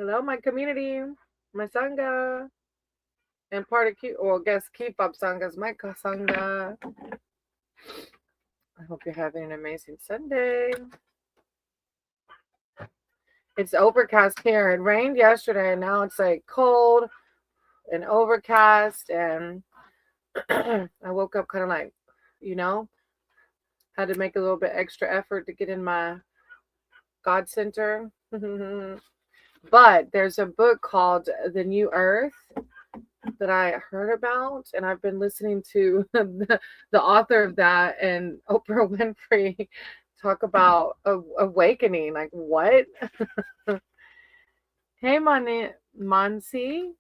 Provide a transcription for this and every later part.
Hello, my community, my sangha, and part of keep. Well, guess keep up sanghas, my sangha. I hope you're having an amazing Sunday. It's overcast here. It rained yesterday, and now it's like cold and overcast. And I woke up kind of like, you know, had to make a little bit extra effort to get in my God center. But there's a book called The New Earth that I heard about, and I've been listening to the author of that and Oprah Winfrey talk about awakening. Like, what? Hey, Monsi, Mr.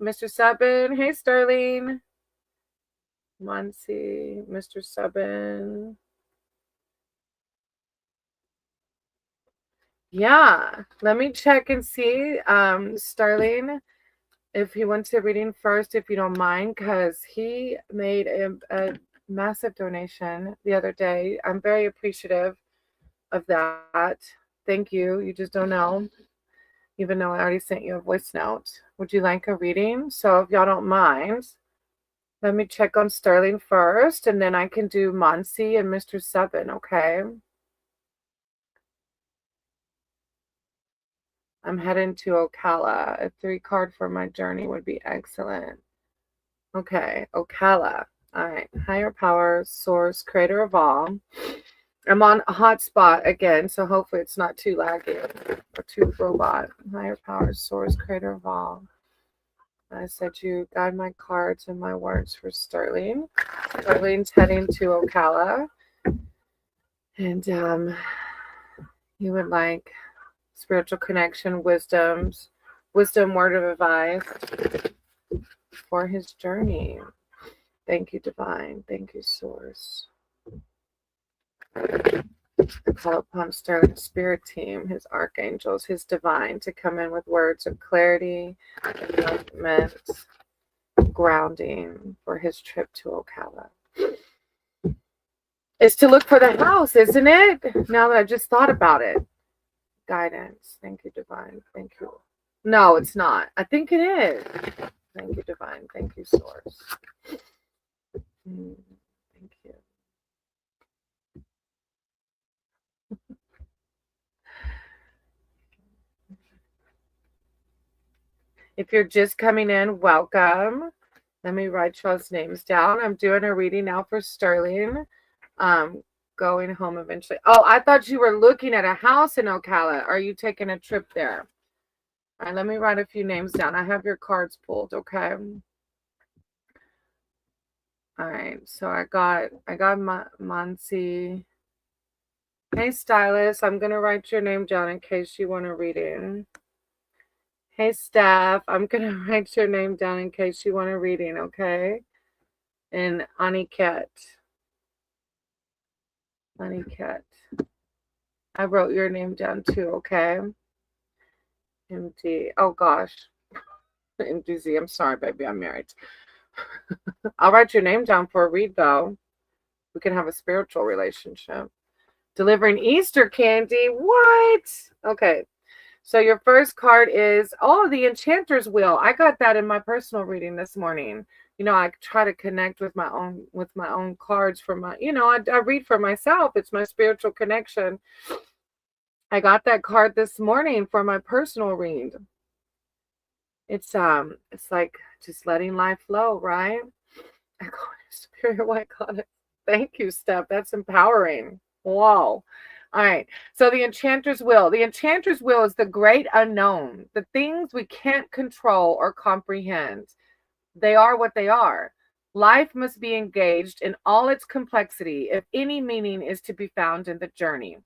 Subin. Hey, Sterling. Monsi, Mr. Subin. Yeah, let me check and see, Sterling, if he wants a reading first, if you don't mind, because he made a massive donation the other day. I'm very appreciative of that. Thank you. You just don't know, even though I already sent you a voice note. Would you like a reading? So if y'all don't mind, let me check on Sterling first, and then I can do Monsi and Mr. Seven, okay? I'm heading to Ocala. A 3 card for my journey would be excellent. Okay, Ocala. All right, higher power, source, creator of all. I'm on a hotspot again, so hopefully it's not too laggy or too robot. Higher power, source, creator of all. I said you guide my cards and my words for Sterling. Sterling's heading to Ocala, and you would like spiritual connection, wisdom, word of advice for his journey. Thank you, Divine. Thank you, Source. I call upon Sterling's spirit team, his archangels, his divine, to come in with words of clarity, enlightenment, grounding for his trip to Ocala. It's to look for the house, isn't it? Now that I've just thought about it. Guidance. Thank you, Divine. Thank you. No, it's not. I think it is. Thank you, Divine. Thank you, Source. Thank you. If you're just coming in, welcome. Let me write y'all's names down. I'm doing a reading now for Sterling. Going home eventually. Oh, I thought you were looking at a house in Ocala. Are you taking a trip there? All right, let me write a few names down. I have your cards pulled, okay? All right, so I got Monsi. Hey, Stylist, I'm gonna write your name down in case you want a reading. Hey, Steph, I'm gonna write your name down in case you want a reading, okay? And Aniket. Aniket. I wrote your name down too, okay? MD. Oh gosh. MDZ. I'm sorry, baby. I'm married. I'll write your name down for a read, though. We can have a spiritual relationship. Delivering Easter candy. What? Okay. So your first card is, oh, the Enchanter's Wheel. I got that in my personal reading this morning. You know, I try to connect with my own cards for my, I read for myself. It's my spiritual connection. I got that card this morning for my personal read. It's like just letting life flow, right? I go Superior White Goddess. Thank you, Steph. That's empowering. Wow. All right. So the Enchanter's Will. The Enchanter's Will is the great unknown, the things we can't control or comprehend. They are what they are. Life must be engaged in all its complexity if any meaning is to be found in the journey.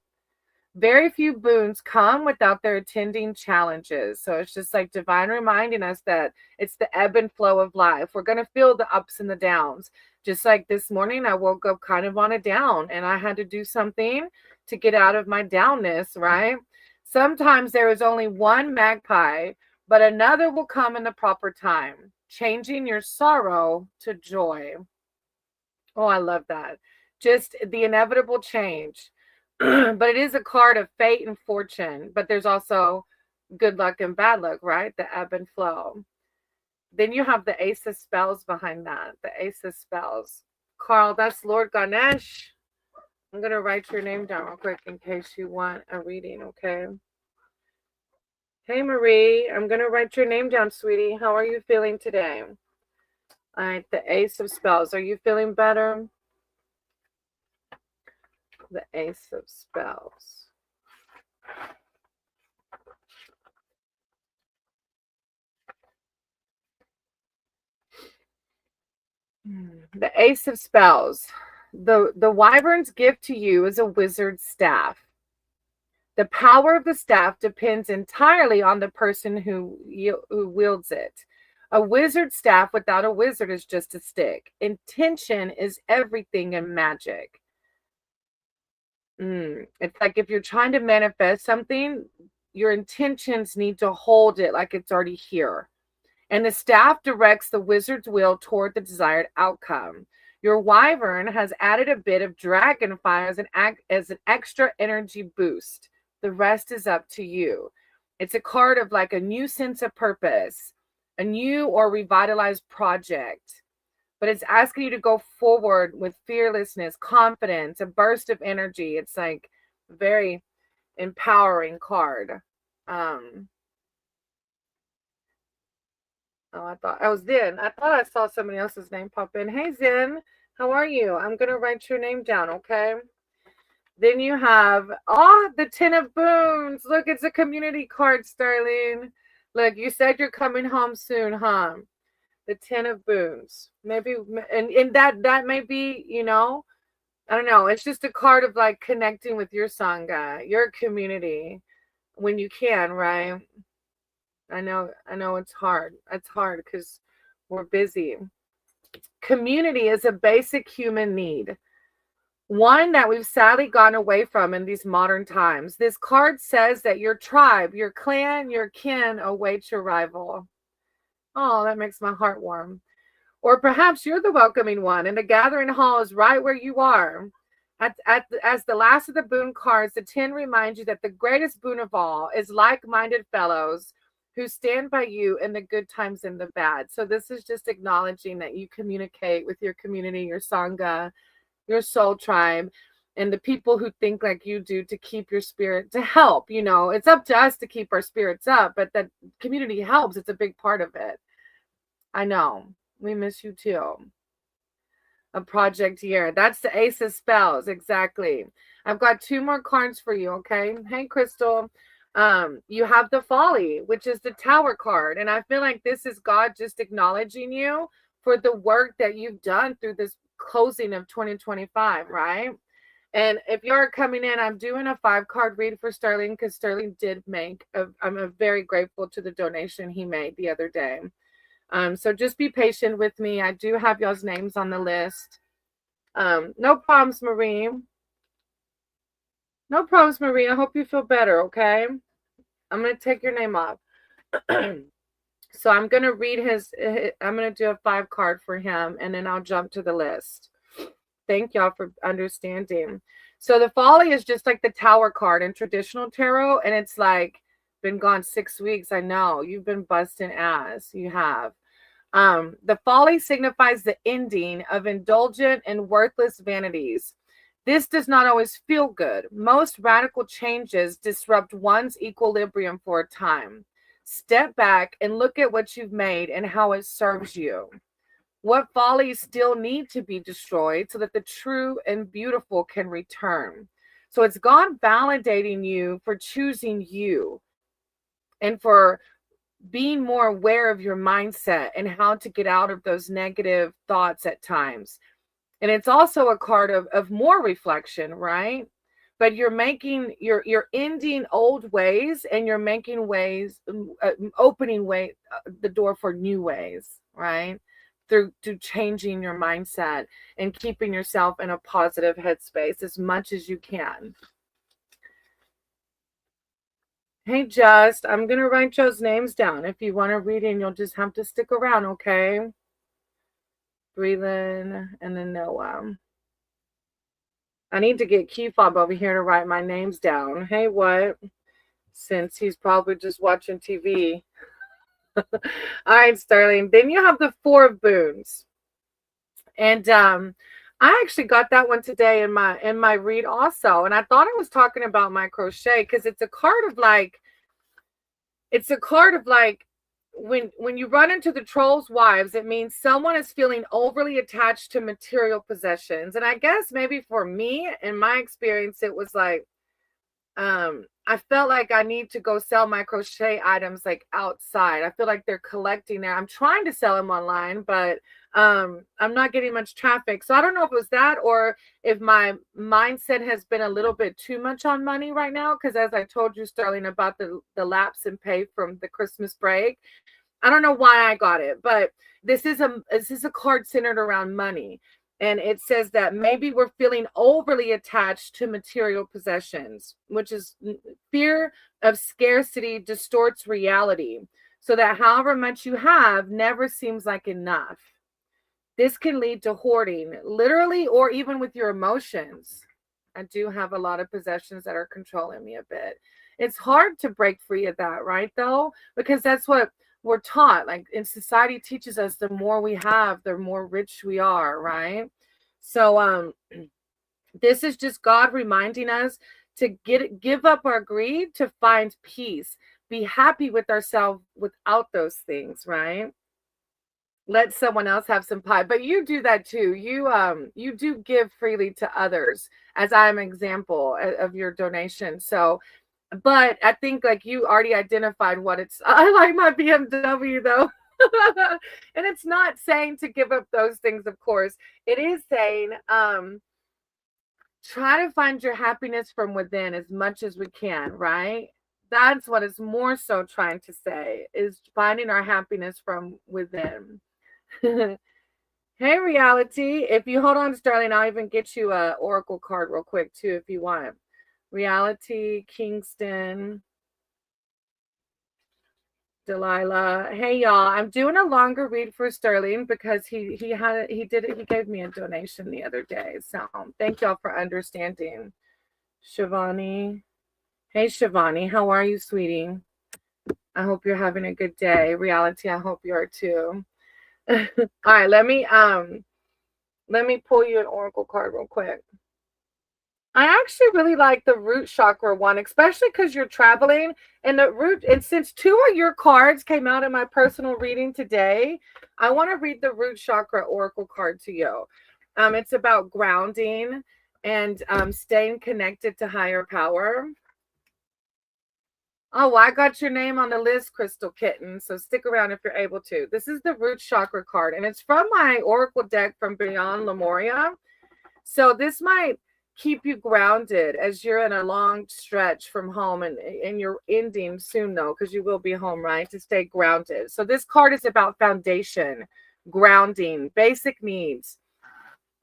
Very few boons come without their attending challenges. So it's just like divine reminding us that it's the ebb and flow of life. We're going to feel the ups and the downs. Just like this morning, I woke up kind of on a down and I had to do something to get out of my downness, right? Sometimes there is only one magpie, but another will come in the proper time, changing your sorrow to joy. Oh, I love that. Just the inevitable change. But it is a card of fate and fortune. But there's also good luck and bad luck, right? The ebb and flow. Then you have the Ace of Spells behind that. The Ace of Spells. Carl, that's Lord Ganesh. I'm going to write your name down real quick in case you want a reading, okay? Hey, Marie. I'm going to write your name down, sweetie. How are you feeling today? All right, the Ace of Spells. Are you feeling better? The Ace of Spells. The Ace of Spells. The wyvern's gift to you is a wizard's staff. The power of the staff depends entirely on the person who wields it. A wizard's staff without a wizard is just a stick. Intention is everything in magic. It's like if you're trying to manifest something, your intentions need to hold it like it's already here. And the staff directs the wizard's will toward the desired outcome. Your wyvern has added a bit of dragonfire as an extra energy boost. The rest is up to you. It's a card of like a new sense of purpose, a new or revitalized project. But it's asking you to go forward with fearlessness, confidence, a burst of energy. It's like a very empowering card. Oh, I thought I was Zen. I thought I saw somebody else's name pop in. Hey, Zen, how are you? I'm going to write your name down, okay? Then you have, the Ten of Boons. Look, it's a community card, Starling. Look, you said you're coming home soon, huh? The Ten of Boons. Maybe, and that may be, I don't know. It's just a card of like connecting with your Sangha, your community when you can, right? I know it's hard. It's hard because we're busy. Community is a basic human need, one that we've sadly gone away from in these modern times. This card says that your tribe, your clan, your kin awaits your arrival. Oh, that makes my heart warm. Or perhaps you're the welcoming one, and the gathering hall is right where you are. As the last of the boon cards, the 10 reminds you that the greatest boon of all is like-minded fellows who stand by you in the good times and the bad. So this is just acknowledging that you communicate with your community, your Sangha, your soul tribe, and the people who think like you do to keep your spirit, to help. It's up to us to keep our spirits up, but that community helps. It's a big part of it. I know. We miss you too. A project year. That's the Ace of Spells. Exactly. I've got 2 more cards for you, okay? Hey, Crystal. You have the Folly, which is the Tower card. And I feel like this is God just acknowledging you for the work that you've done through this closing of 2025, right? And if you're coming in, I'm doing a 5-card read for Sterling because Sterling did I'm very grateful to the donation he made the other day. So just be patient with me. I do have y'all's names on the list. No problems, Marie. No problems, Marie. I hope you feel better, okay? I'm going to take your name off. So I'm going to read I'm going to do a 5-card for him, and then I'll jump to the list. Thank y'all for understanding. So the Folly is just like the Tower card in traditional tarot, and it's like been gone 6 weeks. I know. You've been busting ass. You have. The Folly signifies the ending of indulgent and worthless vanities. This does not always feel good. Most radical changes disrupt one's equilibrium for a time. Step back and look at what you've made and how it serves you. What follies still need to be destroyed so that the true and beautiful can return. So it's God validating you for choosing you and for being more aware of your mindset and how to get out of those negative thoughts at times. And it's also a card of more reflection, right? But you're ending old ways and you're making ways, opening the door for new ways, right? Through changing your mindset and keeping yourself in a positive headspace as much as you can. Hey, Just, I'm going to write Joe's names down. If you want to read it, you'll just have to stick around, okay? Breathe-in, and then Noah. I need to get Key Fob over here to write my names down. Hey, what? since he's probably just watching TV. All right, Sterling. Then you have the Four of Boons. And I actually got that one today in my read also. And I thought I was talking about my crochet because it's a card of like when you run into the troll's wives, it means someone is feeling overly attached to material possessions. And I guess maybe for me, in my experience, it was like I felt like I need to go sell my crochet items like outside. I feel like they're collecting there. I'm trying to sell them online, but I'm not getting much traffic. So I don't know if it was that or if my mindset has been a little bit too much on money right now. Because as I told you, Sterling, about the lapse in pay from the Christmas break, I don't know why I got it, but this is a card centered around money. And it says that maybe we're feeling overly attached to material possessions, which is fear of scarcity distorts reality, so that however much you have never seems like enough. This can lead to hoarding, literally, or even with your emotions. I do have a lot of possessions that are controlling me a bit. It's hard to break free of that, right, though? Because that's what we're taught. Like in society teaches us the more we have, the more rich we are, right? So this is just God reminding us to give up our greed to find peace. Be happy with ourselves without those things, right? Let someone else have some pie, but you do that too. You do give freely to others, as I'm an example of your donation. So but I think like you already identified what it's I like my BMW though. And it's not saying to give up those things, of course. It is saying try to find your happiness from within as much as we can, right? That's what it's more so trying to say, is finding our happiness from within. Hey, reality. If you hold on, Sterling, I'll even get you a oracle card real quick too if you want. Reality, Kingston, Delilah. Hey y'all, I'm doing a longer read for Sterling because he gave me a donation the other day. So thank y'all for understanding. Shivani. Hey Shivani, how are you, sweetie? I hope you're having a good day. Reality, I hope you are too. All right, let me pull you an oracle card real quick. I actually really like the root chakra one, especially because you're traveling and and since two of your cards came out in my personal reading today, I want to read the root chakra oracle card to you. It's about grounding and staying connected to higher power. Oh, I got your name on the list, Crystal Kitten. So stick around if you're able to. This is the root chakra card, and it's from my oracle deck from Beyond Lemuria. So this might keep you grounded as you're in a long stretch from home, and you're ending soon though, because you will be home, right? To stay grounded. So this card is about foundation, grounding, basic needs,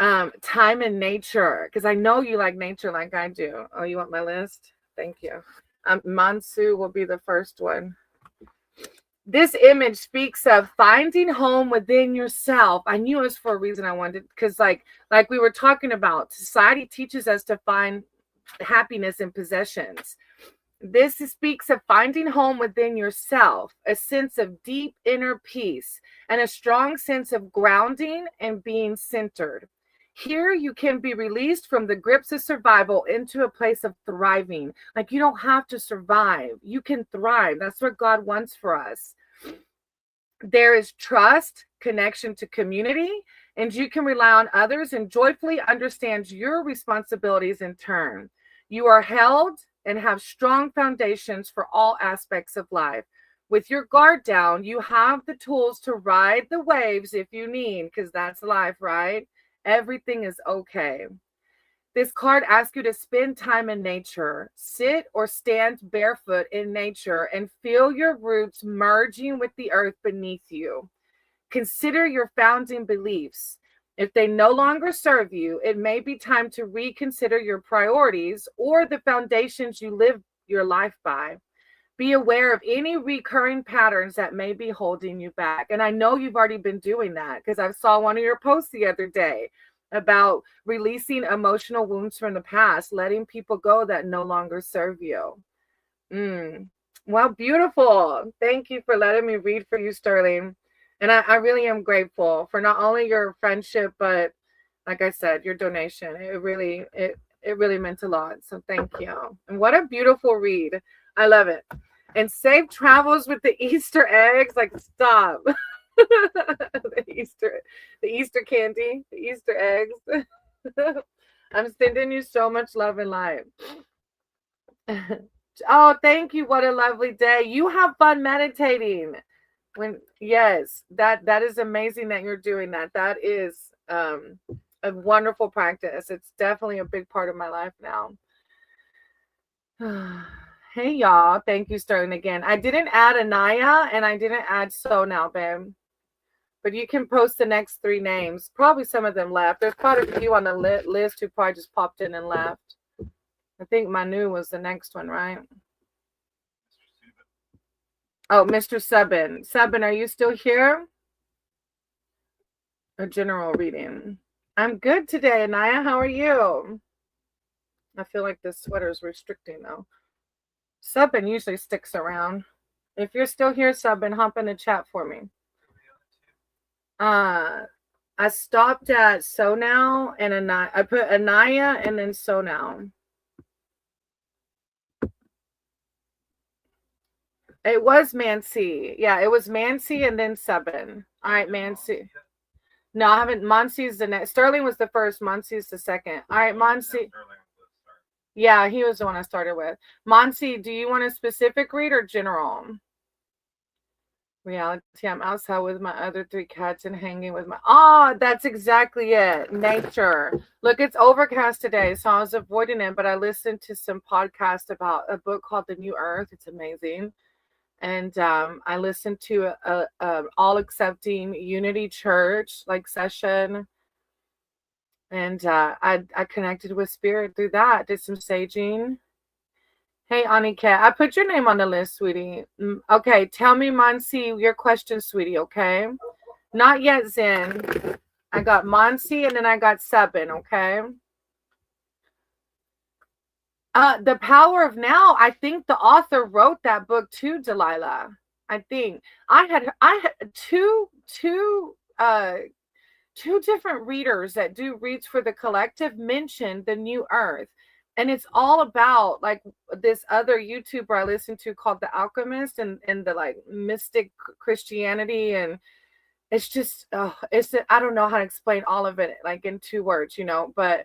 time in nature, because I know you like nature like I do. Oh, you want my list? Thank you. Mansu will be the first one. This image speaks of finding home within yourself. I knew it was for a reason. I wanted, because like we were talking about, society teaches us to find happiness in possessions. This speaks of finding home within yourself, a sense of deep inner peace, and a strong sense of grounding and being centered. Here you can be released from the grips of survival into a place of thriving. Like you don't have to survive. You can thrive. That's what God wants for us. There is trust, connection to community, and you can rely on others and joyfully understand your responsibilities in turn. You are held and have strong foundations for all aspects of life. With your guard down, you have the tools to ride the waves if you need, because that's life, right? Everything is okay. This card asks you to spend time in nature. Sit or stand barefoot in nature and feel your roots merging with the earth beneath you. Consider your founding beliefs. If they no longer serve you, it may be time to reconsider your priorities or the foundations you live your life by. Be aware of any recurring patterns that may be holding you back. And I know you've already been doing that because I saw one of your posts the other day about releasing emotional wounds from the past, letting people go that no longer serve you. Mm. Well, beautiful. Thank you for letting me read for you, Sterling. And I really am grateful for not only your friendship, but like I said, your donation. It really meant a lot. So thank you. And what a beautiful read. I love it. And safe travels with the Easter eggs. Like stop. The Easter candy, the Easter eggs. I'm sending you so much love and light. Oh, thank you. What a lovely day. You have fun meditating. Yes, that is amazing that you're doing that. That is a wonderful practice. It's definitely a big part of my life now. Hey y'all. Thank you, Sterling, again. I didn't add Anaya and I didn't add So Now, babe. But you can post the next three names. Probably some of them left. There's quite a few on the list who probably just popped in and left. I think Manu was the next one, right? Oh, Mr. Subin. Subin, are you still here? A general reading. I'm good today, Anaya. How are you? I feel like this sweater is restricting, though. Subin usually sticks around. If you're still here, Subin, hop in the chat for me. I stopped at So Now and Anaya. I put Anaya and then So Now. It was Mansi. Yeah, it was Mansi and then Subin. All right, Mansi. No, I haven't. Monsi's the next. Sterling was the first. Monsi's the second. All right, Monsi. Yeah, he was the one I started with. Monsi, do you want a specific read or general? Reality. I'm outside with my other three cats and hanging with my. Oh, that's exactly it. Nature. Look, it's overcast today, so I was avoiding it, but I listened to some podcast about a book called The New Earth. It's amazing. And I listened to a all accepting unity church like session, and I connected with spirit through that. Did some saging. Hey, Anika, I put your name on the list, sweetie. Okay, tell me, Monsi, your question, sweetie. Okay, not yet, Zen. I got Monsi, and then I got Subin. Okay. The Power of Now. I think the author wrote that book too, Delilah. I think I had two different readers that do reads for the collective mentioned the New Earth, and it's all about like this other YouTuber I listen to called The Alchemist and the like mystic Christianity, and it's just I don't know how to explain all of it like in 2 words, but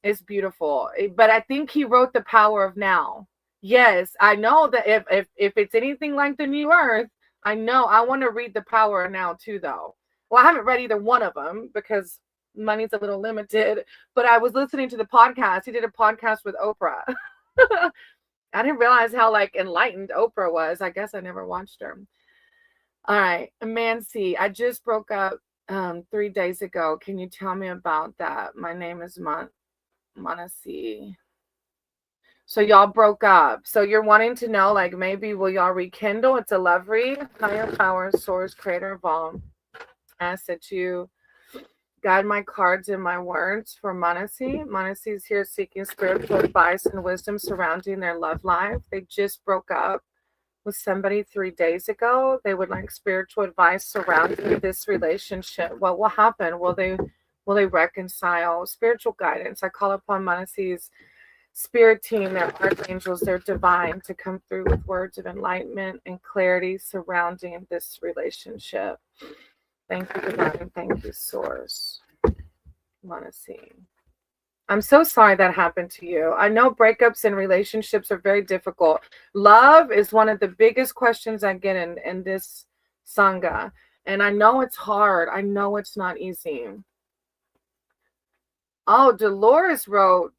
it's beautiful. But I think he wrote The Power of Now. Yes, I know that if it's anything like the New Earth, I know I want to read The Power of Now too, though. Well, I haven't read either one of them because money's a little limited. But I was listening to the podcast. He did a podcast with Oprah. I didn't realize how like enlightened Oprah was. I guess I never watched her. All right, Mansi, I just broke up 3 days ago. Can you tell me about that? My name is Manasi. So y'all broke up. So you're wanting to know, like, maybe will y'all rekindle? It's a love read. Higher power, source, creator of all. Ask that you guide my cards and my words for Manasi. Manasi is here seeking spiritual advice and wisdom surrounding their love life. They just broke up with somebody 3 days ago. They would like spiritual advice surrounding this relationship. What will happen? Will they reconcile? Spiritual guidance. I call upon Manasi's spirit team, their archangels, their divine, to come through with words of enlightenment and clarity surrounding this relationship. Thank you, divine. Thank you, source. Manasi. I'm so sorry that happened to you. I know breakups and relationships are very difficult. Love is one of the biggest questions I get in this Sangha. And I know it's hard. I know it's not easy. Oh, Dolores wrote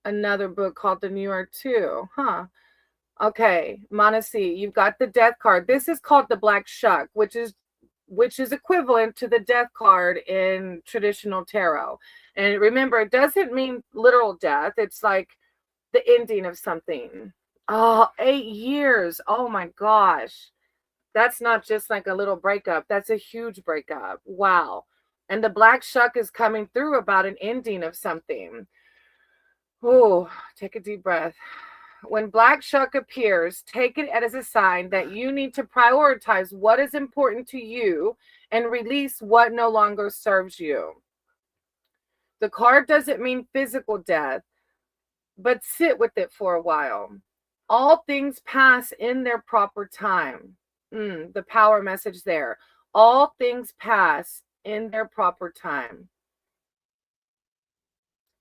another book called The New Earth too. Huh. Okay, Manasi, you've got the death card. This is called the Black Shuck, which is equivalent to the death card in traditional tarot. And remember, it doesn't mean literal death. It's like the ending of something. Oh, 8 years. Oh my gosh. That's not just like a little breakup. That's a huge breakup. Wow. And the Black Shuck is coming through about an ending of something. Oh, take a deep breath. When black shuck appears, take it as a sign that you need to prioritize what is important to you and release what no longer serves you. The card doesn't mean physical death, but sit with it for a while. All things pass in their proper time. The power message there. All things pass in their proper time.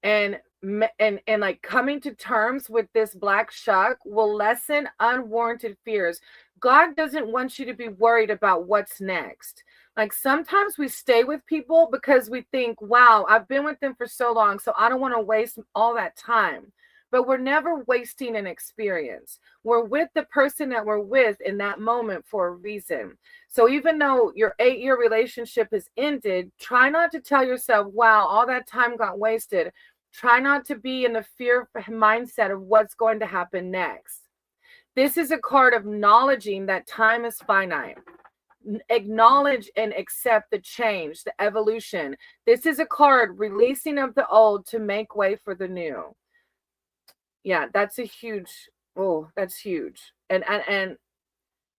And like coming to terms with this black shuck will lessen unwarranted fears. God doesn't want you to be worried about what's next. Like sometimes we stay with people because we think, wow, I've been with them for so long, so I don't want to waste all that time. But we're never wasting an experience. We're with the person that we're with in that moment for a reason. So even though your 8-year relationship has ended, try not to tell yourself, wow, all that time got wasted. Try not to be in the fear mindset of what's going to happen next. This is a card of acknowledging that time is finite. Acknowledge and accept the change, the evolution. This is a card releasing of the old to make way for the new. Yeah, that's a huge, that's huge. And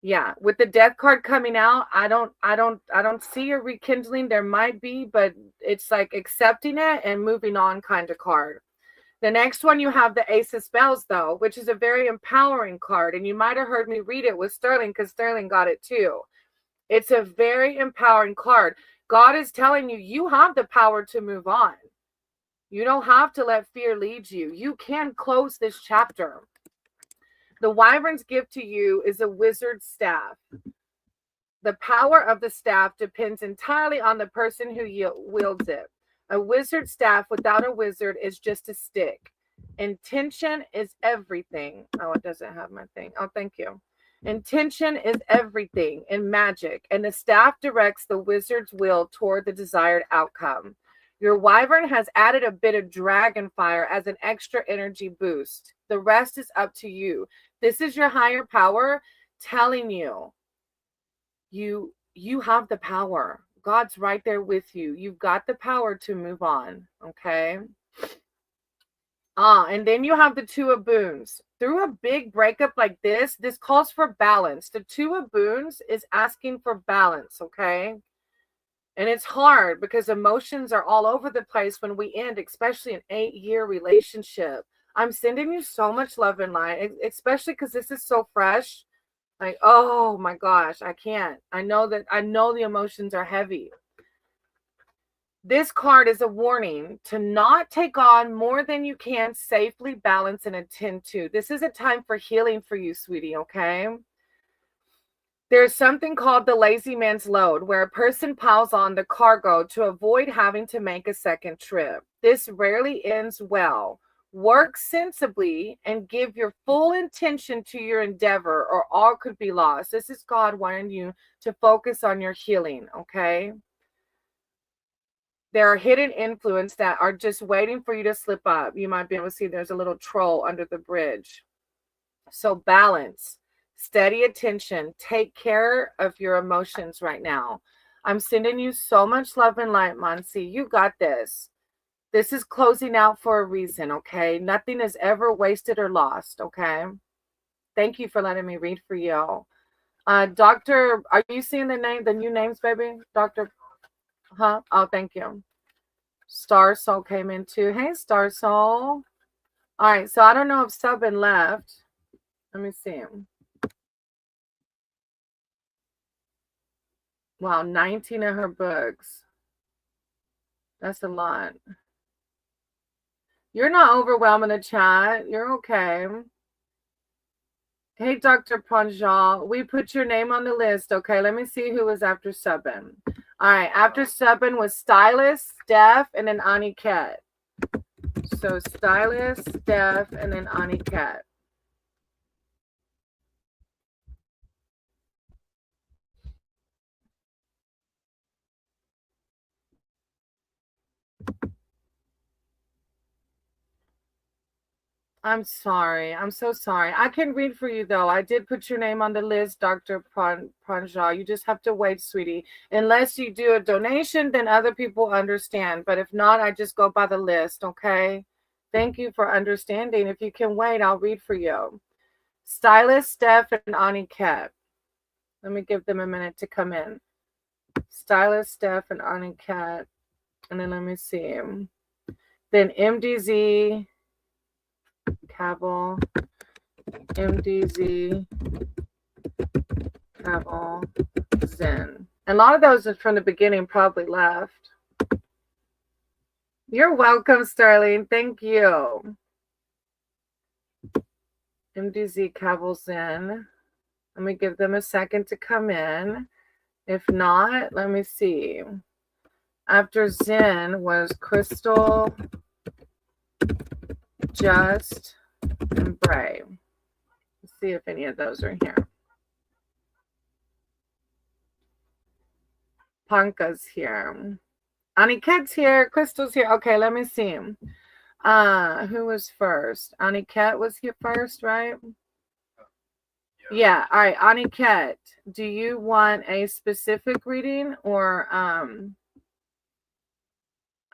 yeah, with the death card coming out, I don't see a rekindling. There might be, but it's like accepting it and moving on kind of card. The next one, you have the Ace of Spells, though, which is a very empowering card. And you might have heard me read it with Sterling because Sterling got it too. It's a very empowering card. God is telling you, you have the power to move on. You don't have to let fear lead you. You can close this chapter. The Wyvern's gift to you is a wizard's staff. The power of the staff depends entirely on the person who wields it. A wizard's staff without a wizard is just a stick. Intention is everything. Oh, it doesn't have my thing. Oh, thank you. Intention is everything in magic, and the staff directs the wizard's will toward the desired outcome. Your Wyvern has added a bit of dragon fire as an extra energy boost. The rest is up to you. This is your higher power telling you, you have the power. God's right there with you. You've got the power to move on, okay? And then you have the Two of Boons. Through a big breakup like this calls for balance. The Two of Boons is asking for balance, okay? And it's hard because emotions are all over the place when we end, especially an 8-year relationship. I'm sending you so much love and light, especially because this is so fresh. Like, oh my gosh, I can't. I know the emotions are heavy. This card is a warning to not take on more than you can safely balance and attend to. This is a time for healing for you, sweetie, okay? There's something called the lazy man's load, where a person piles on the cargo to avoid having to make a second trip. This rarely ends well. Work sensibly and give your full intention to your endeavor, or all could be lost. This is God wanting you to focus on your healing, okay? There are hidden influences that are just waiting for you to slip up. You might be able to see there's a little troll under the bridge. So balance. Steady attention. Take care of your emotions right now. I'm sending you so much love and light, Monsi. You got this. This is closing out for a reason, okay? Nothing is ever wasted or lost, okay? Thank you for letting me read for you. Doctor, are you seeing the new names, baby? Doctor, huh? Oh, thank you. Star Soul came in too. Hey, Star Soul. All right, so I don't know if Subin left. Let me see him. Wow, 19 of her books. That's a lot. You're not overwhelming the chat. You're okay. Hey, Dr. Panjal, we put your name on the list. Okay, let me see who was after Subin. All right, after Subin was Stylist, Steph, and then Aniket. So Stylist, Steph, and then Aniket. I'm sorry. I'm so sorry. I can read for you, though. I did put your name on the list, Dr. Pranjal. You just have to wait, sweetie. Unless you do a donation, then other people understand. But if not, I just go by the list, okay? Thank you for understanding. If you can wait, I'll read for you. Stylist Steph and Aniket. Let me give them a minute to come in. Stylist Steph and Aniket. And then let me see. Then MDZ, Cabal, MDZ, Cabal, Zen. And a lot of those from the beginning probably left. You're welcome, Sterling. Thank you. MDZ, Cabal, Zen. Let me give them a second to come in. If not, let me see. After Zen was Crystal, Just, and Bray. Let's see if any of those are here. Panka's here. Aniket's here. Crystal's here. Okay, let me see. Who was first? Aniket was here first, right? Yeah. All right, Aniket. Do you want a specific reading or I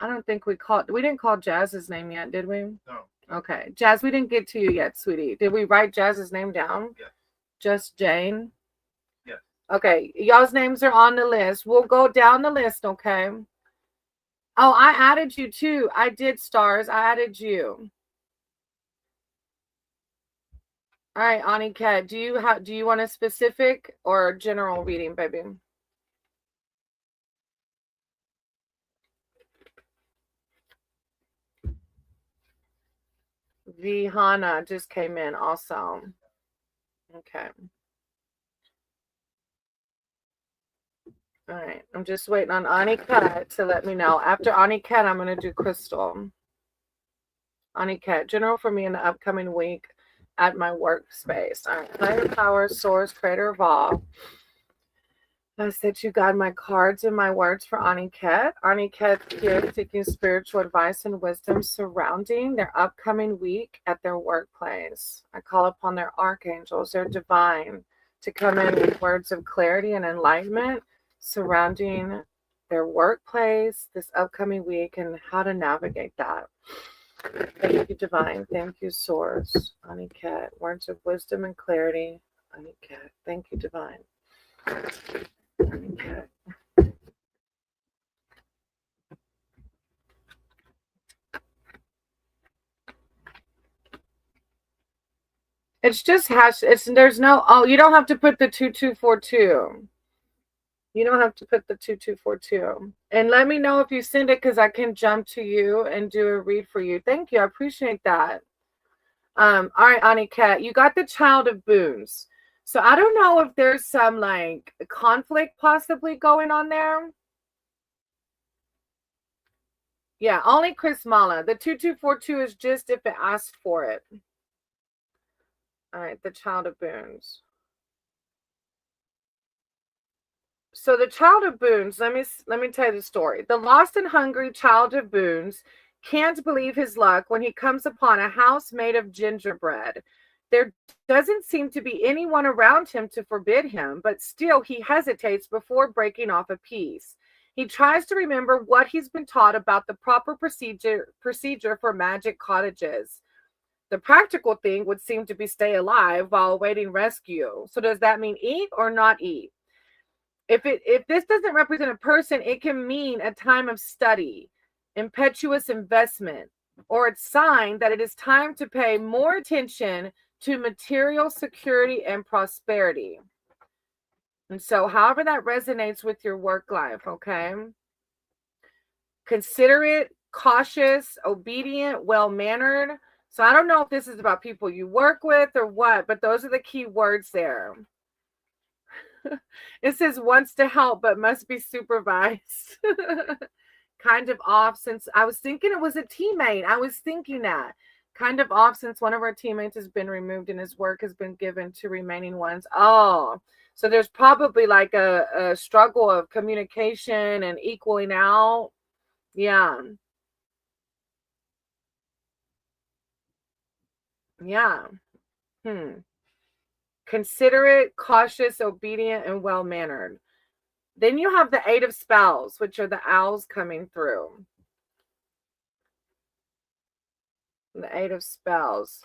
don't think we didn't call Jazz's name yet, did we? No. Okay. Jazz, we didn't get to you yet, sweetie. Did we write Jazz's name down? Yes. Just Jane? Yes. Okay. Y'all's names are on the list. We'll go down the list, okay? Oh, I added you too. I did, Stars. I added you. All right, Aniket, do you want a specific or general reading, baby? Vihana just came in also. Okay. All right. I'm just waiting on Aniket to let me know. After Aniket, I'm going to do Crystal. Aniket, general for me in the upcoming week at my workspace. All right. Higher power, source, creator of all. I said you got my cards and my words for Aniket. Aniket here seeking spiritual advice and wisdom surrounding their upcoming week at their workplace. I call upon their archangels, their divine, to come in with words of clarity and enlightenment surrounding their workplace this upcoming week and how to navigate that. Thank you, divine. Thank you, source. Aniket, words of wisdom and clarity. Aniket, thank you, divine. Okay. It's just hash. There's no. Oh, you don't have to put the 2242. You don't have to put the 2242. And let me know if you send it because I can jump to you and do a read for you. Thank you. I appreciate that. All right, Aniket, you got the Child of Boons. So I don't know if there's some like conflict possibly going on there. Yeah, only Chris Mala. The 2242 is just if it asked for it. All right, the Child of Boons. So the Child of Boons, let me tell you the story. The lost and hungry Child of Boons can't believe his luck when he comes upon a house made of gingerbread. There doesn't seem to be anyone around him to forbid him, but still he hesitates before breaking off a piece. He tries to remember what he's been taught about the proper procedure for magic cottages. The practical thing would seem to be stay alive while awaiting rescue. So does that mean eat or not eat? If this doesn't represent a person, it can mean a time of study, impetuous investment, or a sign that it is time to pay more attention to material security and prosperity. And so, however that resonates with your work life, okay? Considerate, cautious, obedient, well-mannered. So I don't know if this is about people you work with or what, but those are the key words there. It says wants to help but must be supervised. Kind of off since I was thinking it was a teammate. I was thinking that. Kind of off since one of our teammates has been removed and his work has been given to remaining ones. Oh, so there's probably like a struggle of communication and equaling out. Yeah. Yeah. Considerate, cautious, obedient, and well-mannered. Then you have the Eight of Spells, which are the owls coming through. The Eight of Spells.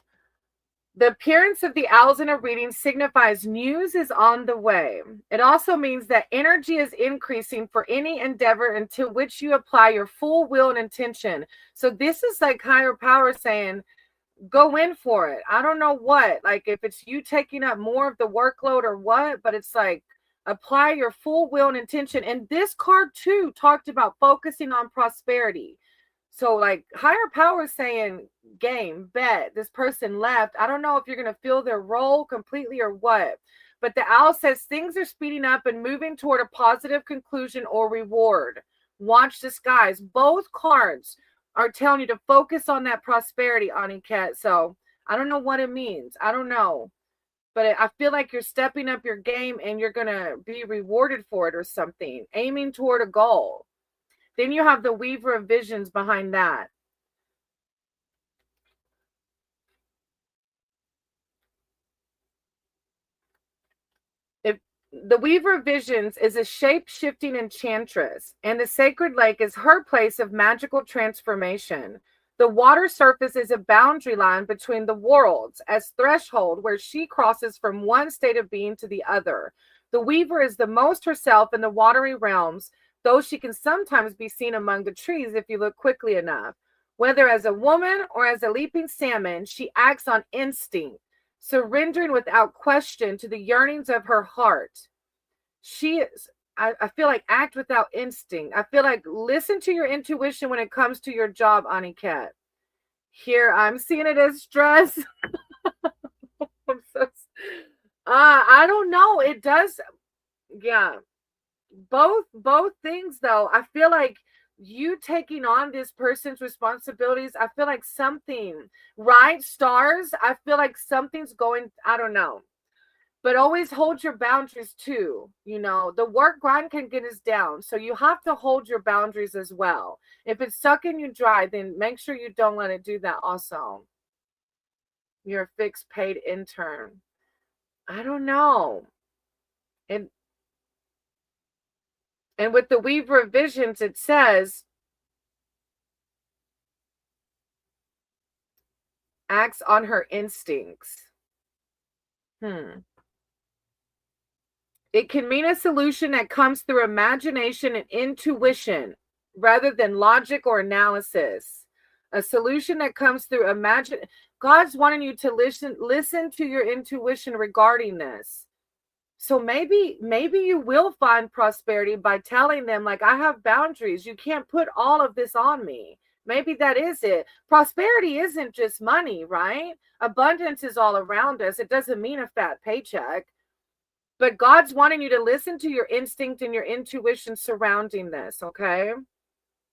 The appearance of the owls in a reading signifies news is on the way. It also means that energy is increasing for any endeavor into which you apply your full will and intention. So this is like higher power saying, go in for it. I don't know what, like if it's you taking up more of the workload or what, but it's like apply your full will and intention. And this card too talked about focusing on prosperity. So like higher power saying game, bet, this person left. I don't know if you're going to fill their role completely or what. But the owl says things are speeding up and moving toward a positive conclusion or reward. Watch the skies. Both cards are telling you to focus on that prosperity, Aniket. So I don't know what it means. I don't know. But I feel like you're stepping up your game and you're going to be rewarded for it or something. Aiming toward a goal. Then you have the Weaver of Visions behind that. If the Weaver of Visions is a shape-shifting enchantress, and the Sacred Lake is her place of magical transformation. The water surface is a boundary line between the worlds, as threshold where she crosses from one state of being to the other. The Weaver is the most herself in the watery realms, though she can sometimes be seen among the trees if you look quickly enough. Whether as a woman or as a leaping salmon, she acts on instinct, surrendering without question to the yearnings of her heart. She is, I feel like, act without instinct. I feel like listen to your intuition when it comes to your job, Aniket. Here, I'm seeing it as stress. I'm so, I don't know. It does, yeah. Both things though. I feel like you taking on this person's responsibilities, I feel like something, right? Stars, I feel like something's going, I don't know. But always hold your boundaries too. You know, the work grind can get us down. So you have to hold your boundaries as well. If it's sucking you dry, then make sure you don't let it do that also. You're a fixed paid intern. I don't know. And with the Weaver of Visions, it says, acts on her instincts. It can mean a solution that comes through imagination and intuition rather than logic or analysis. A solution that comes through imagine. God's wanting you to listen to your intuition regarding this. So maybe you will find prosperity by telling them, like, I have boundaries. You can't put all of this on me. Maybe that is it. Prosperity isn't just money, right? Abundance is all around us. It doesn't mean a fat paycheck. But God's wanting you to listen to your instinct and your intuition surrounding this, okay?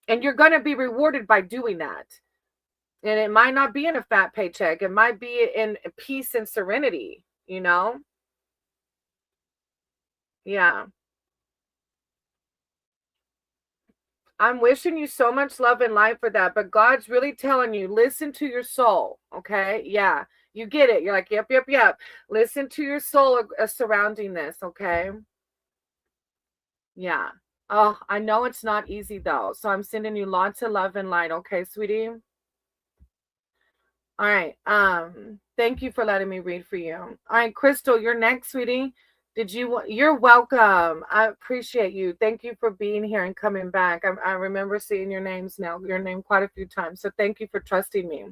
And you're going to be rewarded by doing that. And it might not be in a fat paycheck. It might be in peace and serenity, you know? Yeah. I'm wishing you so much love and light for that. But God's really telling you, listen to your soul, okay? Yeah. You get it. You're like, yep. Listen to your soul surrounding this, okay? Yeah. Oh, I know it's not easy though. So I'm sending you lots of love and light, okay, sweetie? All right. Thank you for letting me read for you. All right, Crystal, you're next, sweetie. You're welcome. I appreciate you. Thank you for being here and coming back. I remember seeing your name quite a few times. So thank you for trusting me.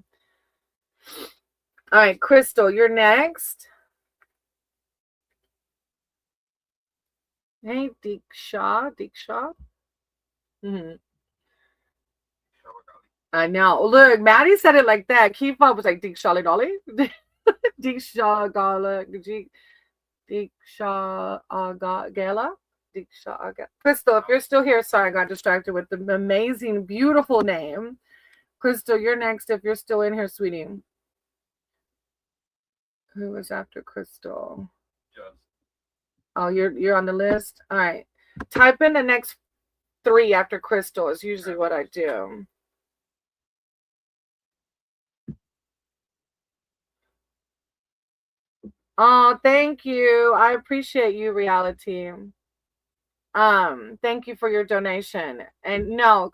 All right, Crystal, you're next. Hey, Diksha. Mm-hmm. I know. Look, Maddie said it like that. Kifa was like Diksha Dolly. Diksha Gala. Diksha Gala. Crystal, if you're still here, sorry, I got distracted with the amazing, beautiful name. Crystal, you're next if you're still in here, sweetie. Who was after Crystal? Yes. Oh, you're on the list? All right. Type in the next 3 after Crystal is usually what I do. Oh, thank you. I appreciate you, reality. Thank you for your donation. And no,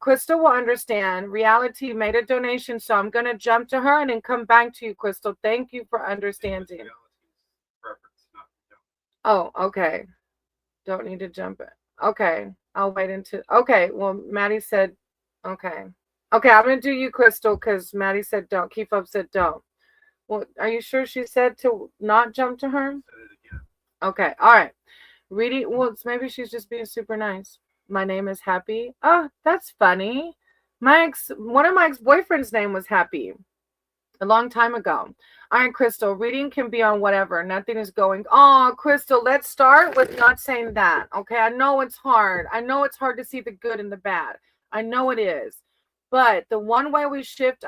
Crystal will understand. Reality made a donation, so I'm going to jump to her and then come back to you, Crystal. Thank you for understanding. Oh, okay. Don't need to jump it. Okay. I'll wait until. Okay. Well, Maddie said, okay. Okay. I'm going to do you, Crystal, because Maddie said don't. Keep up said don't. Well, are you sure she said to not jump to her? Okay. All right. Reading, well, maybe she's just being super nice. My name is Happy. Oh, that's funny. One of my ex-boyfriend's name was Happy a long time ago. All right, Crystal, reading can be on whatever. Nothing is going. Oh, Crystal, let's start with not saying that. Okay, I know it's hard. I know it's hard to see the good and the bad. I know it is. But the one way we shift,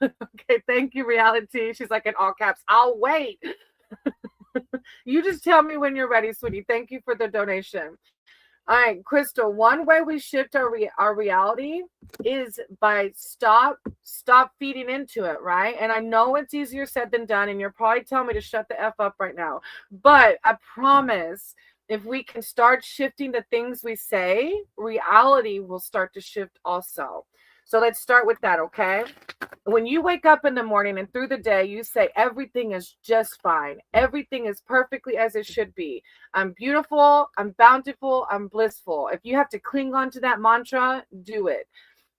okay, thank you, reality. She's like in all caps. I'll wait. You just tell me when you're ready, sweetie. Thank you for the donation. All right, Crystal, one way we shift our reality is by stop feeding into it, right? And I know it's easier said than done, and you're probably telling me to shut the F up right now. But I promise if we can start shifting the things we say, reality will start to shift also. So let's start with that, okay? When you wake up in the morning and through the day, you say, everything is just fine. Everything is perfectly as it should be. I'm beautiful. I'm bountiful. I'm blissful. If you have to cling on to that mantra, do it,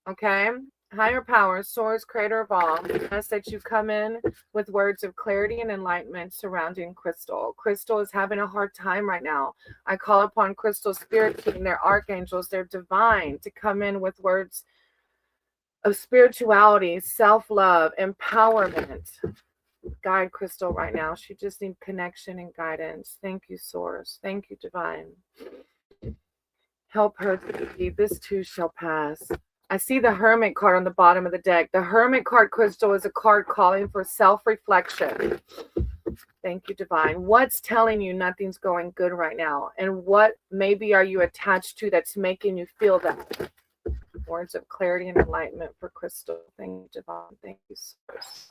okay? Higher power, source, creator of all, ask that you come in with words of clarity and enlightenment surrounding Crystal. Crystal is having a hard time right now. I call upon Crystal's spirit team, their archangels, their divine, to come in with words of spirituality, self-love, empowerment. Guide Crystal right now. She just needs connection and guidance. Thank you, Source. Thank you, Divine. Help her to be. This too shall pass. I see the Hermit card on the bottom of the deck. The Hermit card, Crystal, is a card calling for self-reflection. Thank you, Divine. What's telling you nothing's going good right now? And what maybe are you attached to that's making you feel that? Words of clarity and enlightenment for Crystal. Thank you, Divine. Thank you, Source.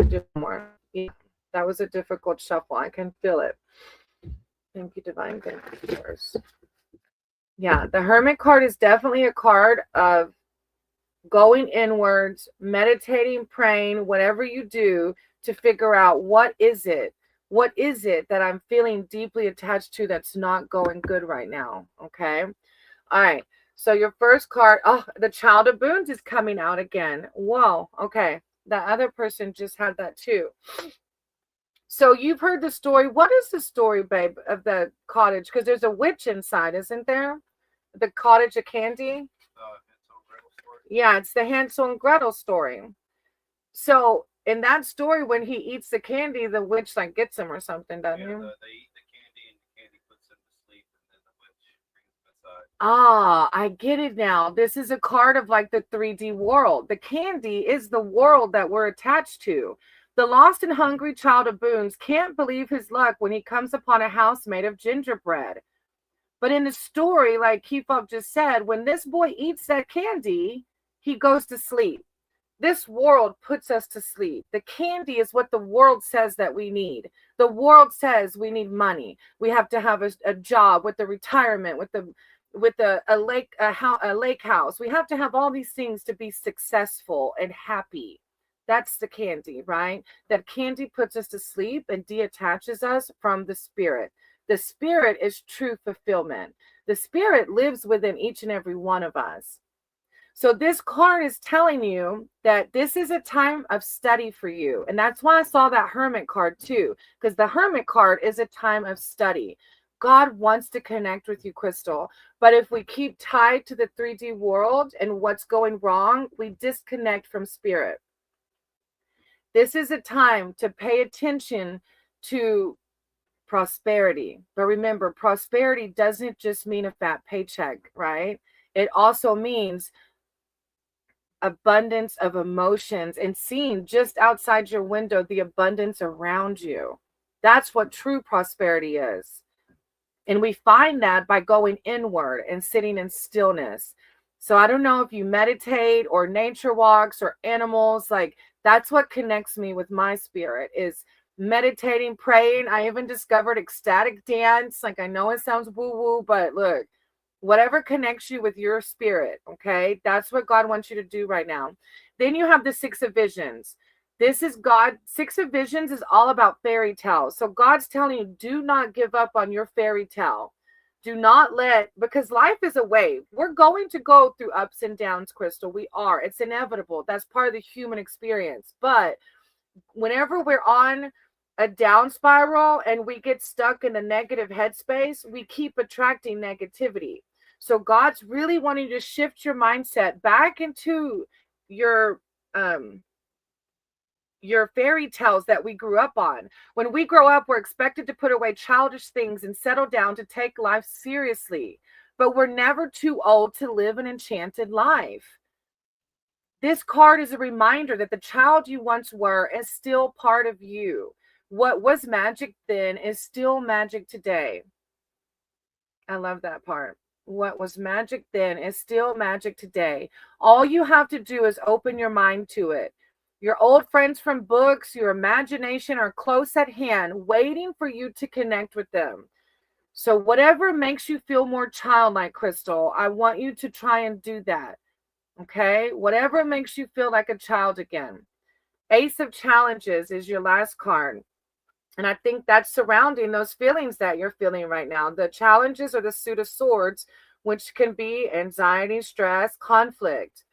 Do more. Yeah, that was a difficult shuffle. I can feel it. Thank you, Divine. Thank you, Source. Yeah, the Hermit card is definitely a card of going inwards, meditating, praying, whatever you do to figure out what is it that I'm feeling deeply attached to that's not going good right now. Okay. All right. So your first card, oh, the Child of Boons is coming out again. Whoa. Okay. The other person just had that too. So you've heard the story. What is the story, babe, of the cottage? Because there's a witch inside, isn't there? The cottage of candy. Yeah, it's the Hansel and Gretel story. So in that story, when he eats the candy, the witch like gets him or something, doesn't he? They eat the candy and the candy puts him to sleep, and then the witch brings him inside. Ah, I get it now. This is a card of like the 3D world. The candy is the world that we're attached to. The lost and hungry Child of Boons can't believe his luck when he comes upon a house made of gingerbread. But in the story, like Keepop just said, when this boy eats that candy, he goes to sleep. This world puts us to sleep. The candy is what the world says that we need. The world says we need money. We have to have a job with the retirement, with a lake house. We have to have all these things to be successful and happy. That's the candy, right? That candy puts us to sleep and deattaches us from the spirit. The spirit is true fulfillment. The spirit lives within each and every one of us. So this card is telling you that this is a time of study for you. And that's why I saw that Hermit card too, because the Hermit card is a time of study. God wants to connect with you, Crystal. But if we keep tied to the 3D world and what's going wrong, we disconnect from spirit. This is a time to pay attention to prosperity. But remember, prosperity doesn't just mean a fat paycheck, right? It also means abundance of emotions and seeing just outside your window the abundance around you. That's what true prosperity is. And we find that by going inward and sitting in stillness. So I don't know if you meditate or nature walks or animals, like that's what connects me with my spirit is meditating, praying. I even discovered ecstatic dance. Like, I know it sounds woo-woo, but look, whatever connects you with your spirit, okay? That's what God wants you to do right now. Then you have the Six of Visions. This is God. Six of Visions is all about fairy tales. So God's telling you, do not give up on your fairy tale. Do not let, because life is a wave. We're going to go through ups and downs, Crystal. We are. It's inevitable. That's part of the human experience. But whenever we're on a down spiral and we get stuck in the negative headspace, we keep attracting negativity. So God's really wanting to shift your mindset back into your fairy tales that we grew up on. When we grow up, we're expected to put away childish things and settle down to take life seriously. But we're never too old to live an enchanted life. This card is a reminder that the child you once were is still part of you. What was magic then is still magic today. I love that part. What was magic then is still magic today. All you have to do is open your mind to it. Your old friends from books, your imagination are close at hand, waiting for you to connect with them. So whatever makes you feel more childlike, Crystal, I want you to try and do that. Okay? Whatever makes you feel like a child again. Ace of Challenges is your last card. And I think that's surrounding those feelings that you're feeling right now. The challenges are the Suit of Swords, which can be anxiety, stress, conflict.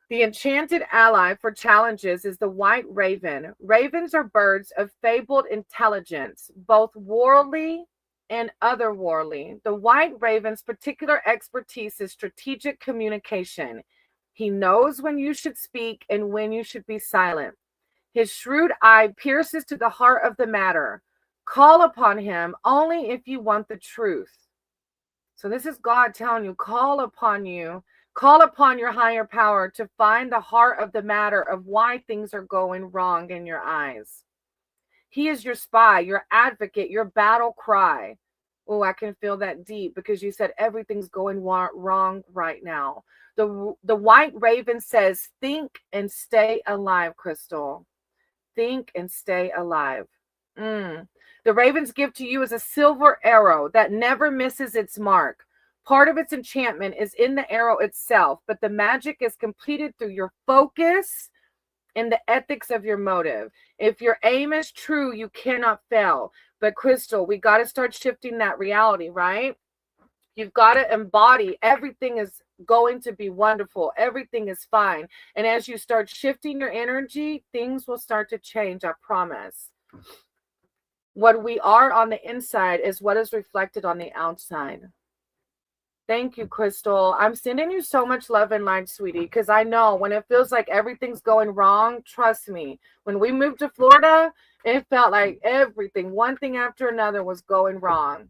The enchanted ally for challenges is the white raven. Ravens are birds of fabled intelligence, both worldly and otherworldly. The white raven's particular expertise is strategic communication. He knows when you should speak and when you should be silent. His shrewd eye pierces to the heart of the matter. Call upon him only if you want the truth. So this is God telling you, call upon your higher power to find the heart of the matter of why things are going wrong in your eyes. He is your spy, your advocate, your battle cry. Oh, I can feel that deep because you said everything's going wrong right now. The white raven says, think and stay alive, Crystal. Think and stay alive. The raven's gift to you is a silver arrow that never misses its mark. Part of its enchantment is in the arrow itself, but the magic is completed through your focus and the ethics of your motive. If your aim is true, you cannot fail. But Crystal, we got to start shifting that reality, right? You've got to embody everything is going to be wonderful. Everything is fine. And as you start shifting your energy, things will start to change, I promise. What we are on the inside is what is reflected on the outside. Thank you, Crystal. I'm sending you so much love and light, sweetie, because I know when it feels like everything's going wrong, trust me, when we moved to Florida, it felt like everything, one thing after another was going wrong.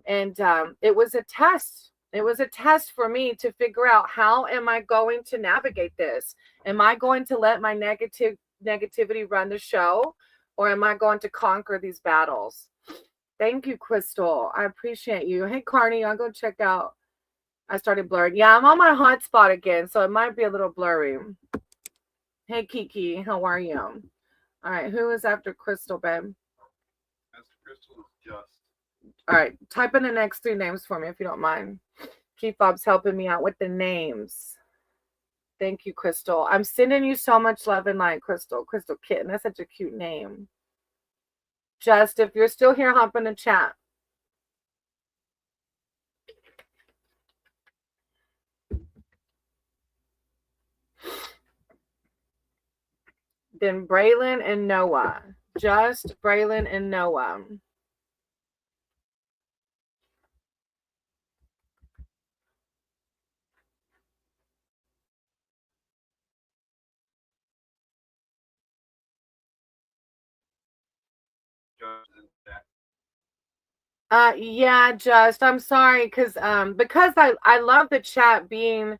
And it was a test. It was a test for me to figure out, how am I going to navigate this? Am I going to let my negativity run the show, or am I going to conquer these battles? Thank you, Crystal. I appreciate you. Hey, Carney, I'll go check out. I started blurring. Yeah, I'm on my hotspot again, so it might be a little blurry. Hey, Kiki, how are you? All right, who is after Crystal, babe? After Crystal is Just. All right, type in the next 3 names for me if you don't mind. Chief Bob's helping me out with the names. Thank you, Crystal. I'm sending you so much love and light, Crystal. Crystal Kitten, that's such a cute name. Just, if you're still here, hop in the chat. Then Braylon and Noah. Just Braylon and Noah. Yeah, Just, I'm sorry, because I love the chat being,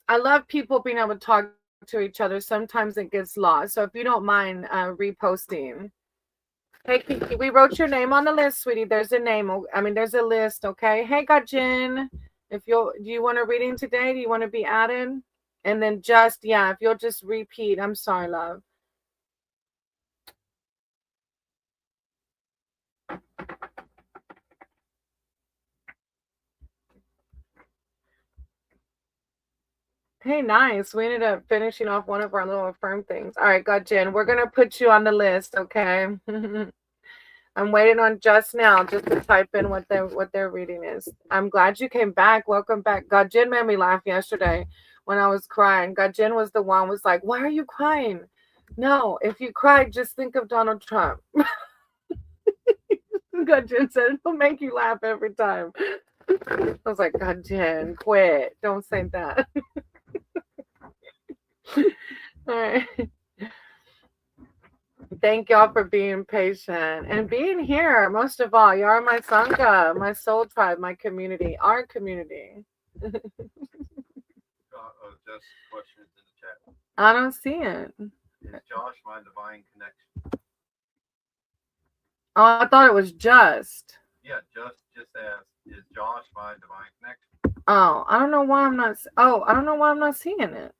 I love people being able to talk to each other. Sometimes it gets lost. So if you don't mind reposting. Hey, Kiki, we wrote your name on the list, sweetie. There's a name. I mean, there's a list, okay? Hey, Gajin, do you want a reading today? Do you want to be added? And then Just, yeah, if you'll just repeat. I'm sorry, love. Hey, nice. We ended up finishing off one of our little affirm things. All right, God, Jen, we're going to put you on the list, okay? I'm waiting on just now just to type in what their reading is. I'm glad you came back. Welcome back. God, Jen made me laugh yesterday when I was crying. God, Jen was the one was like, why are you crying? No, if you cry, just think of Donald Trump. God, Jen said it'll make you laugh every time. I was like, God, Jen, quit. Don't say that. All right. Thank y'all for being patient and being here. Most of all, you are my Sangha, my soul tribe, my community, our community. Just questions in the chat. I don't see it. Is Josh my divine connection? Oh, I thought it was just. Yeah, just asked, is Josh my divine connection? Oh, I don't know why I'm not. Oh, I don't know why I'm not seeing it.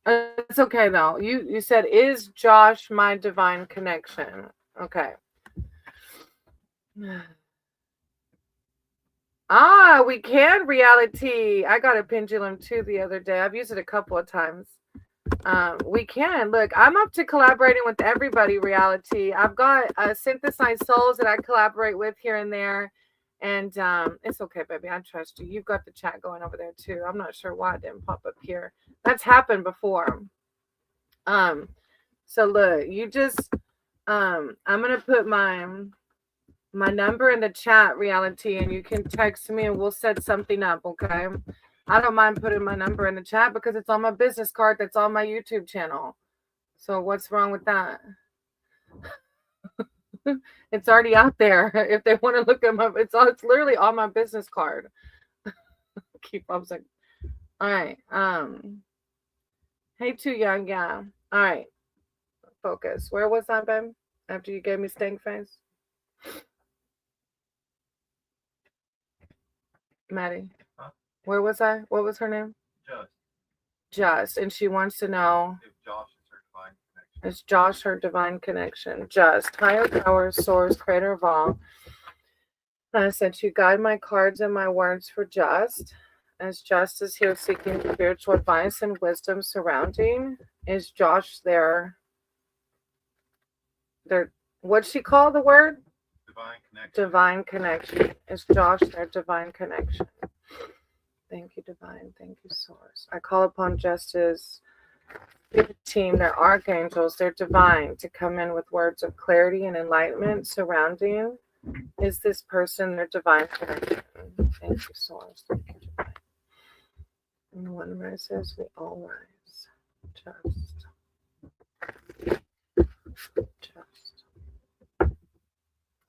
It's okay though. You said, is Josh my divine connection? Okay. Ah, we can reality. I got a pendulum too the other day. I've used it a couple of times. We can. Look, I'm up to collaborating with everybody, reality. I've got synthesized souls that I collaborate with here and there. And it's okay, baby. I trust you. You've got the chat going over there too. I'm not sure why it didn't pop up here. That's happened before. So look, you just I'm gonna put my number in the chat, reality, and you can text me and we'll set something up, okay? I don't mind putting my number in the chat because it's on my business card that's on my YouTube channel. So what's wrong with that? It's already out there. If they want to look at my, it's literally on my business card. Keep up, like, all right. Hey, too young, yeah. All right. Focus. Where was I, babe? After you gave me stank face, Maddie. Huh? Where was I? What was her name? Just, and she wants to know if Josh is her divine connection. Is Josh her divine connection? Just, higher power, source, creator of all. I said you guide my cards and my words for Just. As Just is here seeking spiritual advice and wisdom surrounding. Is Josh their what'd she call the word? Divine connection. Divine connection. Is Josh their divine connection? Thank you, divine. Thank you, source. I call upon Justice team, their archangels, they're divine, to come in with words of clarity and enlightenment surrounding. Is this person their divine connection? Thank you, source. Thank you, divine. And one rises, we all rise. Just.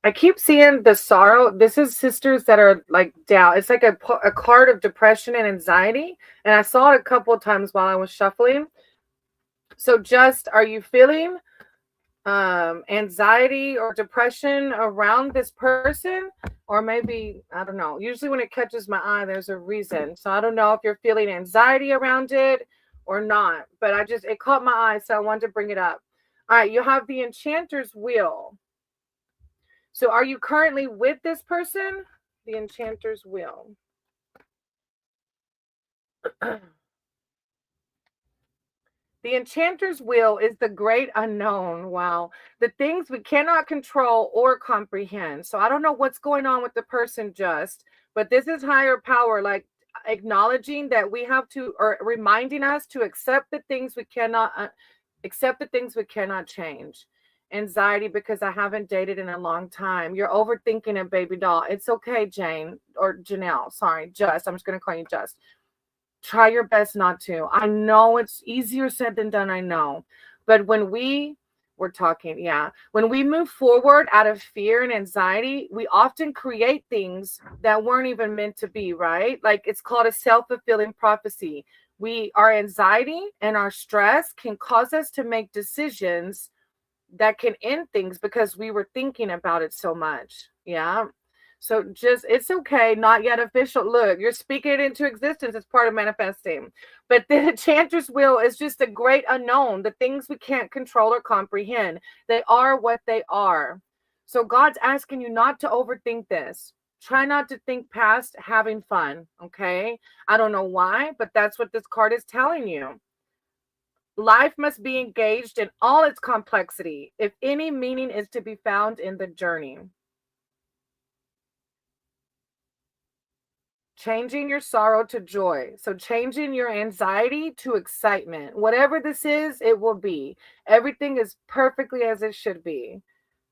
I keep seeing the sorrow. This is sisters that are like down. It's like a card of depression and anxiety. And I saw it a couple of times while I was shuffling. So just, are you feeling anxiety or depression around this person? Or maybe, I don't know. Usually when it catches my eye, there's a reason. So I don't know if you're feeling anxiety around it or not. But it caught my eye, so I wanted to bring it up. All right, you have the Enchanter's Wheel. So are you currently with this person? The Enchanter's Wheel. The Enchanter's Wheel is the great unknown. Wow. The things we cannot control or comprehend. So I don't know what's going on with the person just, but this is higher power, like acknowledging that we have to, or reminding us to accept the things we cannot, change. Anxiety because I haven't dated in a long time. You're overthinking it, baby doll. It's okay, Jane, or Janelle. Sorry, Just. I'm just going to call you Just. Try your best not to. I know it's easier said than done, I know. But when we're talking, when we move forward out of fear and anxiety, we often create things that weren't even meant to be, right? Like it's called a self-fulfilling prophecy. Our anxiety and our stress can cause us to make decisions that can end things because we were thinking about it so much. Yeah. So just, it's okay. Not yet official. Look, you're speaking it into existence. It's part of manifesting. But the Enchanter's Wheel is just a great unknown. The things we can't control or comprehend. They are what they are. So God's asking you not to overthink this. Try not to think past having fun, okay? I don't know why, but that's what this card is telling you. Life must be engaged in all its complexity if any meaning is to be found in the journey. Changing your sorrow to joy. So changing your anxiety to excitement. Whatever this is, it will be. Everything is perfectly as it should be.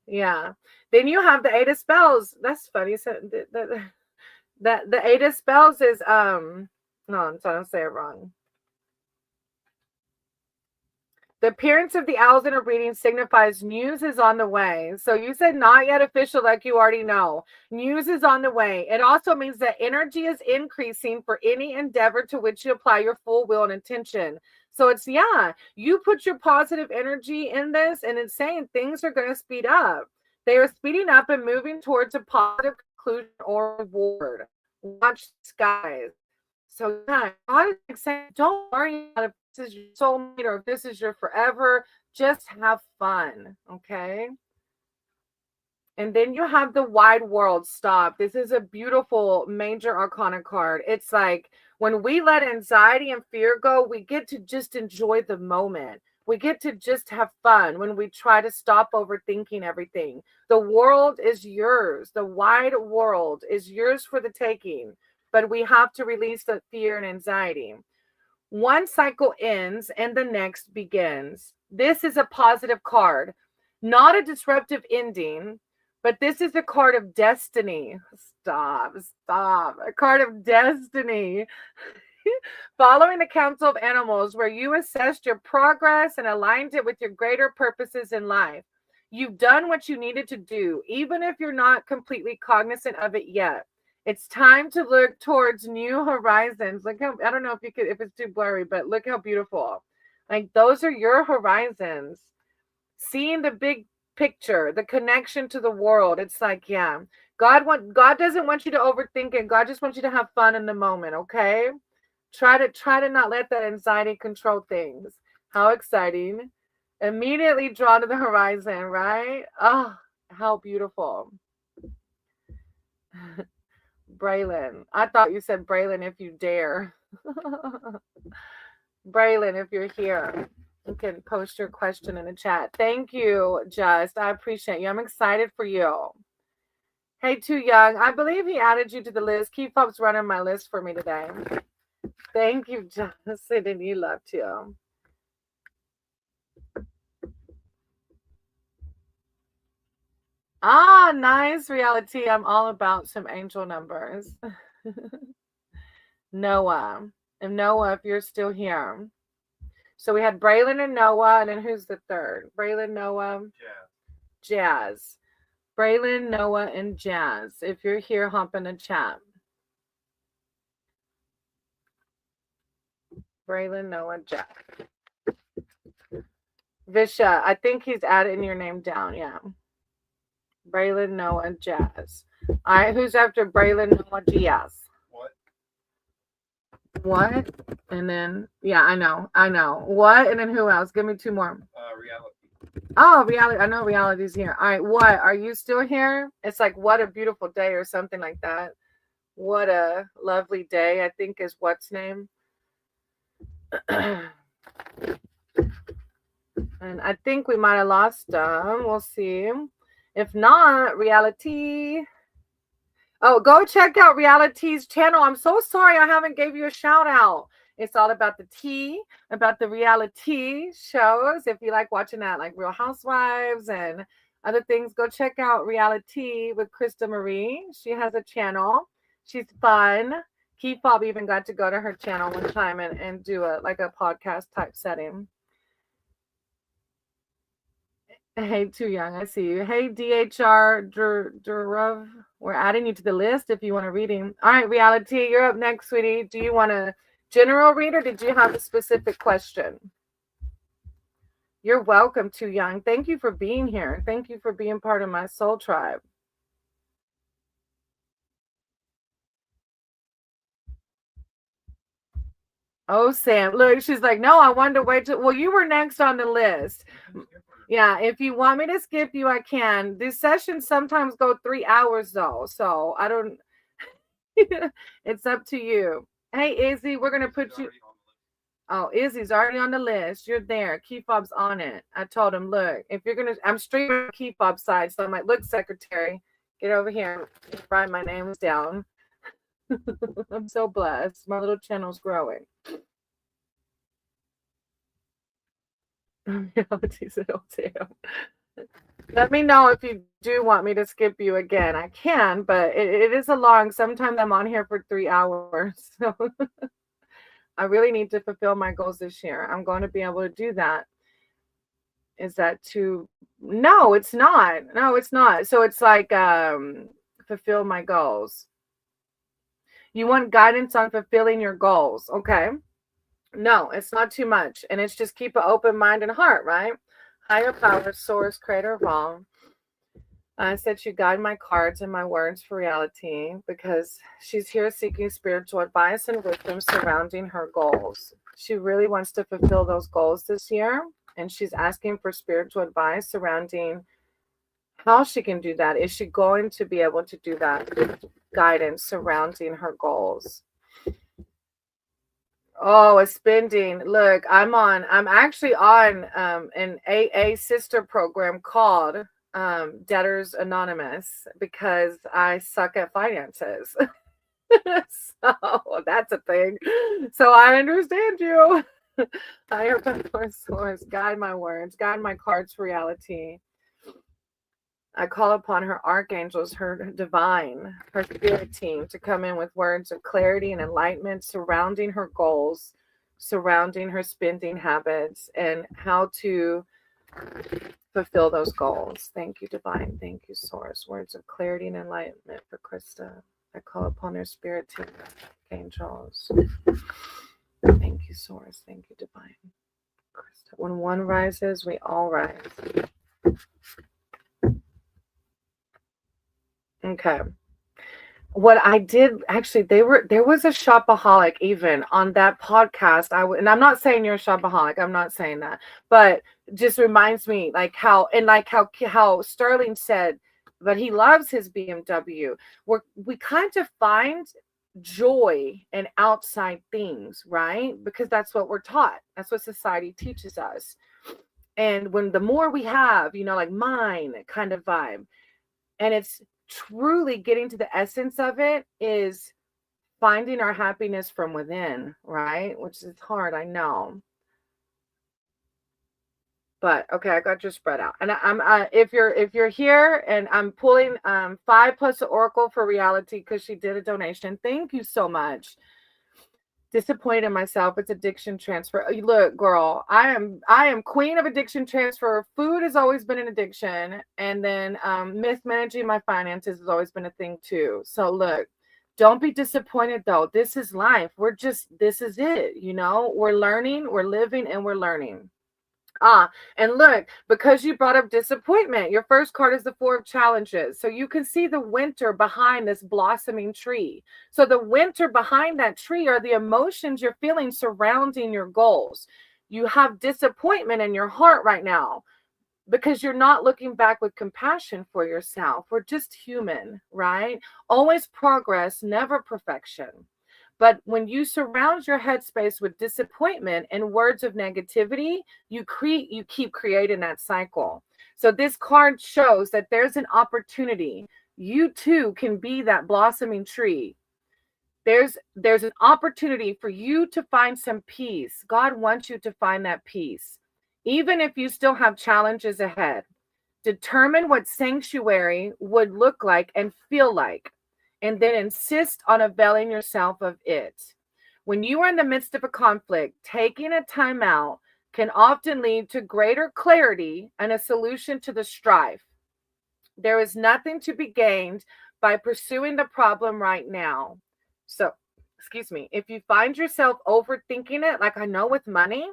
Yeah. Then you have the Eight of Spells. That's funny. So the Eight of Spells is no, I'm trying to say it wrong. The appearance of the owls in a reading signifies news is on the way. So you said not yet official, like you already know. News is on the way. It also means that energy is increasing for any endeavor to which you apply your full will and intention. So it's, yeah, you put your positive energy in this, and it's saying things are going to speed up. They are speeding up and moving towards a positive conclusion or reward. Watch skies. So yeah, God is saying, don't worry about if this is your soulmate or if this is your forever. Just have fun, okay? And then you have the wide world. Stop. This is a beautiful major arcana card. It's like when we let anxiety and fear go, we get to just enjoy the moment. We get to just have fun when we try to stop overthinking everything. The world is yours. The wide world is yours for the taking. But we have to release the fear and anxiety. One cycle ends and the next begins. This is a positive card, not a disruptive ending, but this is a card of destiny. Stop. A card of destiny. Following the council of animals, where you assessed your progress and aligned it with your greater purposes in life. You've done what you needed to do, even if you're not completely cognizant of it yet. It's time to look towards new horizons. Look how, I don't know if you could, if it's too blurry, but look how beautiful. Like those are your horizons. Seeing the big picture, the connection to the world. It's like, yeah, God doesn't want you to overthink it. God just wants you to have fun in the moment, okay? Try to not let that anxiety control things. How exciting. Immediately drawn to the horizon, right? Oh, how beautiful. Braylon. I thought you said Braylon if you dare. Braylon, if you're here, you can post your question in the chat. Thank you, Just. I appreciate you. I'm excited for you. Hey, Too Young. I believe he added you to the list. Keep Up's running my list for me today. Thank you, Just. And you love to. Ah, nice reality. I'm all about some angel numbers. Noah. And Noah, if you're still here. So we had Braylon and Noah, and then who's the third? Braylon, Noah, Jazz. Braylon, Noah, and Jazz. If you're here, hop in the chat. Braylon, Noah, Jazz. Visha, I think he's adding your name down. Yeah. Braylon, Noah, Jazz. All right, who's after Braylon, Noah, Jazz? What? And then, yeah, I know. What? And then who else? Give me two more. Reality. Oh, reality. I know reality's here. All right, what? Are you still here? It's like, what a beautiful day or something like that. What a lovely day, I think is what's name. And I think we might have lost them. We'll see. If not, reality. Oh, go check out Reality's channel. I'm so sorry I haven't gave you a shout out. It's all about the tea, about the reality shows. If you like watching that, like Real Housewives and other things, go check out Reality with Krista Marie. She has a channel. She's fun. Keith Bob even got to go to her channel one time and do a podcast type setting. Hey, Too Young, I see you. Hey, DHR Durov, we're adding you to the list if you want a reading. All right, Reality, you're up next, sweetie. Do you want a general read or did you have a specific question? You're welcome, Too Young. Thank you for being here. Thank you for being part of my soul tribe. Oh, Sam. Look, she's like, no, I wanted to wait till, well, you were next on the list. Yeah, if you want me to skip you, I can. These sessions sometimes go 3 hours though, so I don't. It's up to you. Hey, Izzy, we're gonna put you. Oh, Izzy's already on the list. You're there. Key fob's on it. I told him, look, if you're gonna, I'm streaming on key fob side, so I'm like, look, secretary, get over here, write my names down. I'm so blessed. My little channel's growing. Let me know if you do want me to skip you again. I can, but it is a long. Sometimes I'm on here for 3 hours. So I really need to fulfill my goals this year. I'm going to be able to do that. Is that too? No, it's not. No, it's not. So it's like fulfill my goals. You want guidance on fulfilling your goals. Okay. No, it's not too much. And it's just keep an open mind and heart, right? Higher power, source, creator of all. I said she guide my cards and my words for reality because she's here seeking spiritual advice and wisdom surrounding her goals. She really wants to fulfill those goals this year, and she's asking for spiritual advice surrounding how she can do that. Is she going to be able to do that? Guidance surrounding her goals. Oh, a spending. Look, I'm actually on an AA sister program called Debtors Anonymous because I suck at finances. So that's a thing. So I understand you. Higher power source, guide my words, guide my cards for reality. I call upon her archangels, her divine, her spirit team to come in with words of clarity and enlightenment surrounding her goals, surrounding her spending habits, and how to fulfill those goals. Thank you, divine. Thank you, source. Words of clarity and enlightenment for Krista. I call upon her spirit team, angels. Thank you, source. Thank you, divine. Krista. When one rises, we all rise. Okay. What I did actually, there was a shopaholic even on that podcast. And I'm not saying you're a shopaholic. I'm not saying that, but just reminds me how Sterling said, but he loves his BMW. We kind of find joy in outside things, right? Because that's what we're taught. That's what society teaches us. And when the more we have, like mine kind of vibe, and it's truly getting to the essence of it is finding our happiness from within, right? Which is hard, I know. But okay, I got your spread out, and if you're here, and I'm pulling 5 plus the Oracle for reality because she did a donation. Thank you so much. Disappointed in myself. It's addiction transfer. Look, girl, I am queen of addiction transfer. Food has always been an addiction, and then mismanaging my finances has always been a thing too. So look, don't be disappointed though. This is life. This is it. We're learning, we're living, and we're learning. And look, because you brought up disappointment, your first card is the 4 of challenges. So you can see the winter behind this blossoming tree. So the winter behind that tree are the emotions you're feeling surrounding your goals. You have disappointment in your heart right now because you're not looking back with compassion for yourself. We're just human, right? Always progress, never perfection. But when you surround your headspace with disappointment and words of negativity, you keep creating that cycle. So this card shows that there's an opportunity. You too can be that blossoming tree. There's an opportunity for you to find some peace. God wants you to find that peace. Even if you still have challenges ahead, determine what sanctuary would look like and feel like, and then insist on availing yourself of it. When you are in the midst of a conflict, taking a time out can often lead to greater clarity and a solution to the strife. There is nothing to be gained by pursuing the problem right now. So, excuse me, if you find yourself overthinking it, like I know with money,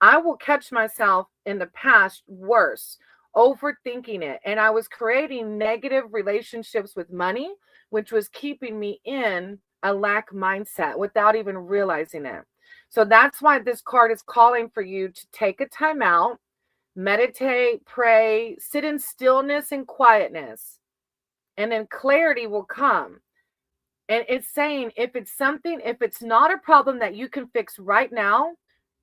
I will catch myself in the past worse, overthinking it. And I was creating negative relationships with money, which was keeping me in a lack mindset without even realizing it. So that's why this card is calling for you to take a time out, Meditate, pray, sit in stillness and quietness, and then clarity will come. And it's saying if it's not a problem that you can fix right now,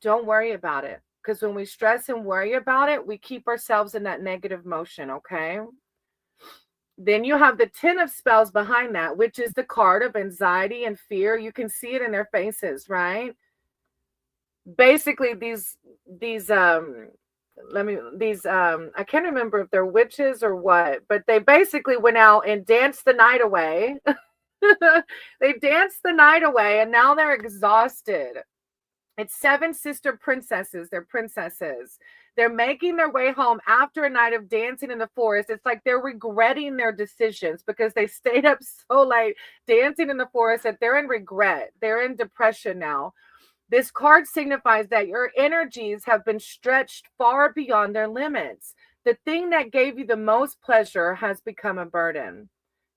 don't worry about it. Because when we stress and worry about it, we keep ourselves in that negative motion, okay? Then you have the 10 of spells behind that, which is the card of anxiety and fear. You can see it in their faces, right? Basically, these I can't remember if they're witches or what, but they basically went out and danced the night away. They danced the night away and now they're exhausted. It's 7 sister princesses. They're princesses. They're making their way home after a night of dancing in the forest. It's like they're regretting their decisions because they stayed up so late dancing in the forest that they're in regret. They're in depression now. This card signifies that your energies have been stretched far beyond their limits. The thing that gave you the most pleasure has become a burden.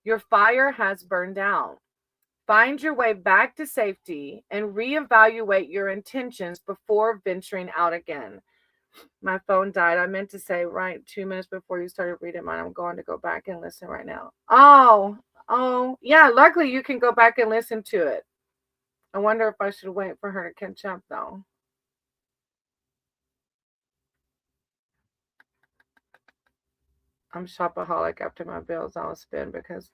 Your fire has burned out. Find your way back to safety and reevaluate your intentions before venturing out again. My phone died. I meant to say right 2 minutes before you started reading mine. I'm going to go back and listen right now. Oh, yeah. Luckily, you can go back and listen to it. I wonder if I should wait for her to catch up, though. I'm shopaholic after my bills all spend because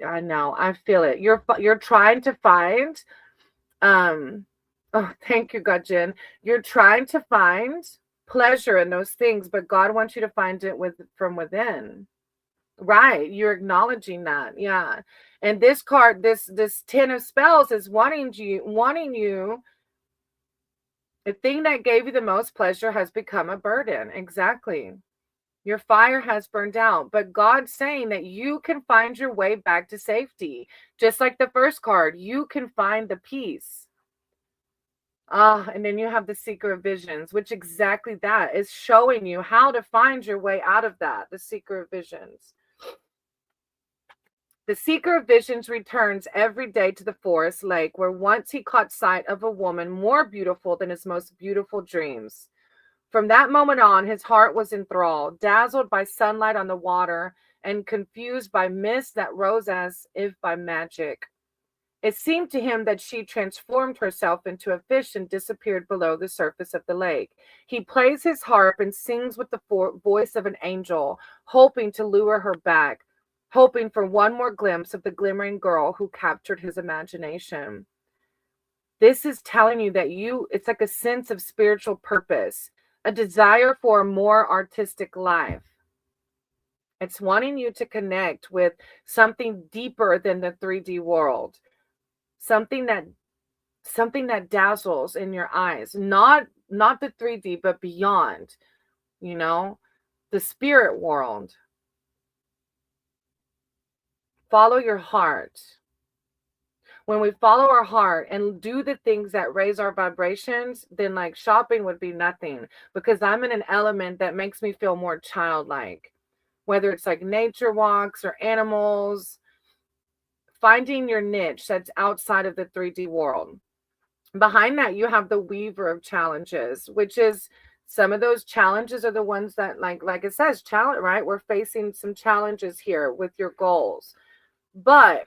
I know I feel it. You're trying to find oh, thank you, God, Jen. You're trying to find pleasure in those things, but God wants you to find it from within. Right. You're acknowledging that. Yeah. And this card, this 10 of spells is wanting you. The thing that gave you the most pleasure has become a burden. Exactly. Your fire has burned out, but God's saying that you can find your way back to safety. Just like the first card, you can find the peace. And then you have the Seeker of Visions, which exactly that is showing you how to find your way out of that. The Seeker of Visions. The Seeker of Visions returns every day to the forest lake where once he caught sight of a woman more beautiful than his most beautiful dreams. From that moment on, his heart was enthralled, dazzled by sunlight on the water, and confused by mist that rose as if by magic. It seemed to him that she transformed herself into a fish and disappeared below the surface of the lake. He plays his harp and sings with the voice of an angel, hoping to lure her back, hoping for one more glimpse of the glimmering girl who captured his imagination. This is telling you that it's like a sense of spiritual purpose, a desire for a more artistic life. It's wanting you to connect with something deeper than the 3D world, something that dazzles in your eyes, not the 3D, but beyond, the spirit world. Follow your heart. When we follow our heart and do the things that raise our vibrations, then like shopping would be nothing, because I'm in an element that makes me feel more childlike, whether it's like nature walks or animals, finding your niche that's outside of the 3D world. Behind that, you have the Weaver of Challenges, which is some of those challenges are the ones that like it says, challenge, right? We're facing some challenges here with your goals. But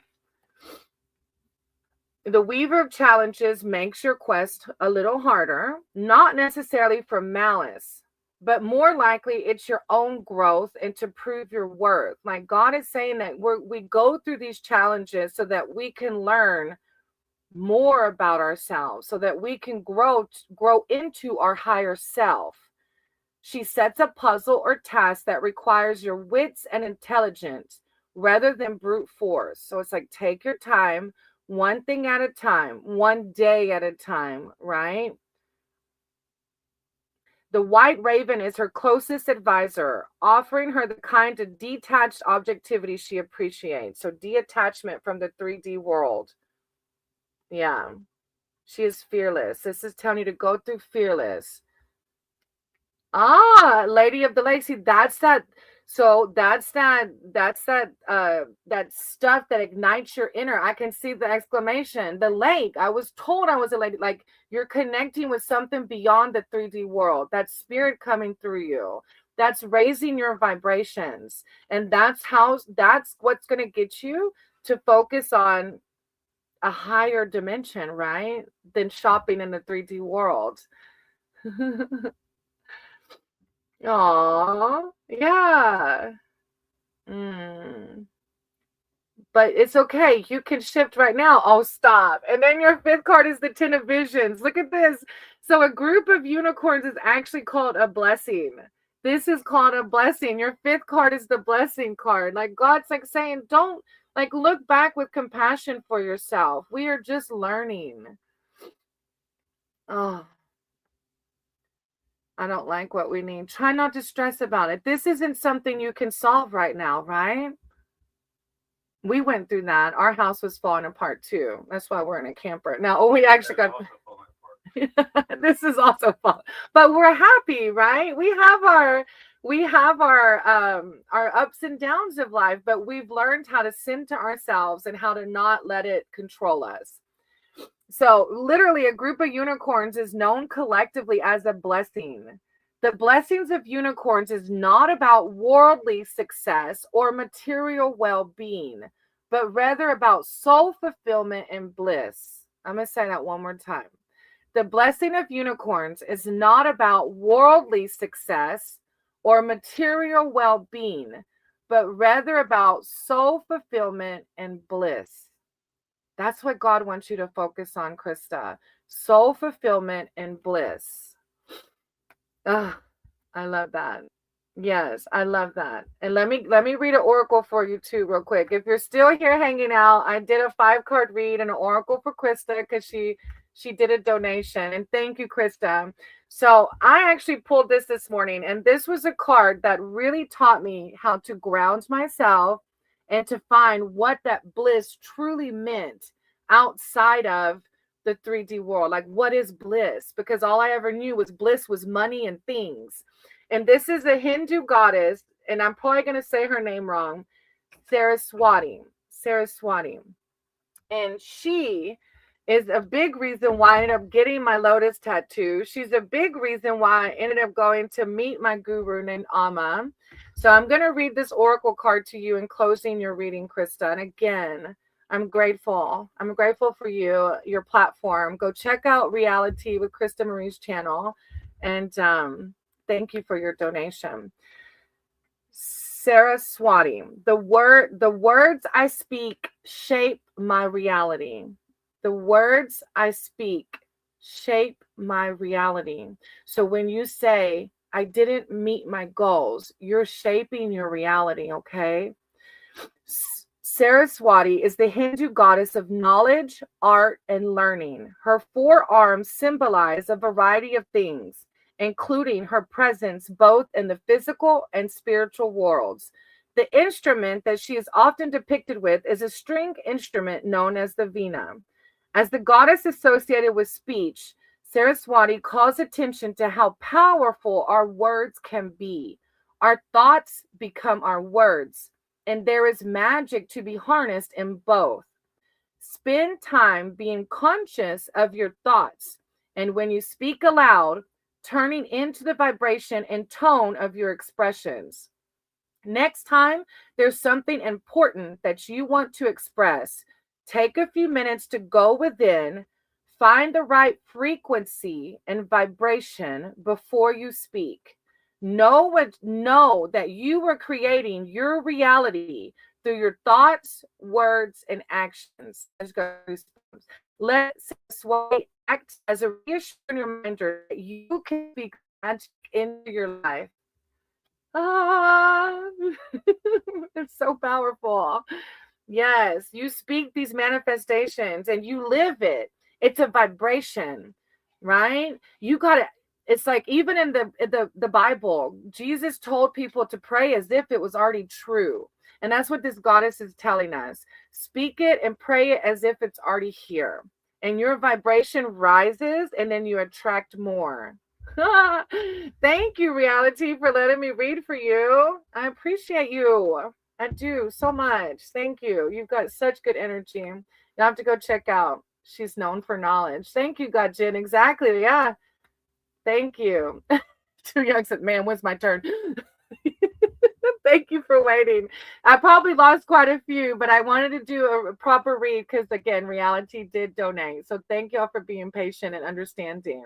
the Weaver of Challenges makes your quest a little harder, not necessarily from malice, but more likely it's your own growth and to prove your worth. Like God is saying that we go through these challenges so that we can learn more about ourselves, so that we can grow into our higher self. She sets a puzzle or task that requires your wits and intelligence rather than brute force. So it's like, take your time, one thing at a time, one day at a time, right? The White Raven is her closest advisor, offering her the kind of detached objectivity she appreciates. So detachment from the 3D world. Yeah. She is fearless. This is telling you to go through fearless. Lady of the Lake. See, that's that. So that stuff that ignites your inner. I can see the exclamation, the lake. I was told I was a lady. Like, you're connecting with something beyond the 3D world. That spirit coming through you. That's raising your vibrations. And that's what's gonna get you to focus on a higher dimension, right? Than shopping in the 3D world. Aw, yeah. Mm. But it's okay. You can shift right now. Oh, stop. And then your fifth card is the Ten of Visions. Look at this. So a group of unicorns is actually called a blessing. This is called a blessing. Your fifth card is the blessing card. Like, God's like saying, don't, like, look back with compassion for yourself. We are just learning. Oh, I don't like what we need. Try not to stress about it. This isn't something you can solve right now, right? We went through that. Our house was falling apart too. That's why we're in a camper. Now, we actually got this is also fun. But we're happy, right? We have our ups and downs of life, but we've learned how to send to ourselves and how to not let it control us. So, literally, a group of unicorns is known collectively as a blessing. The blessings of unicorns is not about worldly success or material well being, but rather about soul fulfillment and bliss. I'm going to say that one more time. The blessing of unicorns is not about worldly success or material well being, but rather about soul fulfillment and bliss. That's what God wants you to focus on, Krista. Soul fulfillment and bliss. Ah, I love that. Yes, I love that. And let me read an oracle for you too, real quick. If you're still here hanging out, I did a 5-card read and an oracle for Krista because she did a donation. And thank you, Krista. So I actually pulled this morning, and this was a card that really taught me how to ground myself and to find what that bliss truly meant outside of the 3D world. Like, what is bliss? Because all I ever knew was bliss was money and things. And this is a Hindu goddess, and I'm probably going to say her name wrong, Saraswati. Saraswati. And she is a big reason why I ended up getting my lotus tattoo. She's a big reason why I ended up going to meet my guru named Amma. So I'm going to read this oracle card to you in closing your reading, Krista. And again, I'm grateful. I'm grateful for you, your platform. Go check out Reality with Krista Marie's channel. And thank you for your donation. Saraswati. The words I speak shape my reality. The words I speak shape my reality. So when you say, I didn't meet my goals, you're shaping your reality, okay? Saraswati is the Hindu goddess of knowledge, art, and learning. Her 4 arms symbolize a variety of things, including her presence both in the physical and spiritual worlds. The instrument that she is often depicted with is a string instrument known as the veena. As the goddess associated with speech, Saraswati calls attention to how powerful our words can be. Our thoughts become our words, and there is magic to be harnessed in both. Spend time being conscious of your thoughts, and when you speak aloud, turning into the vibration and tone of your expressions. Next time there's something important that you want to express, take a few minutes to go within, find the right frequency and vibration before you speak. Know that you are creating your reality through your thoughts, words, and actions. Let Sway act as a reassuring reminder that you can speak magic into your life. Ah, it's so powerful. Yes, you speak these manifestations and you live it. It's a vibration, right? You got to, it's like even in the Bible, Jesus told people to pray as if it was already true. And that's what this goddess is telling us. Speak it and pray it as if it's already here. And your vibration rises and then you attract more. Thank you, Reality, for letting me read for you. I appreciate you. I do so much. Thank you. You've got such good energy. You have to go check out. She's known for knowledge. Thank you, Gajin. Exactly. Yeah. Thank you. Too young said, man, when's my turn? Thank you for waiting. I probably lost quite a few, but I wanted to do a proper read because, again, Reality did donate. So thank y'all for being patient and understanding.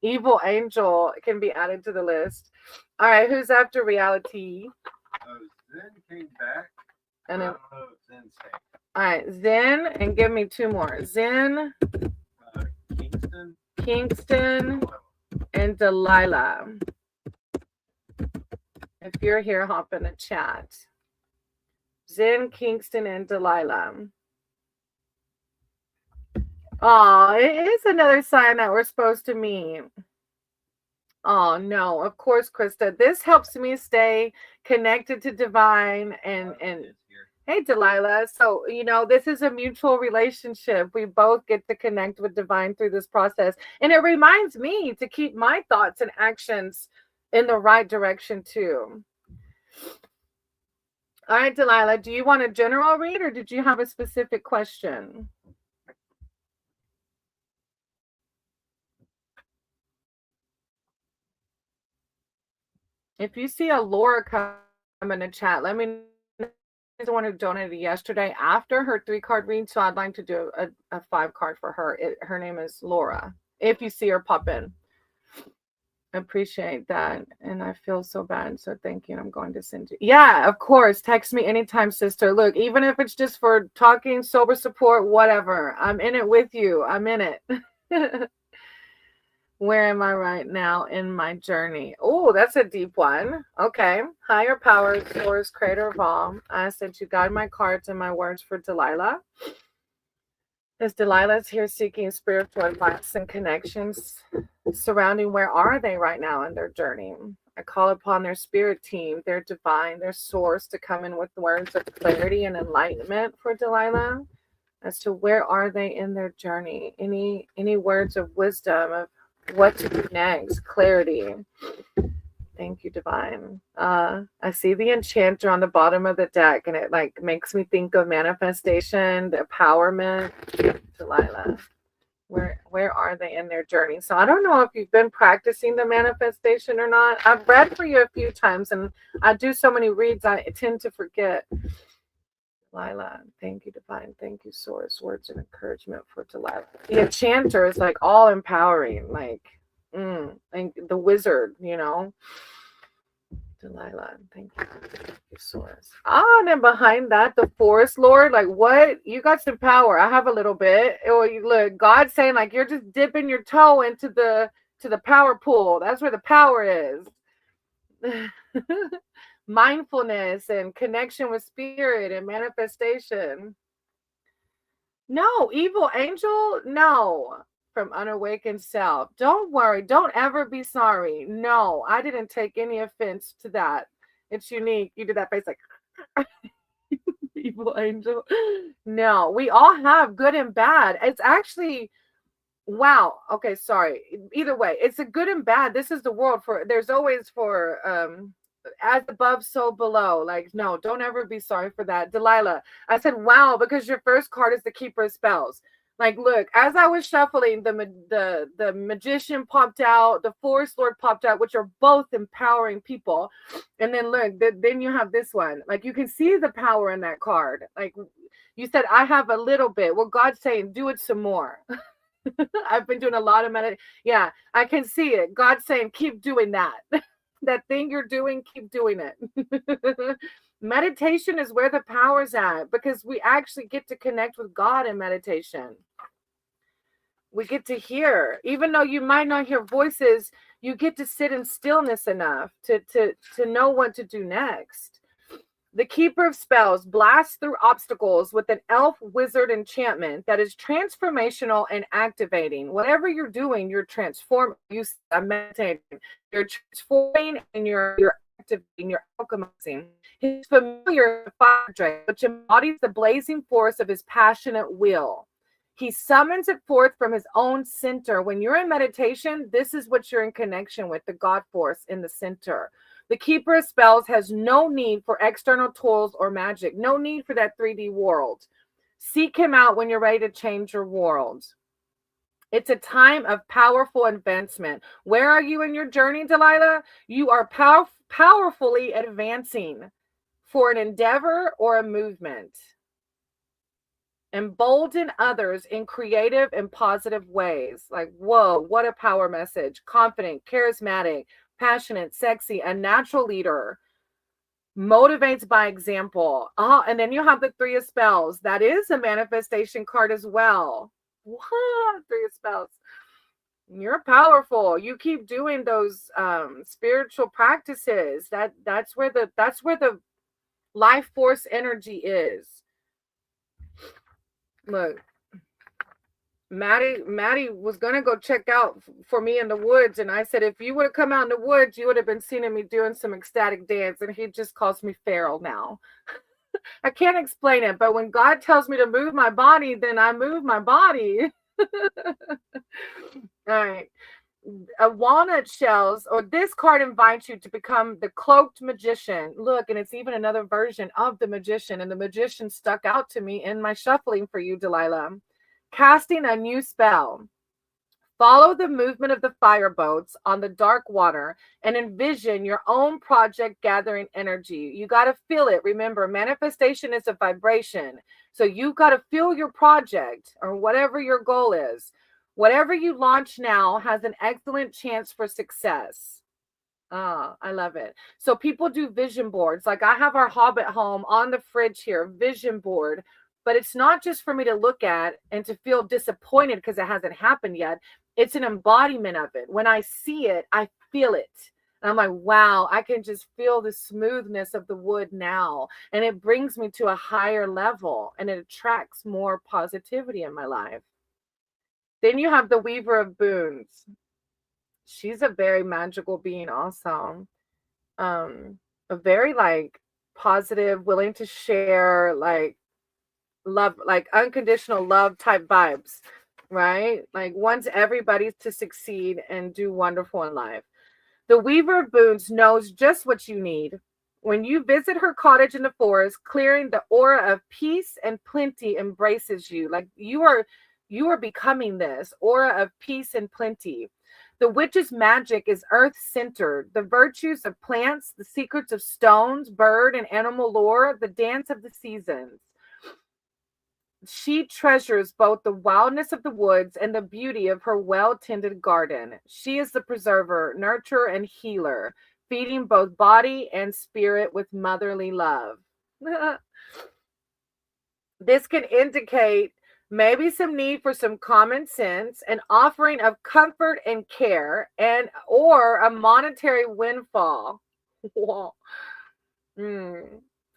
Evil Angel can be added to the list. All right, who's after Reality? Zen came back. And then, I don't know if Zen's safe. all right, Zen, and give me two more. Zen, Kingston, and Delilah. If you're here, hop in the chat. Zen, Kingston, and Delilah. Oh, it is another sign that we're supposed to meet. Oh, no, of course, Krista. This helps me stay connected to divine and hey, Delilah. So, this is a mutual relationship. We both get to connect with divine through this process. And it reminds me to keep my thoughts and actions in the right direction, too. All right, Delilah, do you want a general read or did you have a specific question? If you see a Laura come in the chat, let me know. The one who donated yesterday after her 3-card read, so I'd like to do a 5-card for her. Her name is Laura. If you see her pop in, appreciate that, and I feel so bad. So thank you. I'm going to send you. Yeah, of course. Text me anytime, sister. Look, even if it's just for talking, sober support, whatever. I'm in it with you. I'm in it. Where am I right now in my journey? Oh, that's a deep one. Okay. Higher powers, source, creator of all. I ask that you guide my cards and my words for Delilah. As Delilah's here seeking spiritual advice and connections surrounding where are they right now in their journey. I call upon their spirit team, their divine, their source to come in with words of clarity and enlightenment for Delilah as to where are they in their journey. Any words of wisdom of what to do next, clarity. Thank you, divine. I see the enchanter on the bottom of the deck, and it makes me think of manifestation, the empowerment. Delilah, where are they in their journey? So I don't know if you've been practicing the manifestation or not. I've read for you a few times, and I do so many reads, I tend to forget. Delilah, thank you, divine. Thank you, source. Words of encouragement for Delilah. The enchanter is all empowering, and the wizard, Delilah, thank you. Thank you, source. And then behind that, the forest lord, what? You got some power. I have a little bit. Look, God's saying you're just dipping your toe into the power pool. That's where the power is. Mindfulness and connection with spirit and manifestation. No, evil angel, no. From unawakened self. Don't worry. Don't ever be sorry. No, I didn't take any offense to that. It's unique. You did that face evil angel. No, we all have good and bad. It's actually, wow. Okay, sorry. Either way, it's a good and bad. This is the world there's always for as above, so below. No, don't ever be sorry for that. Delilah, I said, wow, because your first card is the keeper of spells. Look, as I was shuffling, the magician popped out, the forest lord popped out, which are both empowering people. And then look, then you have this one. You can see the power in that card. You said, I have a little bit. Well, God's saying, do it some more. I've been doing a lot of meditation. Yeah, I can see it. God's saying, keep doing that. That thing you're doing, keep doing it. Meditation is where the power's at because we actually get to connect with God in meditation. We get to hear, even though you might not hear voices, you get to sit in stillness enough to know what to do next. The keeper of spells blasts through obstacles with an elf wizard enchantment that is transformational and activating. Whatever you're doing, you're transforming. You are meditating. You're transforming and you're activating. You're alchemizing. He's familiar with fire dragon, which embodies the blazing force of his passionate will. He summons it forth from his own center. When you're in meditation, this is what you're in connection with, the God force in the center. The keeper of spells has no need for external tools or magic, no need for that 3D world. Seek him out when you're ready to change your world. It's a time of powerful advancement. Where are you in your journey, Delilah? You are powerfully advancing for an endeavor or a movement. Embolden others in creative and positive ways. Like, whoa, what a power message. Confident, charismatic, passionate, sexy, a natural leader. Motivates by example. And then you have the Three of Spells. That is a manifestation card as well. What? Three of Spells. You're powerful. You keep doing those spiritual practices. That's where the life force energy is. Look, Maddie was gonna go check out for me in the woods, and I said, if you would have come out in the woods, you would have been seeing me doing some ecstatic dance, and he just calls me feral now. I can't explain it, but when God tells me to move my body, then I move my body. All right. Walnut shells, or this card invites you to become the cloaked magician. Look, and it's even another version of the magician, and the magician stuck out to me in my shuffling for you, Delilah. Casting a new spell. Follow the movement of the fireboats on the dark water and envision your own project gathering energy. You got to feel it. Remember, manifestation is a vibration. So you got to feel your project or whatever your goal is. Whatever you launch now has an excellent chance for success. I love it. So people do vision boards. Like I have our Hobbit home on the fridge here, vision board. But it's not just for me to look at and to feel disappointed because it hasn't happened yet. It's an embodiment of it. When I see it, I feel it. And I'm like, wow, I can just feel the smoothness of the wood now. And it brings me to a higher level and it attracts more positivity in my life. Then you have the Weaver of Boons. She's a very magical being also. A very like positive, willing to share, like love, like unconditional love type vibes, right? Like wants everybody to succeed and do wonderful in life. The Weaver of Boons knows just what you need. When you visit her cottage in the forest, clearing, the aura of peace and plenty embraces you. Like you are becoming this aura of peace and plenty. The witch's magic is earth-centered. The virtues of plants, the secrets of stones, bird and animal lore, the dance of the seasons. She treasures both the wildness of the woods and the beauty of her well-tended garden. She is the preserver, nurturer, and healer, feeding both body and spirit with motherly love. This can indicate maybe some need for some common sense, an offering of comfort and care, and or a monetary windfall. Whoa.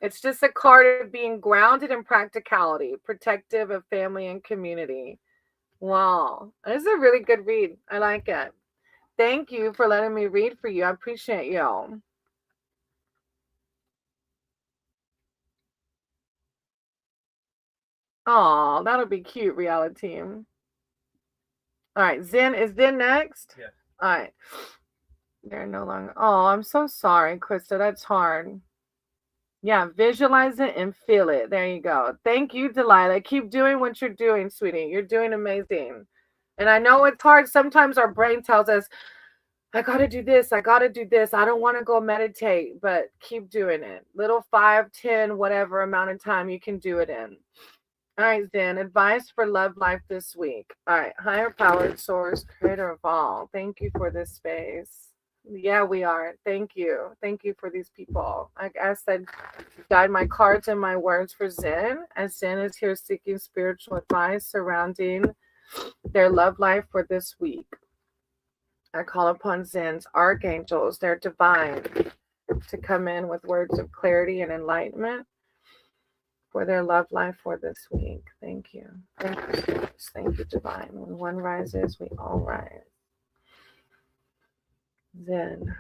It's just a card of being grounded in practicality, protective of family and community. Wow. This is a really good read. I like it. Thank you for letting me read for you. I appreciate you. Oh, that'll be cute, reality. All right, Zen, is Zen next? Yes. All right. They're no longer. Oh, I'm so sorry, Krista. That's hard. Yeah, visualize it and feel it. There you go. Thank you, Delilah. Keep doing what you're doing, sweetie. You're doing amazing. And I know it's hard. Sometimes our brain tells us, I got to do this. I got to do this. I don't want to go meditate, but keep doing it. Little 5, 10, whatever amount of time you can do it in. All right, Zen. Advice for love life this week. All right. Higher powered source, creator of all. Thank you for this space. Yeah, we are. Thank you. Thank you for these people. Like I said, guide my cards and my words for Zen, as Zen is here seeking spiritual advice surrounding their love life for this week. I call upon Zen's archangels, their divine, to come in with words of clarity and enlightenment for their love life for this week. Thank you. Thank you. Thank you, divine. When one rises, we all rise. Zen,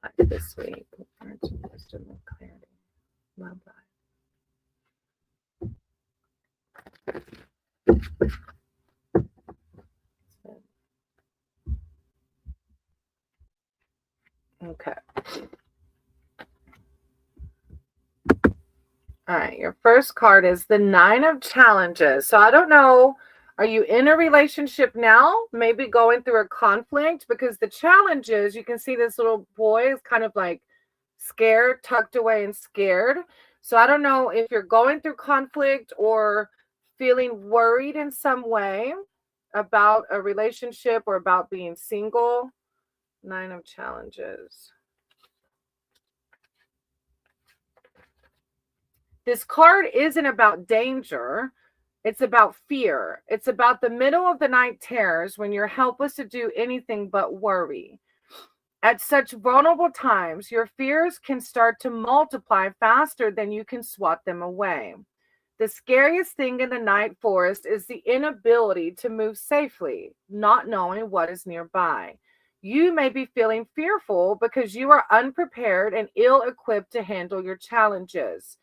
life this week, words of wisdom and clarity. Love life. Okay. All right, your first card is the Nine of Challenges. So I don't know, are you in a relationship now? Maybe going through a conflict? Because the challenges, you can see this little boy is kind of like scared, tucked away and scared. So I don't know if you're going through conflict or feeling worried in some way about a relationship or about being single. Nine of Challenges. This card isn't about danger. It's about fear. It's about the middle of the night terrors when you're helpless to do anything but worry. At such vulnerable times, your fears can start to multiply faster than you can swat them away. The scariest thing in the night forest is the inability to move safely, not knowing what is nearby. You may be feeling fearful because you are unprepared and ill equipped to handle your challenges.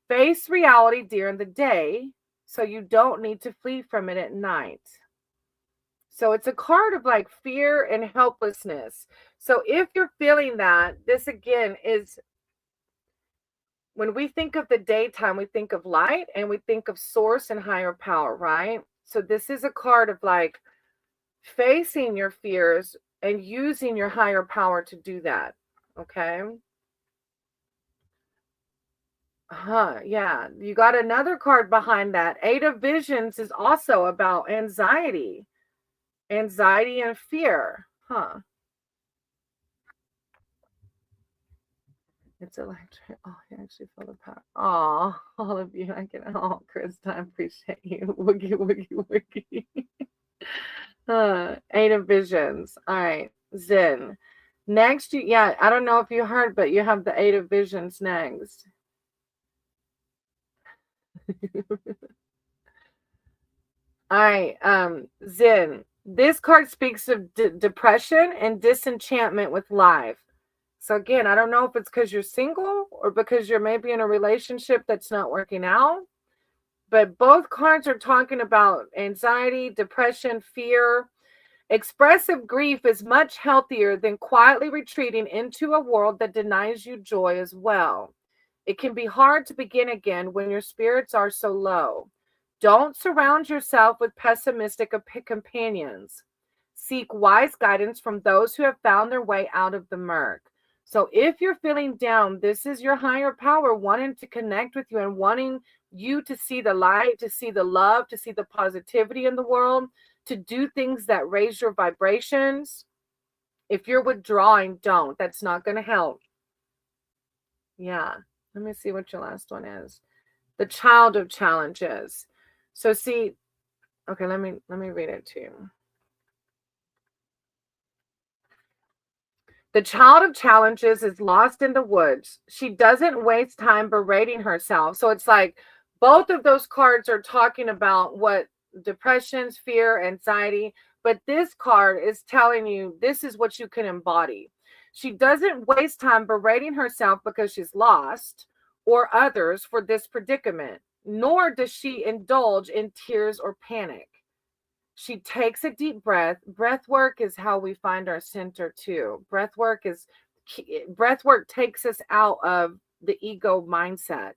Face reality during the day so you don't need to flee from it at night. So it's a card of like fear and helplessness. So if you're feeling that, this again is when we think of the daytime, we think of light and we think of source and higher power, right? So this is a card of like facing your fears and using your higher power to do that. Okay. Yeah. You got another card behind that. Eight of Visions is also about anxiety and fear. It's electric. Oh, I actually feel the power. Oh, all of you. Krista, I appreciate you. Woogie, woogie, woogie. Eight of Visions. All right. Zen. Next, I don't know if you heard, but you have the Eight of Visions next. All right, Zen. This card speaks of depression and disenchantment with life. So again, I don't know if it's because you're single or because you're maybe in a relationship that's not working out, but both cards are talking about anxiety, depression, fear. Expressive grief is much healthier than quietly retreating into a world that denies you joy as well. It can be hard to begin again when your spirits are so low. Don't surround yourself with pessimistic companions. Seek wise guidance from those who have found their way out of the murk. So if you're feeling down, this is your higher power wanting to connect with you and wanting you to see the light, to see the love, to see the positivity in the world, to do things that raise your vibrations. If you're withdrawing, don't. That's not going to help. Yeah. Let me see what your last one is. The Child of Challenges. So see, okay, let me read it to you. The Child of Challenges is lost in the woods. She doesn't waste time berating herself. So it's like both of those cards are talking about what depressions, fear, anxiety, but this card is telling you this is what you can embody. She doesn't waste time berating herself because she's lost or others for this predicament, nor does she indulge in tears or panic. She takes a deep breath. Breath work is how we find our center too. Breath work takes us out of the ego mindset.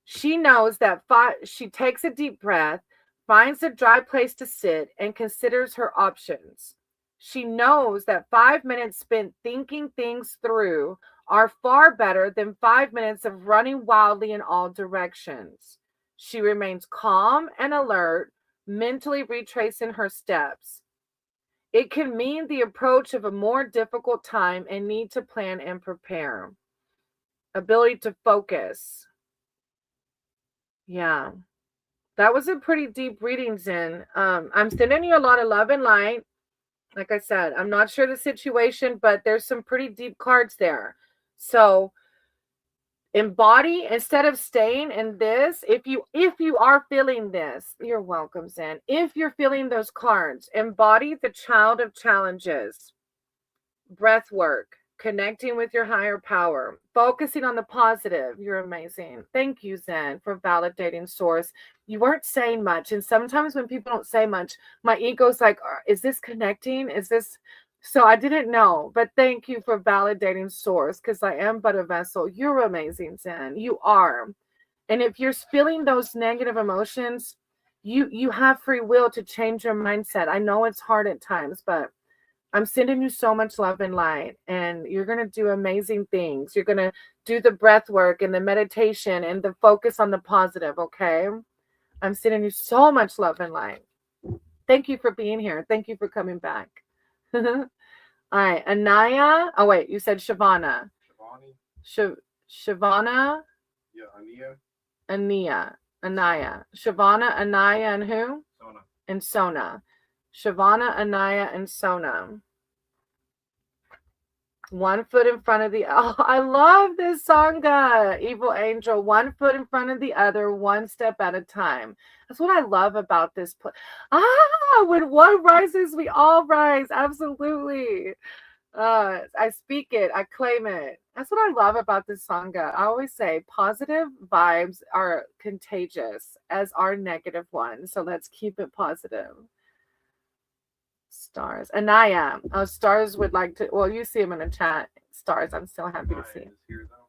She knows that she takes a deep breath, finds a dry place to sit, and considers her options. She knows that 5 minutes spent thinking things through are far better than 5 minutes of running wildly in all directions. She remains calm and alert, mentally retracing her steps. It can mean the approach of a more difficult time and need to plan and prepare. Ability to focus. Yeah. That was a pretty deep reading, Zen. I'm sending you a lot of love and light. Like I said, I'm not sure the situation, but there's some pretty deep cards there. So embody instead of staying in this. If you are feeling this, you're welcome, Zen. If you're feeling those cards, embody the Child of Challenges. Breath work. Connecting with your higher power, focusing on the positive. You're amazing. Thank you, Zen, for validating source. You weren't saying much. And sometimes when people don't say much, my ego's like, is this connecting? Is this? So I didn't know. But thank you for validating source, because I am but a vessel. You're amazing, Zen. You are. And if you're feeling those negative emotions, you have free will to change your mindset. I know it's hard at times, but I'm sending you so much love and light, and you're going to do amazing things. You're going to do the breath work and the meditation and the focus on the positive, okay? I'm sending you so much love and light. Thank you for being here. Thank you for coming back. All right, Anaya. Oh, wait, you said Shavana. Shavana? Yeah, Anaya. Shavana, Anaya, and who? Sona. And Sona. Shavana, Anaya, and Sona. One foot in front of the I love this sangha, Evil Angel. One foot in front of the other, one step at a time. That's what I love about this when one rises, we all rise. Absolutely. I speak it, I claim it. That's what I love about this sangha. I always say positive vibes are contagious, as are negative ones. So let's keep it positive. Stars. Anaya. Stars would like to, well, you see him in the chat. Stars, I'm so happy to see.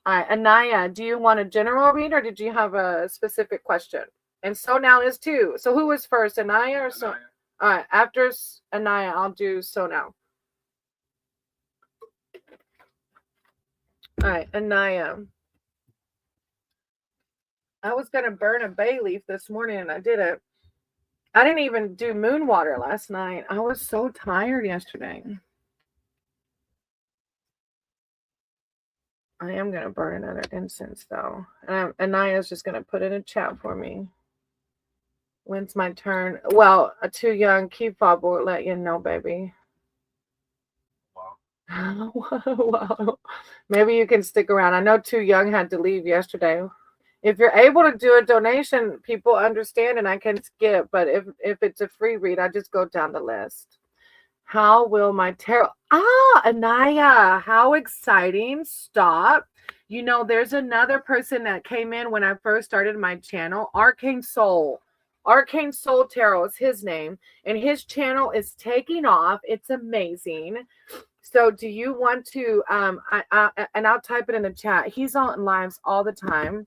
All right, Anaya, do you want a general read, or did you have a specific question? And so now is too. So who was first, Anaya or so? All right, after Anaya, I'll do so now. All right, Anaya. I was going to burn a bay leaf this morning, and I didn't. I didn't even do moon water last night. I was so tired yesterday. I am going to burn another incense, though. Anaya's just going to put in a chat for me. When's my turn? Well, a too young key fob will let you know, baby. Wow. Wow. Maybe you can stick around. I know Too Young had to leave yesterday. If you're able to do a donation, people understand and I can skip. But if it's a free read, I just go down the list. How will my tarot? Anaya, how exciting. Stop. You know, there's another person that came in when I first started my channel, Arcane Soul. Arcane Soul Tarot is his name, and his channel is taking off. It's amazing. So do you want to, and I'll type it in the chat. He's on lives all the time.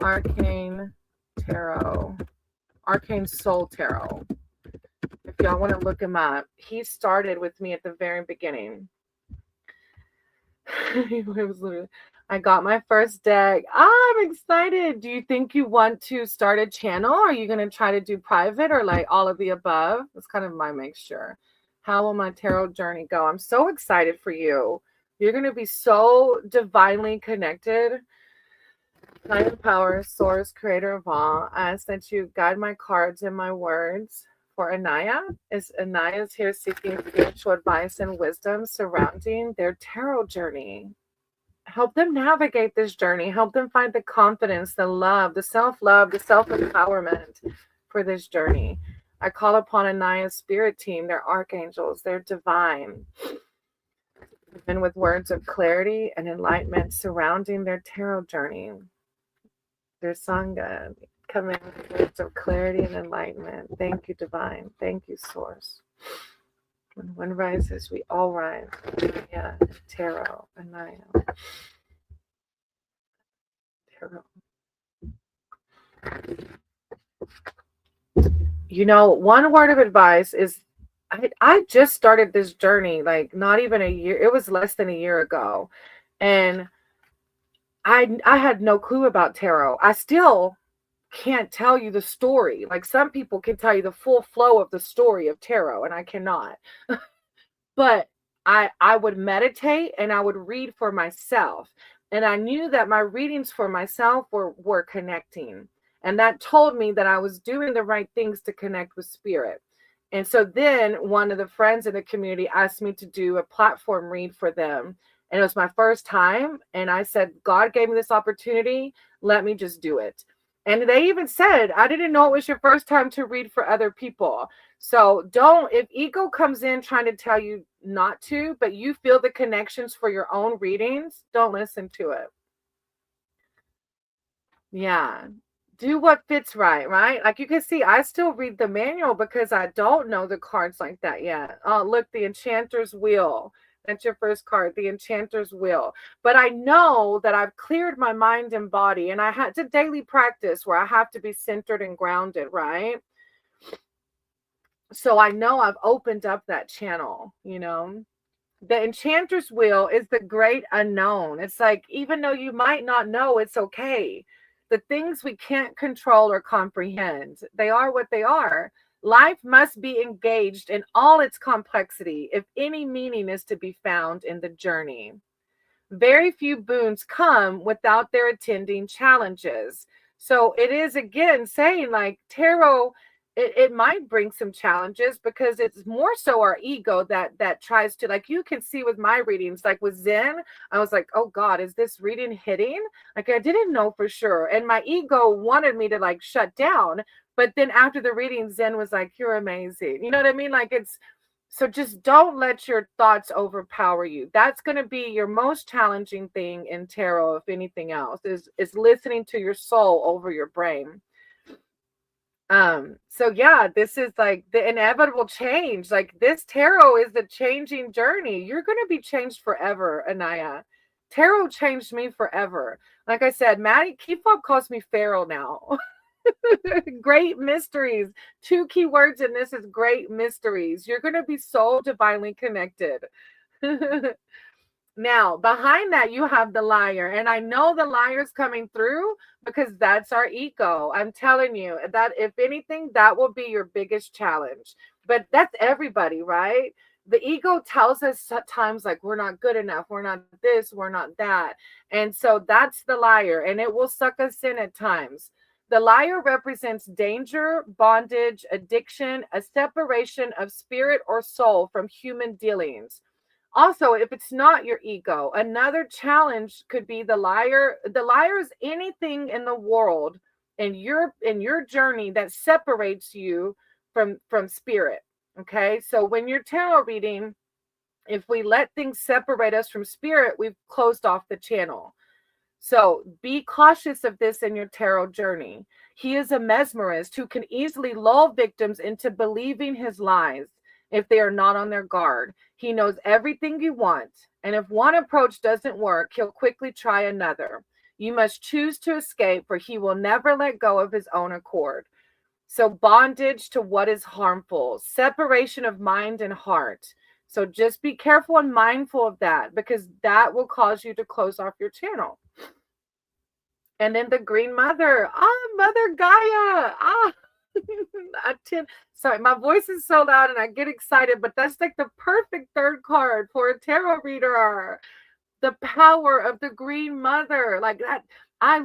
Arcane Tarot. Arcane Soul Tarot. If y'all want to look him up. He started with me at the very beginning. It was literally, I got my first deck. I'm excited. Do you think you want to start a channel? Or are you going to try to do private or like all of the above? That's kind of my mixture. How will my tarot journey go? I'm so excited for you. You're going to be so divinely connected. Higher power, source, creator of all. I ask that you guide my cards and my words for Anaya. Anaya's here seeking spiritual advice and wisdom surrounding their tarot journey. Help them navigate this journey. Help them find the confidence, the love, the self-love, the self-empowerment for this journey. I call upon Anaya's spirit team, their archangels, their divine, and with words of clarity and enlightenment surrounding their tarot journey. Their sangha, come in with words of clarity and enlightenment. Thank you, divine. Thank you, source. When one rises, we all rise. Yeah, tarot, Anaya. Tarot. You know, one word of advice is I just started this journey, like not even a year. It was less than a year ago. And I had no clue about tarot. I still can't tell you the story. Like some people can tell you the full flow of the story of tarot, and I cannot. But I would meditate and I would read for myself. And I knew that my readings for myself were connecting. And that told me that I was doing the right things to connect with spirit. And so then one of the friends in the community asked me to do a platform read for them. And it was my first time. And I said, God gave me this opportunity. Let me just do it. And they even said, I didn't know it was your first time to read for other people. So don't, if ego comes in trying to tell you not to, but you feel the connections for your own readings, don't listen to it. Yeah. Do what fits right? Like you can see, I still read the manual because I don't know the cards like that yet. Oh, look, the Enchanter's Wheel. That's your first card, the Enchanter's Wheel. But I know that I've cleared my mind and body, and I had to daily practice where I have to be centered and grounded, right? So I know I've opened up that channel, you know? The Enchanter's Wheel is the great unknown. It's like, even though you might not know, it's okay. The things we can't control or comprehend, they are what they are. Life must be engaged in all its complexity if any meaning is to be found in the journey. Very few boons come without their attending challenges. So it is again saying like tarot, it might bring some challenges because it's more so our ego that tries to, like you can see with my readings, like with Zen, I was like, oh God, is this reading hitting? Like I didn't know for sure. And my ego wanted me to like shut down. But then after the reading, Zen was like, you're amazing. You know what I mean? Like it's, so just don't let your thoughts overpower you. That's going to be your most challenging thing in tarot, if anything else, is listening to your soul over your brain. So yeah, this is like the inevitable change. Like this tarot is the changing journey. You're going to be changed forever, Anaya. Tarot changed me forever. Like I said, Maddie Keyfob calls me feral now. Great mysteries. Two key words in this is great mysteries. You're going to be so divinely connected. Now, behind that, you have the liar. And I know the liar's coming through because that's our ego. I'm telling you that if anything, that will be your biggest challenge. But that's everybody, right? The ego tells us at times like we're not good enough, we're not this, we're not that. And so that's the liar, and it will suck us in at times. The liar represents danger, bondage, addiction, a separation of spirit or soul from human dealings. Also, if it's not your ego, another challenge could be the liar. The liar is anything in the world in your journey that separates you from spirit. Okay, so when you're tarot reading, if we let things separate us from spirit, we've closed off the channel. So be cautious of this in your tarot journey. He is a mesmerist who can easily lull victims into believing his lies if they are not on their guard. He knows everything you want, and if one approach doesn't work, he'll quickly try another. You must choose to escape, for he will never let go of his own accord. So bondage to what is harmful, separation of mind and heart. So just be careful and mindful of that, because that will cause you to close off your channel. And then the Green Mother. Mother Gaia. Sorry, my voice is so loud and I get excited, but that's like the perfect third card for a tarot reader. The power of the Green Mother. Like that, I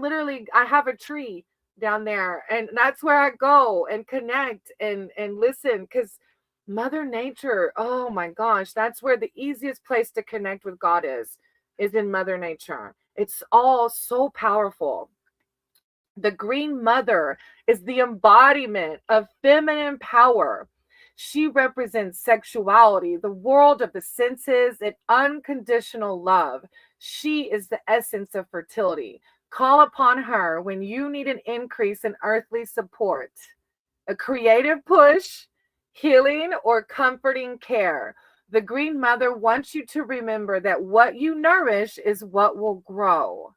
have a tree down there, and that's where I go and connect and listen, because Mother Nature, oh my gosh, that's where the easiest place to connect with God is in Mother Nature. It's all so powerful. The Green Mother is the embodiment of feminine power. She represents sexuality, the world of the senses, and unconditional love. She is the essence of fertility. Call upon her when you need an increase in earthly support, a creative push, healing, or comforting care. The Green Mother wants you to remember that what you nourish is what will grow.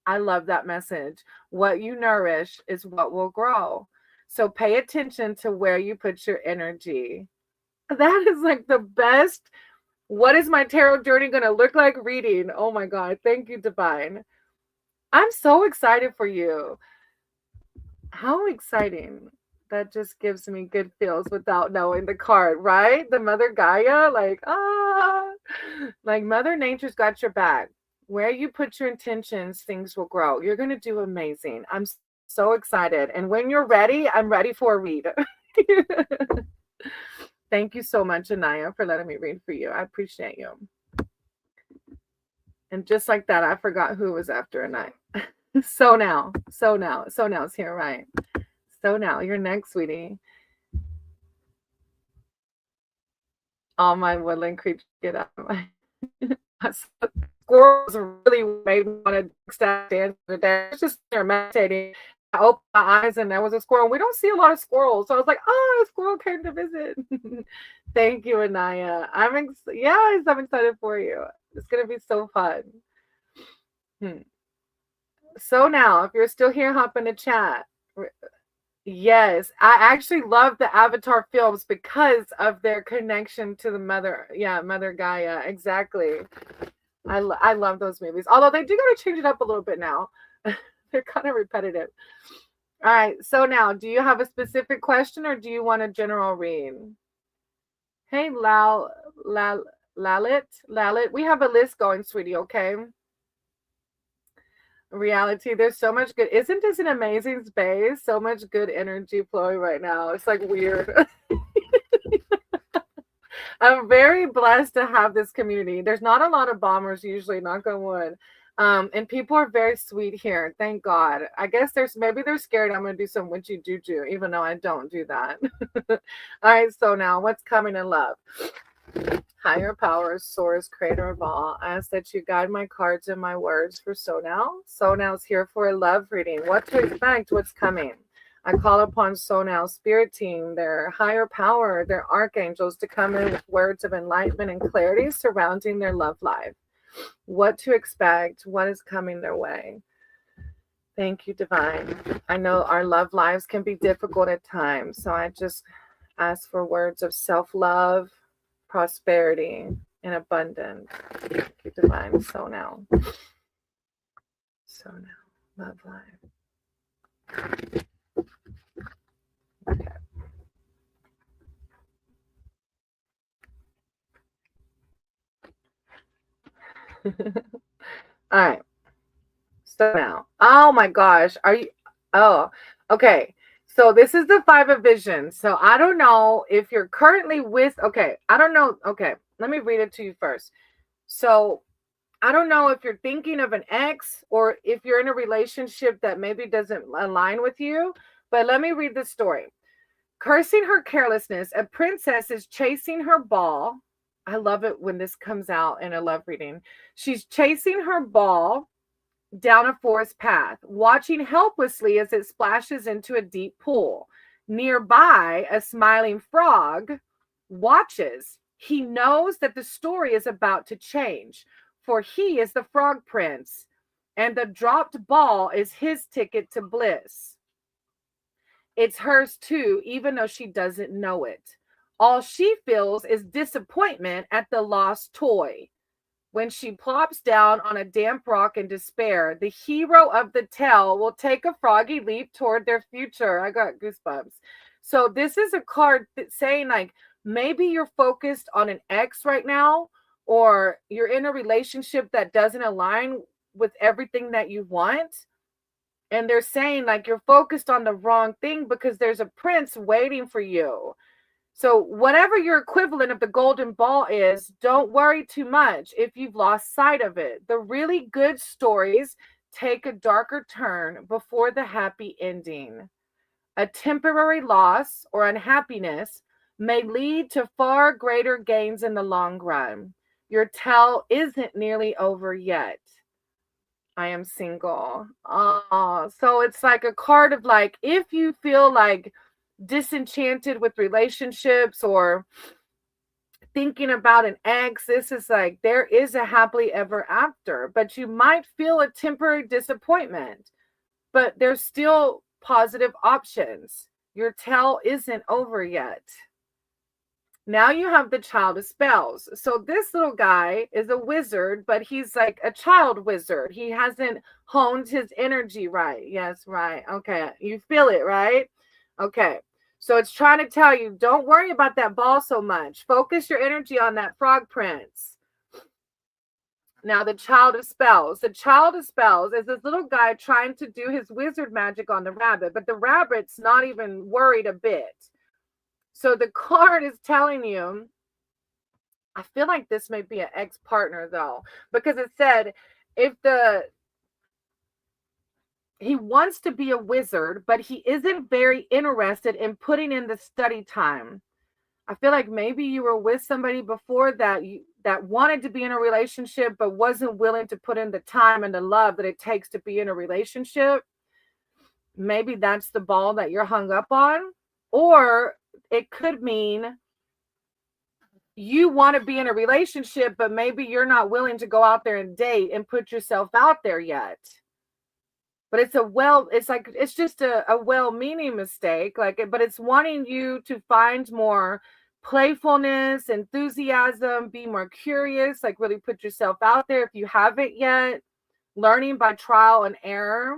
I love that message. What you nourish is what will grow. So pay attention to where you put your energy. That is like the best. What is my tarot journey going to look like reading? Oh my God. Thank you, Divine. I'm so excited for you. How exciting. That just gives me good feels without knowing the card, right? The Mother Gaia, like Mother Nature's got your back. Where you put your intentions, things will grow. You're going to do amazing. I'm so excited. And when you're ready, I'm ready for a read. Thank you so much, Anaya, for letting me read for you. I appreciate you. And just like that, I forgot who was after Anaya. So now's here, right? So now, you're next, sweetie. All my woodland creatures get out of my squirrels really made me want to stop dancing today. I was just there meditating. I opened my eyes and there was a squirrel. We don't see a lot of squirrels. So I was like, oh, a squirrel came to visit. Thank you, Anaya. Yes, I'm excited for you. It's gonna be so fun. Hmm. So now, if you're still here, hop in the chat. Yes, I actually love the Avatar films because of their connection to the mother. Yeah, Mother Gaia. Exactly. I love those movies. Although they do got to change it up a little bit now. They're kind of repetitive. All right. So now, do you have a specific question or do you want a general read? Hey, Lalit. We have a list going, sweetie. Okay. Reality. There's so much good. Isn't this an amazing space? So much good energy flowing right now. It's like weird. I'm very blessed to have this community. There's not a lot of bombers usually, knock on wood. And people are very sweet here. Thank God. I guess maybe they're scared I'm gonna do some witchy juju, even though I don't do that. All right, so now what's coming in love? Higher powers, source, creator of all. I ask that you guide my cards and my words for So Now. So Now's here for a love reading. What to expect, what's coming. I call upon So Now spirit team, their higher power, their archangels to come in with words of enlightenment and clarity surrounding their love life. What to expect, what is coming their way. Thank you, Divine. I know our love lives can be difficult at times, so I just ask for words of self-love, prosperity, and abundance. Thank you, Divine. So now, love life. Okay. All right. So now, oh my gosh, are you? Oh, okay. So this is the Five of Visions. So I don't know if you're currently with. Okay, I don't know. Okay, let me read it to you first. So I don't know if you're thinking of an ex or if you're in a relationship that maybe doesn't align with you. But let me read the story. Cursing her carelessness, a princess is chasing her ball. I love it when this comes out in a love reading. She's chasing her ball down a forest path, watching helplessly as it splashes into a deep pool. Nearby, a smiling frog watches. He knows that the story is about to change, for he is the frog prince, and the dropped ball is his ticket to bliss. It's hers too, even though she doesn't know it. All she feels is disappointment at the lost toy. When she plops down on a damp rock in despair, the hero of the tale will take a froggy leap toward their future. I got goosebumps. So this is a card that's saying like maybe you're focused on an ex right now, or you're in a relationship that doesn't align with everything that you want. And they're saying like you're focused on the wrong thing because there's a prince waiting for you. So whatever your equivalent of the golden ball is, don't worry too much if you've lost sight of it. The really good stories take a darker turn before the happy ending. A temporary loss or unhappiness may lead to far greater gains in the long run. Your tale isn't nearly over yet. I am single. Oh, so it's like a card of like, if you feel like disenchanted with relationships or thinking about an ex, this is like there is a happily ever after, but you might feel a temporary disappointment, but there's still positive options. Your tale isn't over yet. Now you have the child of spells. So this little guy is a wizard, but he's like a child wizard. He hasn't honed his energy right. Yes, right. Okay. You feel it, right? Okay. So it's trying to tell you, don't worry about that ball so much. Focus your energy on that frog prince. Now, the child of spells. The child of spells is this little guy trying to do his wizard magic on the rabbit, but the rabbit's not even worried a bit. So the card is telling you, I feel like this may be an ex-partner though, because it said if the he wants to be a wizard, but he isn't very interested in putting in the study time. I feel like maybe you were with somebody before that wanted to be in a relationship but wasn't willing to put in the time and the love that it takes to be in a relationship. Maybe that's the ball that you're hung up on. Or it could mean you want to be in a relationship, but maybe you're not willing to go out there and date and put yourself out there yet. But it's just a well-meaning mistake, but it's wanting you to find more playfulness, enthusiasm, be more curious, like really put yourself out there if you haven't yet, learning by trial and error.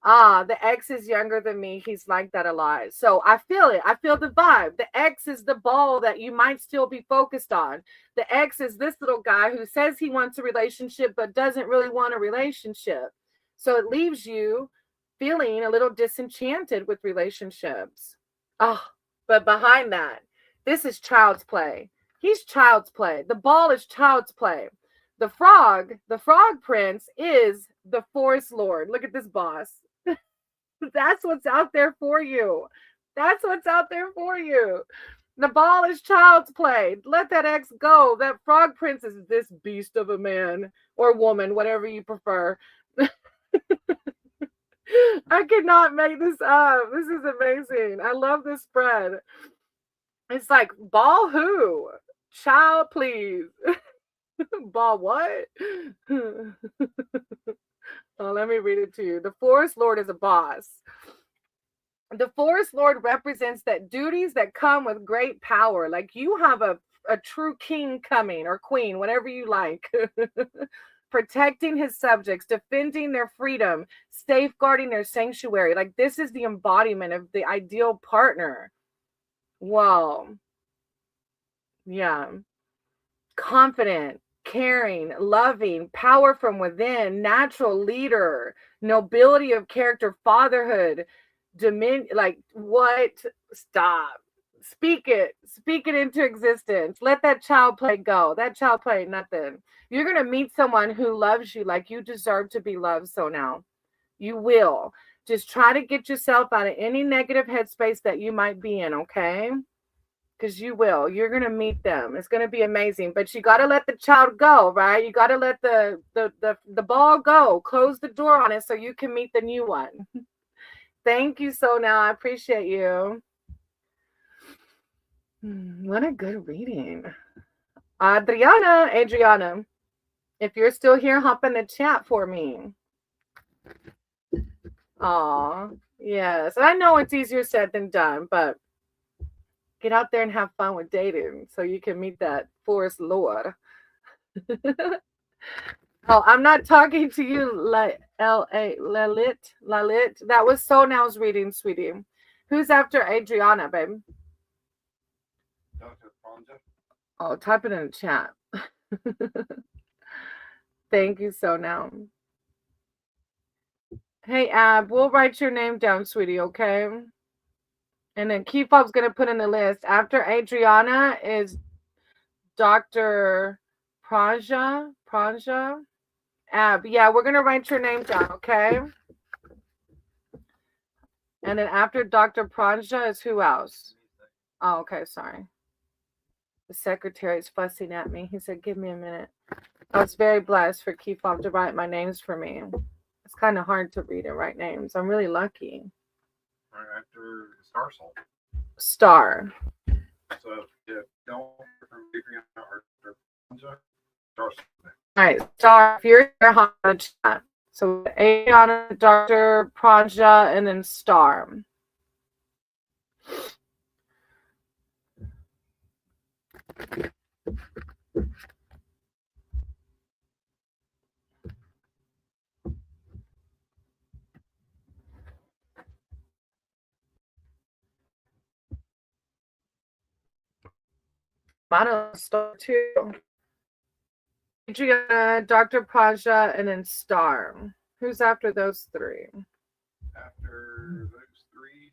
The ex is younger than me. He's like that a lot. So I feel it. I feel the vibe. The ex is the ball that you might still be focused on. The ex is this little guy who says he wants a relationship but doesn't really want a relationship. So it leaves you feeling a little disenchanted with relationships. Oh, but behind that, this is child's play. He's child's play. The ball is child's play. The frog prince is the forest lord. Look at this boss. That's what's out there for you. That's what's out there for you. The ball is child's play. Let that ex go. That frog prince is this beast of a man or woman, whatever you prefer. I cannot make this up. This is amazing. I love this spread. It's like, ball who? Child, please. Ball what? Oh, let me read it to you. The forest lord is a boss. The forest lord represents that duties that come with great power. Like you have a true king coming, or queen, whatever you like. Protecting his subjects, defending their freedom, safeguarding their sanctuary. Like this is the embodiment of the ideal partner. Wow. Yeah. Confident, caring, loving, power from within, natural leader, nobility of character, fatherhood, like what? Stop. Speak it into existence. Let that child play go. That child play nothing. You're going to meet someone who loves you like you deserve to be loved. So now you will just try to get yourself out of any negative headspace that you might be in. Okay. Because you will. You're going to meet them. It's going to be amazing. But you got to let the child go, right? You got to let the ball go. Close the door on it so you can meet the new one. Thank you, so now. I appreciate you. What a good reading. Adriana, if you're still here, hop in the chat for me. Aw, yes. I know it's easier said than done, but get out there and have fun with dating so you can meet that forest lord. Oh, I'm not talking to you, Lalit. That was so now's reading, sweetie. Who's after Adriana, babe? Dr. Pronja. Oh, type it in the chat. Thank you, so now. Hey, Ab, we'll write your name down, sweetie, okay? And then Kifob's going to put in the list. After Adriana is Dr. Pranja. Ab, yeah, we're going to write your name down, okay? And then after Dr. Pranja is who else? Oh, okay, sorry. The secretary is fussing at me. He said, give me a minute. I was very blessed for Kifob to write my names for me. It's kind of hard to read and write names. I'm really lucky. Right after Star Soul. Star. So if don't from Adriana or Pronja, Star Soul. All right, Star, if you're here, hop in the chat. So Adriana, Dr. Pranja, and then Star. Mine Star too. Adriana, Dr. Pranja, and then Star. Who's after those three? After those three,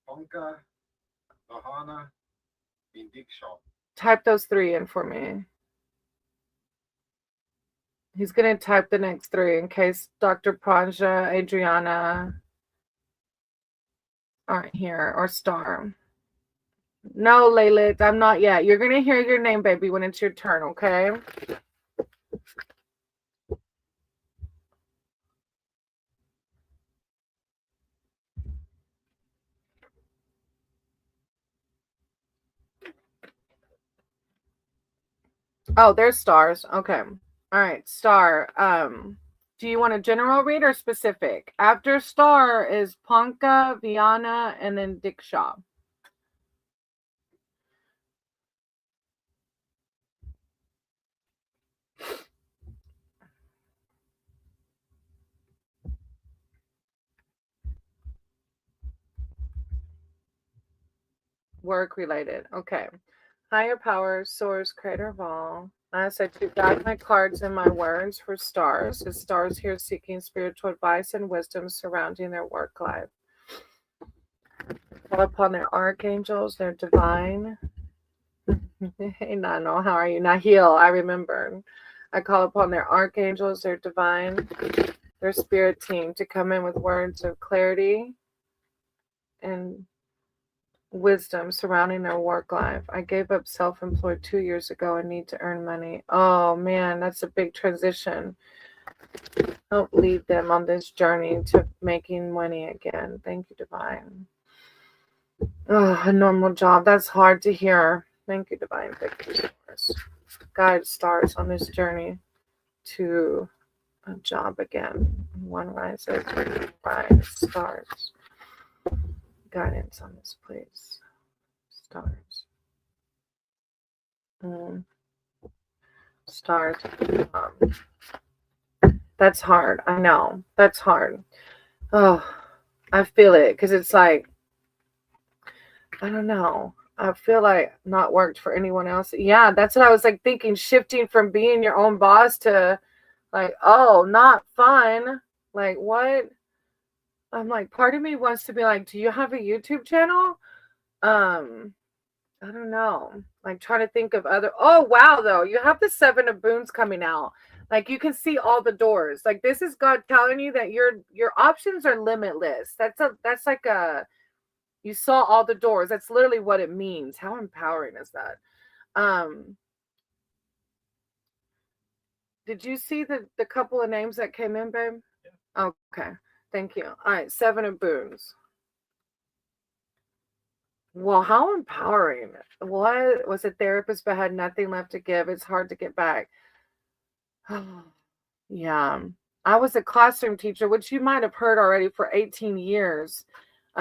Ponka, Bahana, and Dikshaw. Type those three in for me. He's going to type the next 3 in case Dr. Pranja, Adriana aren't here, or Star. No, Laylit, I'm not yet. You're going to hear your name, baby, when it's your turn, okay? Oh, there's Stars. Okay. All right, Star. Do you want a general read or specific? After Star is Ponka, Viana, and then Dick Shaw. Work related. Okay. Higher power, source, creator of all. As I took back my cards and my words for Stars. The Stars here seeking spiritual advice and wisdom surrounding their work life. Call upon their archangels, their divine. Hey, Nano, how are you? Nahil, I remember. I call upon their archangels, their divine, their spirit team to come in with words of clarity and wisdom surrounding their work life. I gave up self-employed 2 years ago and need to earn money. Oh man, that's a big transition. Help lead them on this journey to making money again. Thank you, divine. Oh, a normal job. That's hard to hear. Thank you, divine. Thank you, Stars. Guide Stars on this journey to a job again. One rises, rise, Stars. Guidance on this, please. Stars. Stars. That's hard. I know. That's hard. Oh, I feel it because it's like, I don't know. I feel like not worked for anyone else. Yeah, that's what I was like thinking, shifting from being your own boss to like, oh, not fun. Like, what? I'm like, part of me wants to be like, do you have a YouTube channel? I don't know. Like, trying to think of other. Oh, wow, though. You have the 7 of Boons coming out. Like, you can see all the doors. Like, this is God telling you that your options are limitless. That's like a, you saw all the doors. That's literally what it means. How empowering is that? Did you see the couple of names that came in, babe? Yeah. Okay. Thank you. All right, 7 of Boons. Well, how empowering. What was a therapist but had nothing left to give? It's hard to get back. Yeah. I was a classroom teacher, which you might have heard already, for 18 years,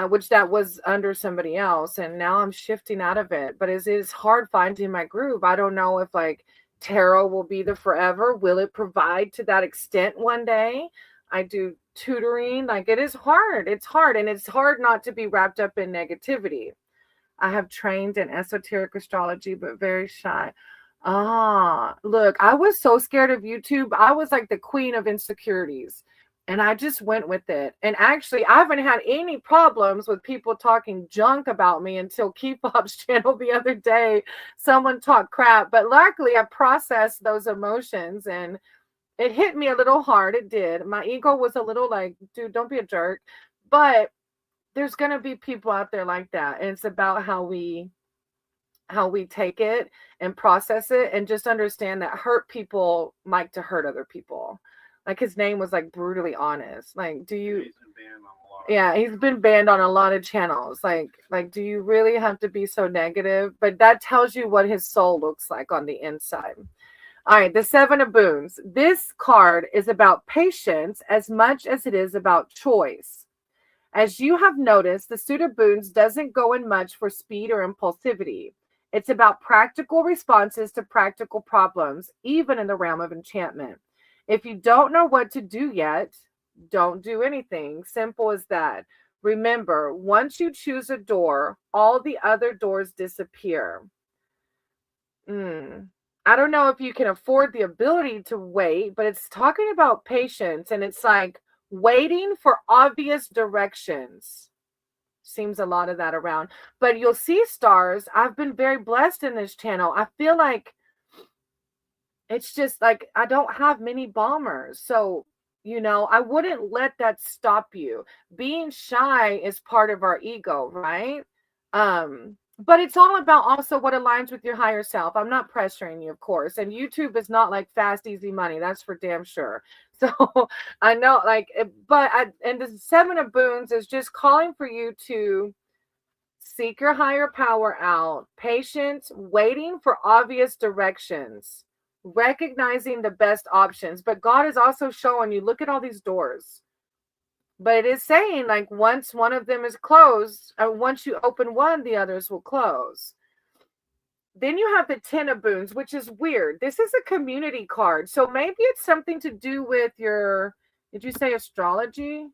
which that was under somebody else. And now I'm shifting out of it. But it is hard finding my groove. I don't know if like tarot will be the forever. Will it provide to that extent one day? I do tutoring. Like, it is hard. It's hard. And it's hard not to be wrapped up in negativity. I have trained in esoteric astrology, but very shy. Ah, look, I was so scared of YouTube. I was like the queen of insecurities. And I just went with it. And actually, I haven't had any problems with people talking junk about me until K-pop's channel the other day. Someone talked crap. But luckily, I processed those emotions and it hit me a little hard. It did. My ego was a little like, dude, don't be a jerk. But there's going to be people out there like that. And it's about how we take it and process it and just understand that hurt people like to hurt other people. Like, his name was like brutally honest. Like, do you, yeah, he's been banned on a lot of channels. Like, do you really have to be so negative? But that tells you what his soul looks like on the inside. All right, the 7 of Boons. This card is about patience as much as it is about choice. As you have noticed, the suit of Boons doesn't go in much for speed or impulsivity. It's about practical responses to practical problems, even in the realm of enchantment. If you don't know what to do yet, don't do anything. Simple as that. Remember, once you choose a door, all the other doors disappear. I don't know if you can afford the ability to wait, but it's talking about patience, and it's like waiting for obvious directions. Seems a lot of that around. But you'll see, Stars, I've been very blessed in this channel. I feel like It's just like I don't have many bombers. So, I wouldn't let that stop you. Being shy is part of our ego, right? But it's all about also what aligns with your higher self. I'm not pressuring you, of course. And YouTube is not like fast, easy money. That's for damn sure. So I know, like, and the Seven of Boons is just calling for you to seek your higher power out, patience, waiting for obvious directions, recognizing the best options. But God is also showing you, look at all these doors. But it is saying, like, once one of them is closed, once you open one, the others will close. Then you have the Ten of Boons, which is weird. This is a community card. So maybe it's something to do with your, did you say astrology?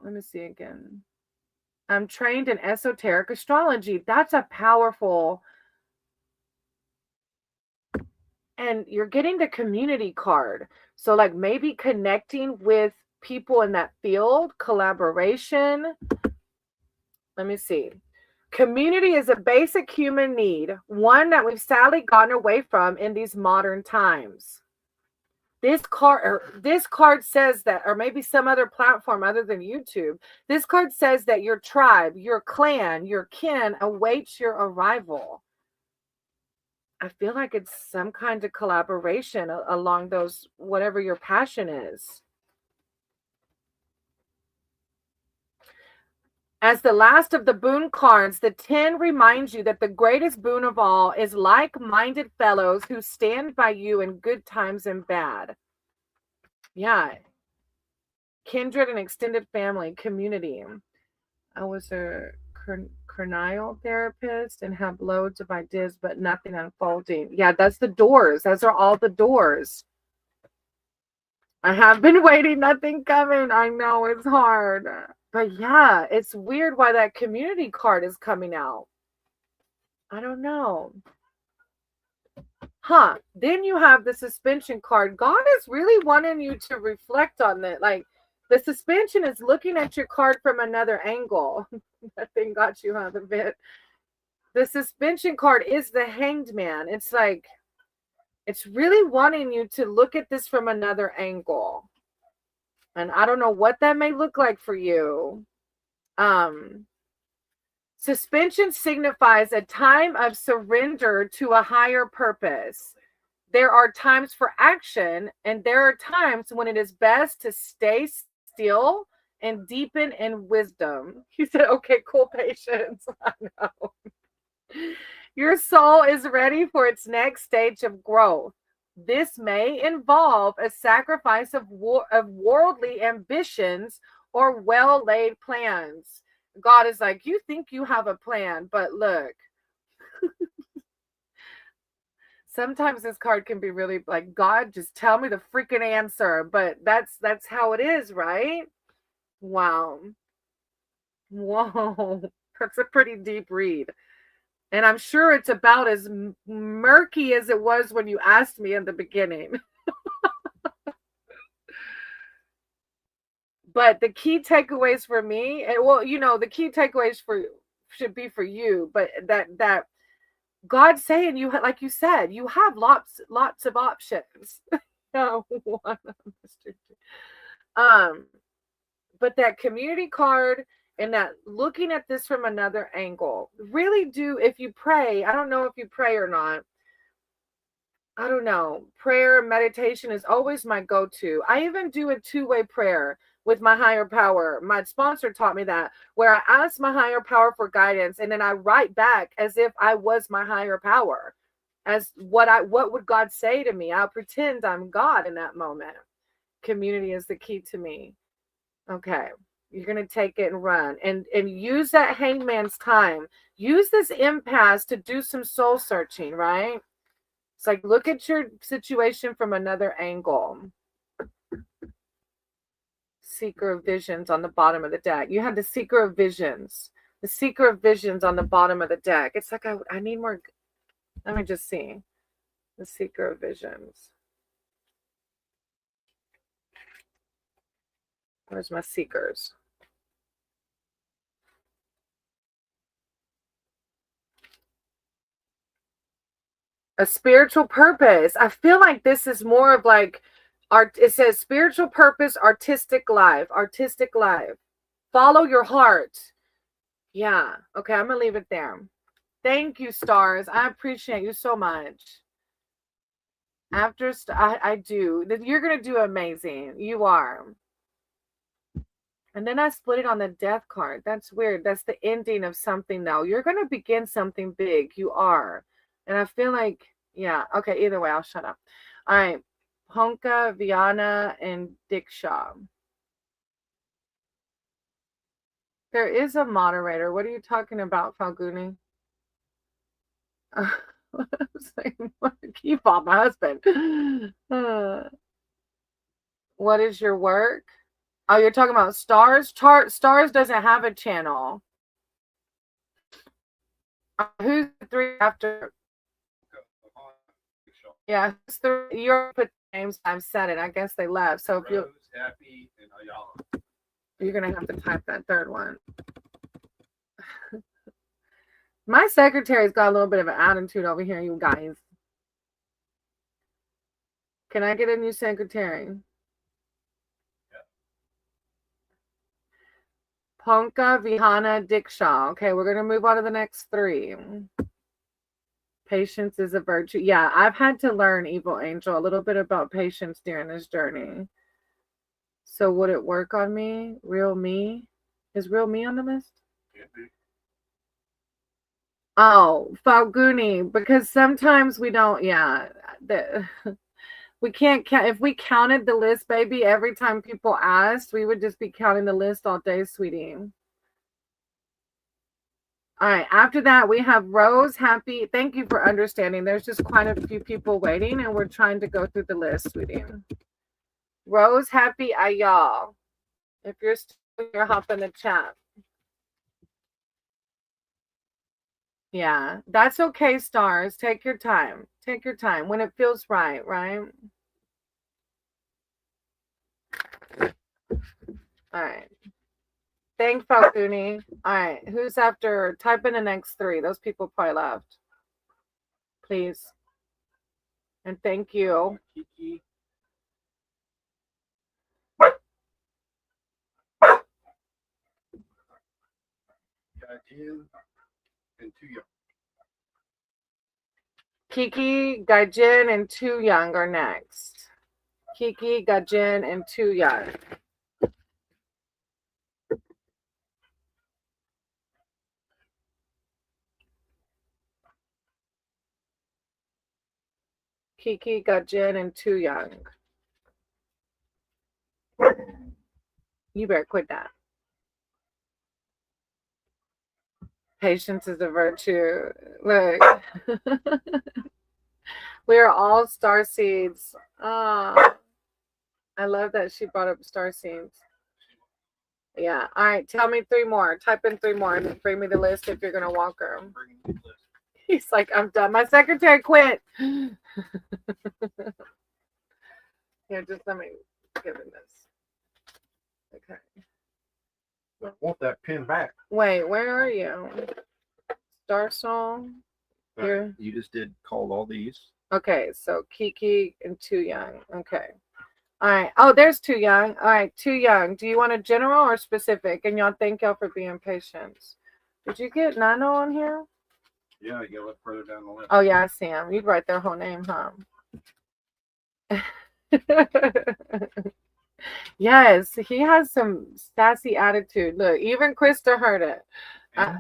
Let me see again. I'm trained in esoteric astrology. That's a powerful, and you're getting the community card. So like maybe connecting with people in that field, collaboration. Let me see. Community is a basic human need, one that we've sadly gotten away from in these modern times. This card says that, or maybe some other platform other than YouTube, this card says that your tribe, your clan, your kin awaits your arrival. I feel like it's some kind of collaboration along those, whatever your passion is. As the last of the boon cards, the 10 reminds you that the greatest boon of all is like-minded fellows who stand by you in good times and bad. Yeah. Kindred and extended family, community. I was a cranial therapist and have loads of ideas, but nothing unfolding. Yeah, that's the doors. Those are all the doors. I have been waiting, nothing coming. I know it's hard. But yeah, it's weird why that community card is coming out. I don't know. Huh. Then you have the suspension card. God is really wanting you to reflect on that. Like the suspension is looking at your card from another angle. That thing got you out of it. The suspension card is the Hanged Man. It's like, it's really wanting you to look at this from another angle. And I don't know what that may look like for you. Suspension signifies a time of surrender to a higher purpose. There are times for action, and there are times when it is best to stay still and deepen in wisdom. He said, okay, cool, patience. I know. Your soul is ready for its next stage of growth. This may involve a sacrifice of worldly ambitions or well-laid plans. God is like, you think you have a plan, but look. Sometimes this card can be really like, God, just tell me the freaking answer. But that's how it is, right? Wow. Whoa. That's a pretty deep read. And I'm sure it's about as murky as it was when you asked me in the beginning. But the key takeaways for me, and well, the key takeaways should be for you, but that God's saying, you like you said, you have lots of options. No, but that community card and that looking at this from another angle, really do, if you pray, I don't know if you pray or not. I don't know. Prayer and meditation is always my go-to. I even do a two-way prayer with my higher power. My sponsor taught me that, where I ask my higher power for guidance and then I write back as if I was my higher power. As what would God say to me? I'll pretend I'm God in that moment. Community is the key to me. Okay. You're going to take it and run and use that hangman's time. Use this impasse to do some soul searching, right? It's like, look at your situation from another angle. Seeker of Visions on the bottom of the deck. You had the Seeker of Visions. The Seeker of Visions on the bottom of the deck. It's like, I need more. Let me just see. The Seeker of Visions. Where's my seekers? A spiritual purpose. I feel like this is more of like art. It says spiritual purpose, artistic life, artistic life. Follow your heart. Yeah. Okay, I'm gonna leave it there. Thank you, stars. I appreciate you so much. I do. You're gonna do amazing. You are. And then I split it on the death card. That's weird. That's the ending of something, though. You're gonna begin something big. You are. And I feel like, yeah. Okay. Either way, I'll shut up. All right. Honka, Viana, and Dikshaw. There is a moderator. What are you talking about, Falguni? I was like, keep on my husband. What is your work? Oh, you're talking about Stars? Stars doesn't have a channel. Who's the three after? Yeah, who's the, you put names. I've said it. I guess they left. So if you, Happy, and Ayala. you're gonna have to type that third one. My secretary's got a little bit of an attitude over here, you guys. Can I get a new secretary? Ponka, Vihana, Dikshaw. Okay, we're going to move on to the next three. Patience is a virtue. Yeah, I've had to learn, Evil Angel, a little bit about patience during this journey. So would it work on me? Real me? Is real me on the list? Oh, Falguni, because sometimes we don't, yeah. We can't count. If we counted the list, baby, every time people asked, we would just be counting the list all day, sweetie. All right. After that, we have Rose, Happy. Thank you for understanding. There's just quite a few people waiting, and we're trying to go through the list, sweetie. Rose, Happy, Ayal. If you're still here, hop in the chat. Yeah, that's okay, stars. Take your time. Take your time when it feels right, right? All right. Thank Falcuni. All right. Who's after? Type in the next three. Those people probably left. Please. And thank you. Kiki. Gaijin, and Tuya. Kiki, Gaijin, and Tu Young are next. Kiki, Gaijin, and Tu Young. Kiki, Gaijin, and Tu Young. You better quit that. Patience is a virtue. Look. We are all star seeds. Oh, I love that she brought up star seeds. Yeah. All right. Tell me three more. Type in three more and bring me the list if you're going to walk her. He's like, I'm done. My secretary quit. Here, just let me give him this. Okay. I want that pin back. Wait, where are you? Star Soul? Here. You just did call all these. Okay, so Kiki and Tu Young. Okay. All right. Oh, there's Tu Young. All right, Tu Young. Do you want a general or specific? And y'all, thank y'all for being patient. Did you get Nano on here? Yeah, you gotta look further down the list. Oh, yeah, I see him. You'd write their whole name, huh? Yes, he has some sassy attitude. Look, even Krista heard it. All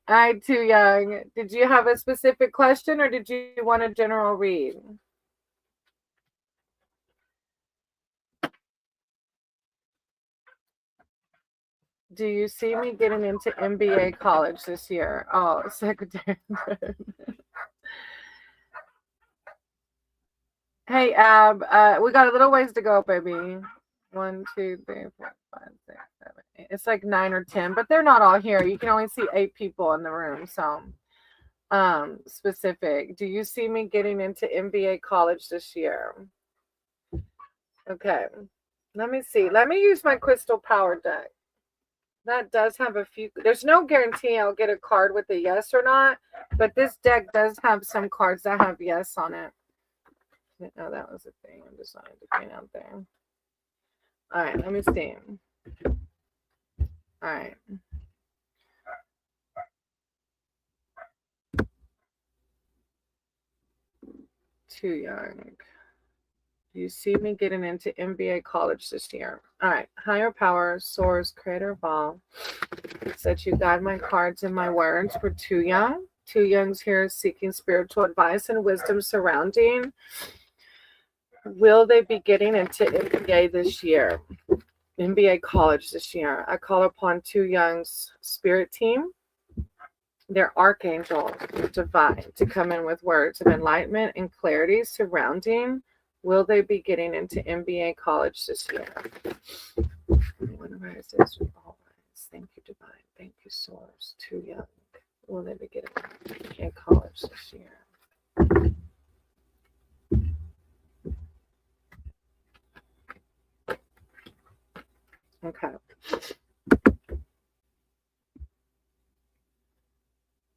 right, Tu Young. Did you have a specific question or did you want a general read? Do you see me getting into MBA college this year? Oh, Secretary. Hey, Ab, we got a little ways to go, baby. 1, 2, 3, 4, 5, 6, 7, 8. It's like 9 or 10, but they're not all here. You can only see 8 people in the room. So, specific. Do you see me getting into MBA college this year? Okay. Let me see. Let me use my crystal power deck. That does have a few. There's no guarantee I'll get a card with a yes or not, but this deck does have some cards that have yes on it. Didn't know that was a thing. I'm just wanting to paint out there. All right, let me see. All right. Too young. You see me getting into MBA college this year. All right. Higher power, source, creator of all. Said you guide my cards and my words. We're too young. Too young's here seeking spiritual advice and wisdom surrounding. Will they be getting into MBA this year? MBA college this year. I call upon Too Young's spirit team, their archangel divine, to come in with words of enlightenment and clarity surrounding. Will they be getting into MBA college this year? When rises, all rise. Thank you, divine. Thank you, source. Too young. Will they be getting into MBA college this year? Okay.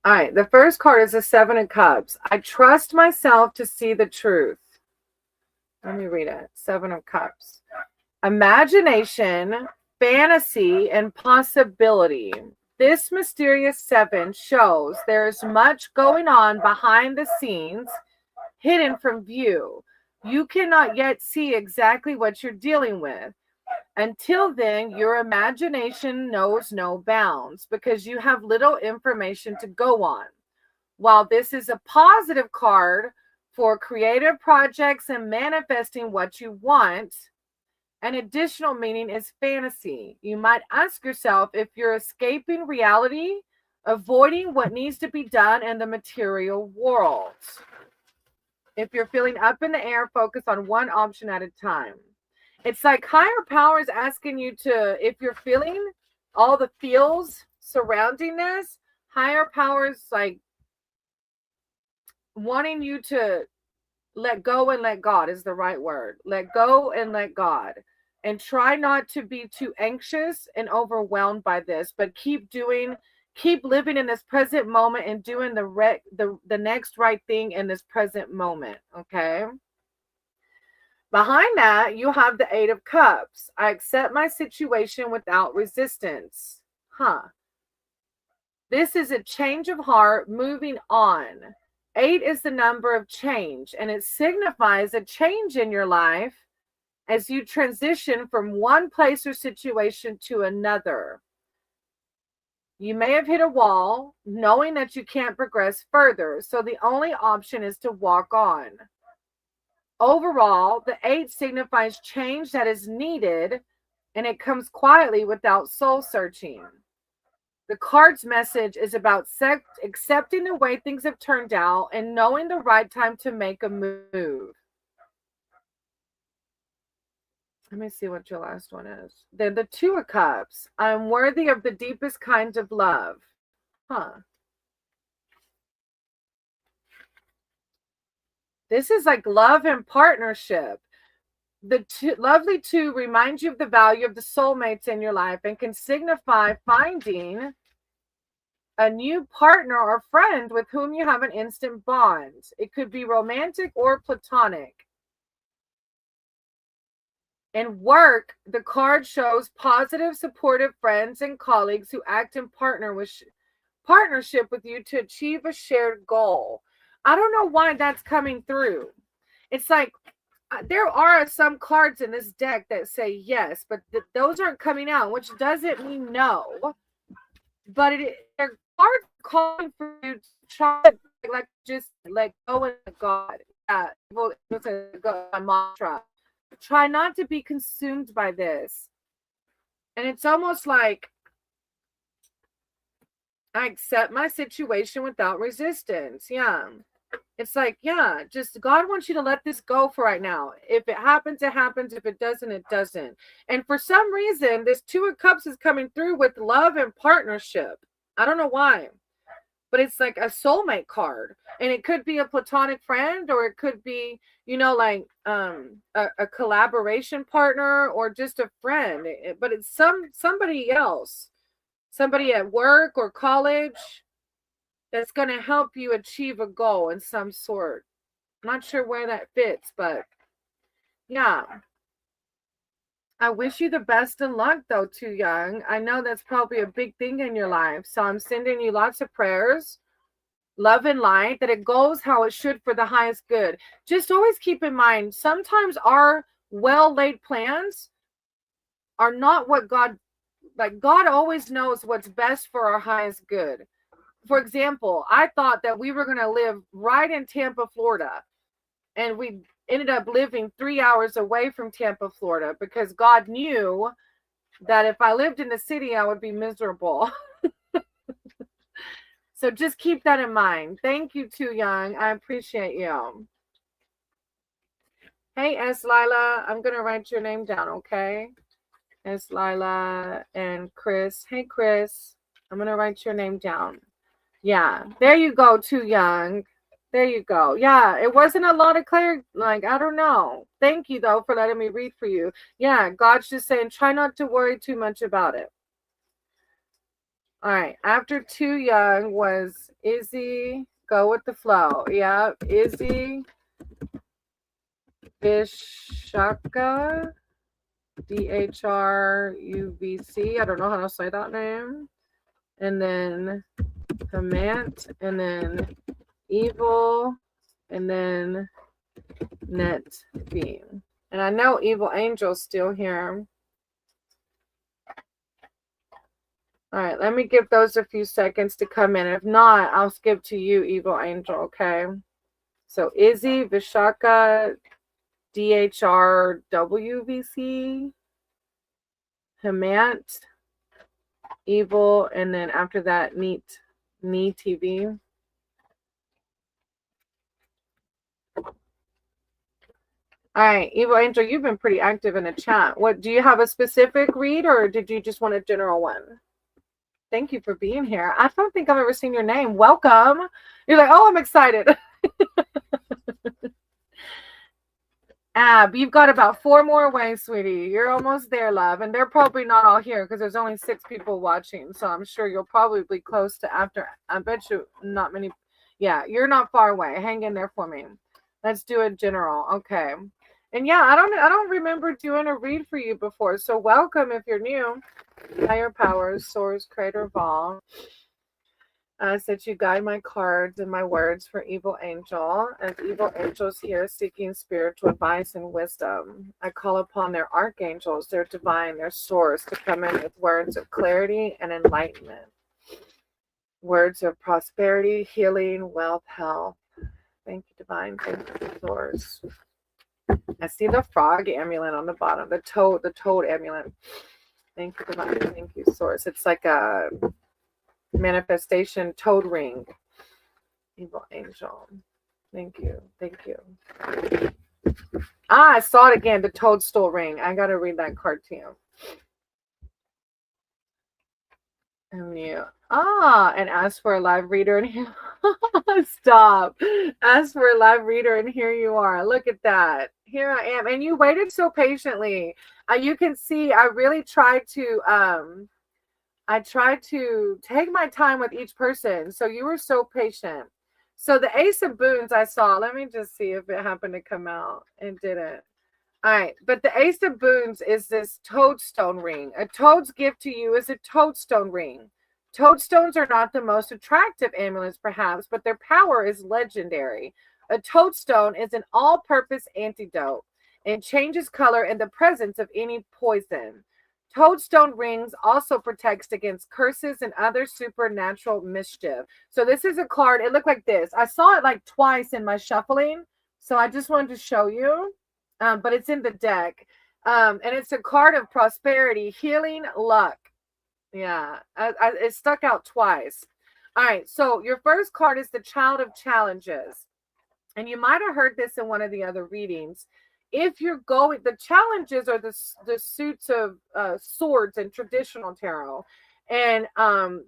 All right. The first card is the Seven of Cups. I trust myself to see the truth. Let me read it. Seven of Cups. Imagination, fantasy, and possibility. This mysterious seven shows there is much going on behind the scenes, hidden from view. You cannot yet see exactly what you're dealing with. Until then, your imagination knows no bounds because you have little information to go on. While this is a positive card for creative projects and manifesting what you want, an additional meaning is fantasy. You might ask yourself if you're escaping reality, avoiding what needs to be done in the material world. If you're feeling up in the air, focus on one option at a time. It's like higher power is asking you to, if you're feeling all the feels surrounding this, higher power is like wanting you to let go and let God is the right word. Let go and let God. And try not to be too anxious and overwhelmed by this, but keep living in this present moment and doing the next right thing in this present moment, okay? Behind that, you have the Eight of Cups. I accept my situation without resistance. This is a change of heart, moving on. 8 is the number of change, and it signifies a change in your life as you transition from one place or situation to another. You may have hit a wall, knowing that you can't progress further, so the only option is to walk on. Overall, the 8 signifies change that is needed, and it comes quietly without soul searching. The card's message is about accepting the way things have turned out and knowing the right time to make a move. Let me see what your last one is. Then the Two of Cups. I'm worthy of the deepest kind of love. This is like love and partnership. The lovely two reminds you of the value of the soulmates in your life and can signify finding a new partner or friend with whom you have an instant bond. It could be romantic or platonic. In work, the card shows positive, supportive friends and colleagues who act in partnership with you to achieve a shared goal. I don't know why that's coming through. It's like there are some cards in this deck that say yes, but those aren't coming out, which doesn't mean no. But they're cards calling for you to try to like just let go and let God. Yeah, it's a mantra. Try not to be consumed by this. And it's almost like I accept my situation without resistance. Yeah. It's like, yeah, just God wants you to let this go for right now. If it happens, it happens. If it doesn't, it doesn't. And for some reason, this Two of Cups is coming through with love and partnership. I don't know why, but it's like a soulmate card. And it could be a platonic friend, or it could be, like a collaboration partner or just a friend. But it's somebody else. somebody at work or college that's going to help you achieve a goal in some sort. I'm not sure where that fits, but yeah. I wish you the best of luck, though, Too Young. I know that's probably a big thing in your life. So I'm sending you lots of prayers, love and light, that it goes how it should for the highest good. Just always keep in mind, sometimes our well-laid plans are not what God, like God always knows what's best for our highest good. For example, I thought that we were going to live right in Tampa, Florida, and we ended up living 3 hours away from Tampa, Florida, because God knew that if I lived in the city, I would be miserable. So just keep that in mind. Thank you, Too Young. I appreciate you. Hey, S. Lila, I'm going to write your name down, okay? S. Lila and Chris. Hey, Chris, I'm going to write your name down. Yeah, there you go, Too Young. There you go. Yeah, it wasn't a lot of clear, like, I don't know. Thank you, though, for letting me read for you. Yeah, God's just saying, try not to worry too much about it. All right, after Too Young was Izzy, go with the flow. Yeah, Izzy Vishaka, DHRUVC. I don't know how to say that name. And then Hemant, and then Evil, and then Net Beam. And I know Evil Angel's still here. All right, let me give those a few seconds to come in. If not, I'll skip to you, Evil Angel, okay? So Izzy, Vishaka, DHRWVC, Hemant, Evil, and then after that, Neat TV. All right, Evil Angel, you've been pretty active in the chat. What, do you have a specific read, or did you just want a general one? Thank you for being here. I don't think I've ever seen your name. Welcome. You're like, oh, I'm excited. Ab, you've got about 4 more away, sweetie. You're almost there, love. And they're probably not all here because there's only 6 people watching. So I'm sure you'll probably be close to after. I bet you not many. Yeah, you're not far away. Hang in there for me. Let's do a general. Okay. And yeah, I don't remember doing a read for you before. So welcome if you're new. Higher powers, source, creator of all. That you guide my cards and my words for Evil Angel. As Evil Angels here seeking spiritual advice and wisdom, I call upon their archangels, their divine, their source, to come in with words of clarity and enlightenment. Words of prosperity, healing, wealth, health. Thank you, divine. Thank you, source. I see the frog amulet on the bottom, the toad amulet. Thank you, divine. Thank you, source. It's like a manifestation toad ring. Evil Angel. Thank you. Thank you. I saw it again. The toadstool ring. I got to read that card to you. And you. And ask for a live reader. And here. Stop. Ask for a live reader. And here you are. Look at that. Here I am. And you waited so patiently. You can see I really tried to take my time with each person. So you were so patient. So the Ace of Boons I saw, let me just see if it happened to come out. It didn't. All right. But the Ace of Boons is this toadstone ring. A toad's gift to you is a toadstone ring. Toadstones are not the most attractive amulets, perhaps, but their power is legendary. A toadstone is an all-purpose antidote and changes color in the presence of any poison. Toadstone rings also protects against curses and other supernatural mischief. So this is a card. It looked like this. I saw it like twice in my shuffling. So I just wanted to show you. But it's in the deck. And it's a card of prosperity, healing, luck. Yeah. It stuck out twice. All right. So your first card is the Child of Challenges. And you might have heard this in one of the other readings. If you're going, the challenges are the suits of swords in traditional tarot. And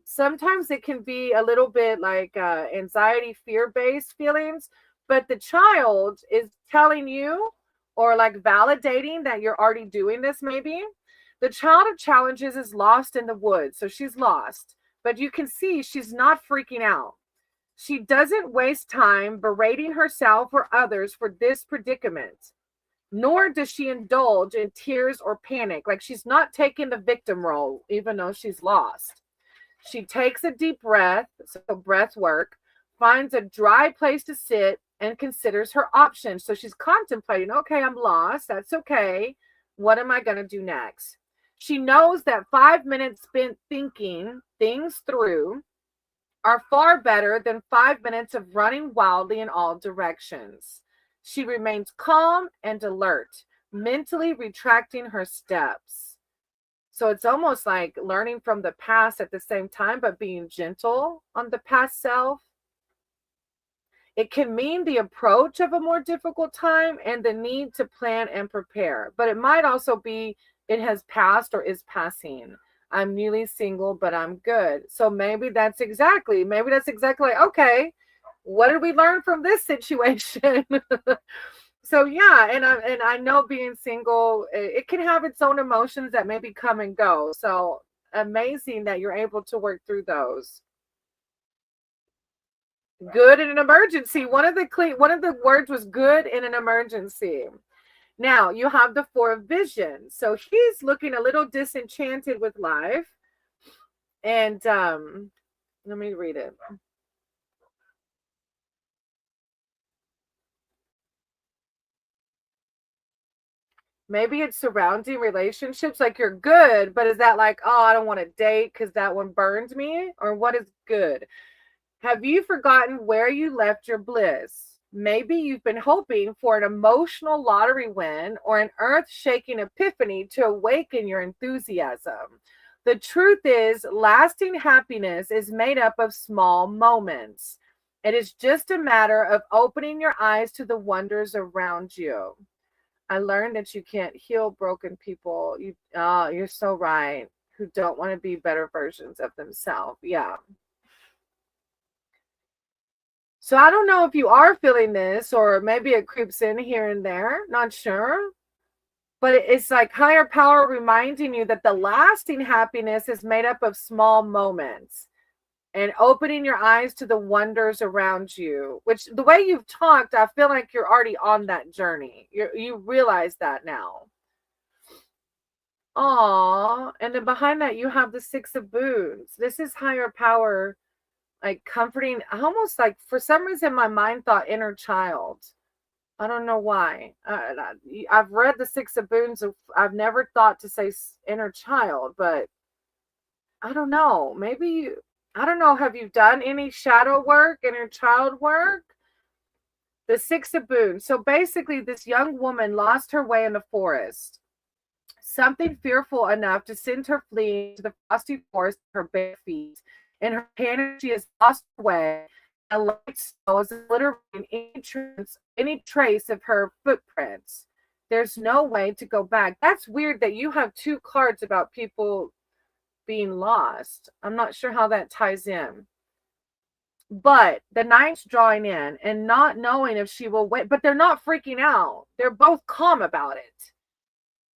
sometimes it can be a little bit like anxiety, fear-based feelings. But the child is telling you or like validating that you're already doing this maybe. The child of challenges is lost in the woods, so she's lost. But you can see she's not freaking out. She doesn't waste time berating herself or others for this predicament, nor does she indulge in tears or panic. Like, she's not taking the victim role, even though she's lost. She takes a deep breath, so breath work, finds a dry place to sit, and considers her options. So she's contemplating, okay, I'm lost. That's okay. What am I going to do next? She knows that 5 minutes spent thinking things through are far better than 5 minutes of running wildly in all directions. She remains calm and alert, mentally retracting her steps. So it's almost like learning from the past at the same time, but being gentle on the past self. It can mean the approach of a more difficult time and the need to plan and prepare. But it might also be it has passed or is passing. I'm newly single, but I'm good. So maybe that's exactly like, okay, what did we learn from this situation? So yeah, and I know being single, it can have its own emotions that maybe come and go. So amazing that you're able to work through those. Good in an emergency. One of the words was good in an emergency. Now you have the Four of Visions. So he's looking a little disenchanted with life. And let me read it. Maybe it's surrounding relationships, like you're good, but is that like, oh, I don't want to date because that one burned me? Or what is good? Have you forgotten where you left your bliss? Maybe you've been hoping for an emotional lottery win or an earth-shaking epiphany to awaken your enthusiasm. The truth is, lasting happiness is made up of small moments. It is just a matter of opening your eyes to the wonders around you. I learned that you can't heal broken people. You're so right. Who don't want to be better versions of themselves. Yeah. So I don't know if you are feeling this, or maybe it creeps in here and there. Not sure. But it's like higher power reminding you that the lasting happiness is made up of small moments and opening your eyes to the wonders around you, which the way you've talked, I feel like you're already on that journey. You realize that now. Aw, and then behind that, you have the Six of Boons. This is higher power, like comforting, almost like for some reason my mind thought inner child. I don't know why. I've read the Six of Boons. I've never thought to say inner child, but I don't know. Maybe, I don't know. Have you done any shadow work, inner child work? The Six of Boons. So basically, this young woman lost her way in the forest. Something fearful enough to send her fleeing to the frosty forest with her bare feet. In her panic, she has lost her way. A light snow is obliterating any trace of her footprints. There's no way to go back. That's weird that you have two cards about people being lost. I'm not sure how that ties in. But the night's drawing in and not knowing if she will wait. But they're not freaking out. They're both calm about it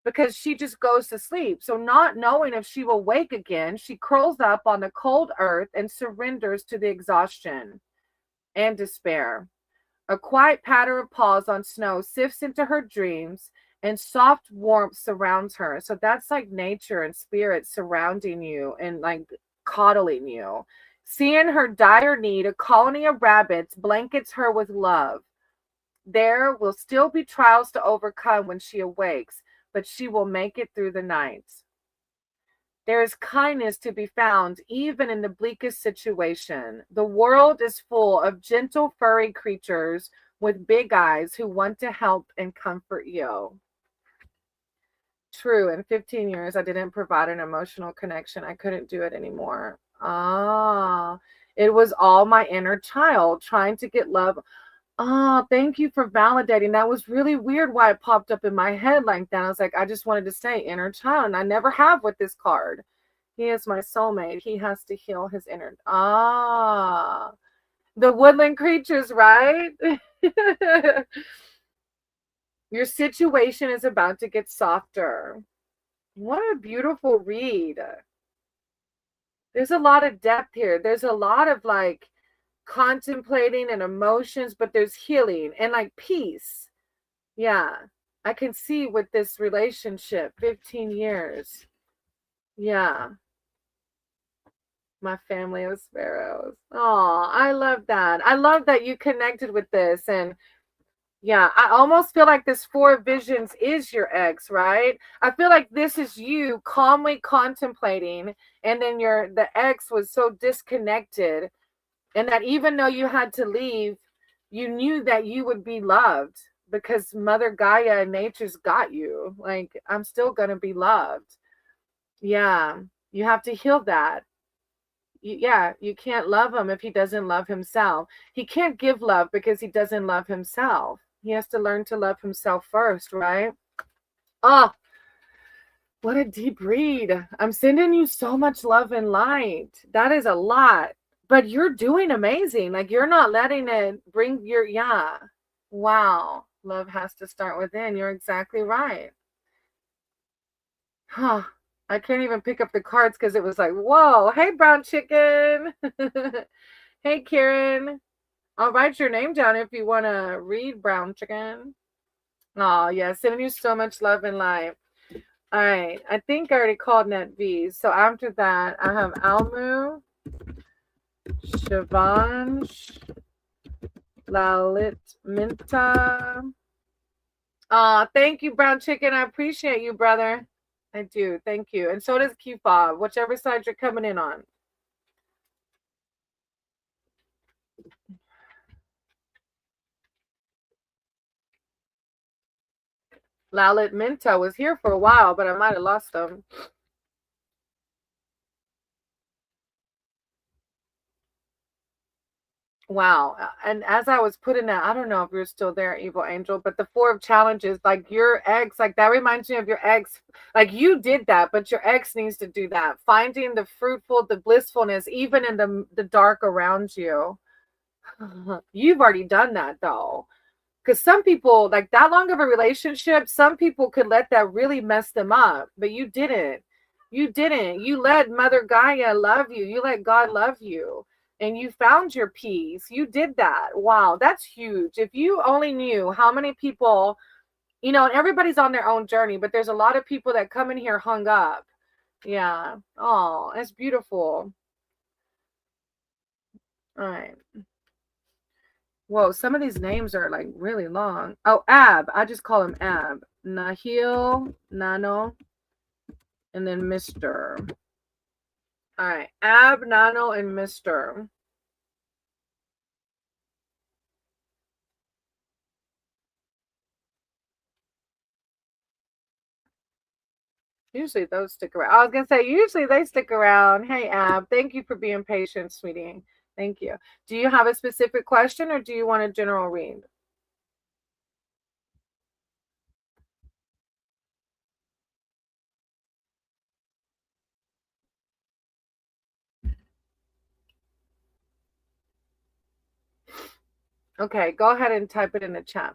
because she just goes to sleep. So not knowing if she will wake again, she curls up on the cold earth and surrenders to the exhaustion and despair. A quiet patter of paws on snow sifts into her dreams, and soft warmth surrounds her. So that's like nature and spirit surrounding you and like coddling you. Seeing her dire need, a colony of rabbits blankets her with love. There will still be trials to overcome when she awakes, but she will make it through the night. There is kindness to be found even in the bleakest situation. The world is full of gentle, furry creatures with big eyes who want to help and comfort you. True, in 15 years, I didn't provide an emotional connection. I couldn't do it anymore. It was all my inner child trying to get love. Thank you for validating. That was really weird why it popped up in my head like that. I was like, I just wanted to say inner child, and I never have with this card. He is my soulmate. He has to heal his inner. The woodland creatures, right? Your situation is about to get softer. What a beautiful read. There's a lot of depth here. There's a lot of like contemplating and emotions, but there's healing and like peace. Yeah. I can see with this relationship, 15 years. Yeah. My family of sparrows. Oh, I love that. I love that you connected with this. And yeah, I almost feel like this four of visions is your ex, right? I feel like this is you calmly contemplating, and then the ex was so disconnected, and that even though you had to leave, you knew that you would be loved because Mother Gaia and nature's got you. Like, I'm still gonna be loved. Yeah, you have to heal that. Yeah, you can't love him if he doesn't love himself. He can't give love because he doesn't love himself. He has to learn to love himself first, right? Oh, what a deep read. I'm sending you so much love and light. That is a lot. But you're doing amazing. Like, you're not letting it bring your, yeah. Wow. Love has to start within. You're exactly right. Huh. I can't even pick up the cards because it was like, whoa. Hey, brown chicken. Hey, Karen. I'll write your name down if you want to read, brown chicken. Oh, yeah. Sending you so much love and light. All right. I think I already called Net V. So after that, I have Almu, Shivansh, Lalit Minta. Oh, thank you, brown chicken. I appreciate you, brother. I do. Thank you. And so does Q-Fob, whichever side you're coming in on. Lalit Minta was here for a while, but I might have lost him. Wow. And as I was putting that, I don't know if you're still there, Evil Angel, but the four of challenges, like your ex, like that reminds me of your ex. Like you did that, but your ex needs to do that. Finding the fruitful, the blissfulness, even in the dark around you. You've already done that though. Because some people, like that long of a relationship, some people could let that really mess them up, but you didn't. You didn't. You let Mother Gaia love you. You let God love you. And you found your peace. You did that. Wow, that's huge. If you only knew how many people, and everybody's on their own journey, but there's a lot of people that come in here hung up. Yeah. Oh, that's beautiful. All right. Whoa, some of these names are like really long. Oh, Ab. I just call him Ab. Nahil, Nano, and then Mr. All right. Ab, Nano, and Mr. Usually those stick around. I was going to say, usually they stick around. Hey, Ab. Thank you for being patient, sweetie. Thank you. Do you have a specific question or do you want a general read? Okay, go ahead and type it in the chat.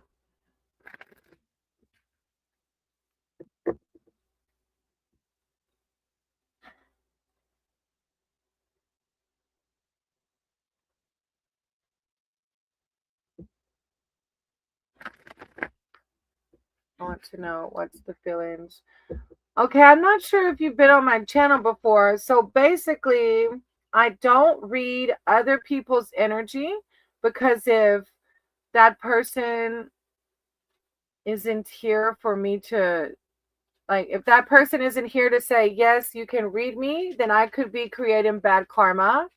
I want to know what's the feelings. Okay, I'm not sure if you've been on my channel before. So basically, I don't read other people's energy because if that person isn't here for me to, like, if that person isn't here to say, yes, you can read me, then I could be creating bad karma.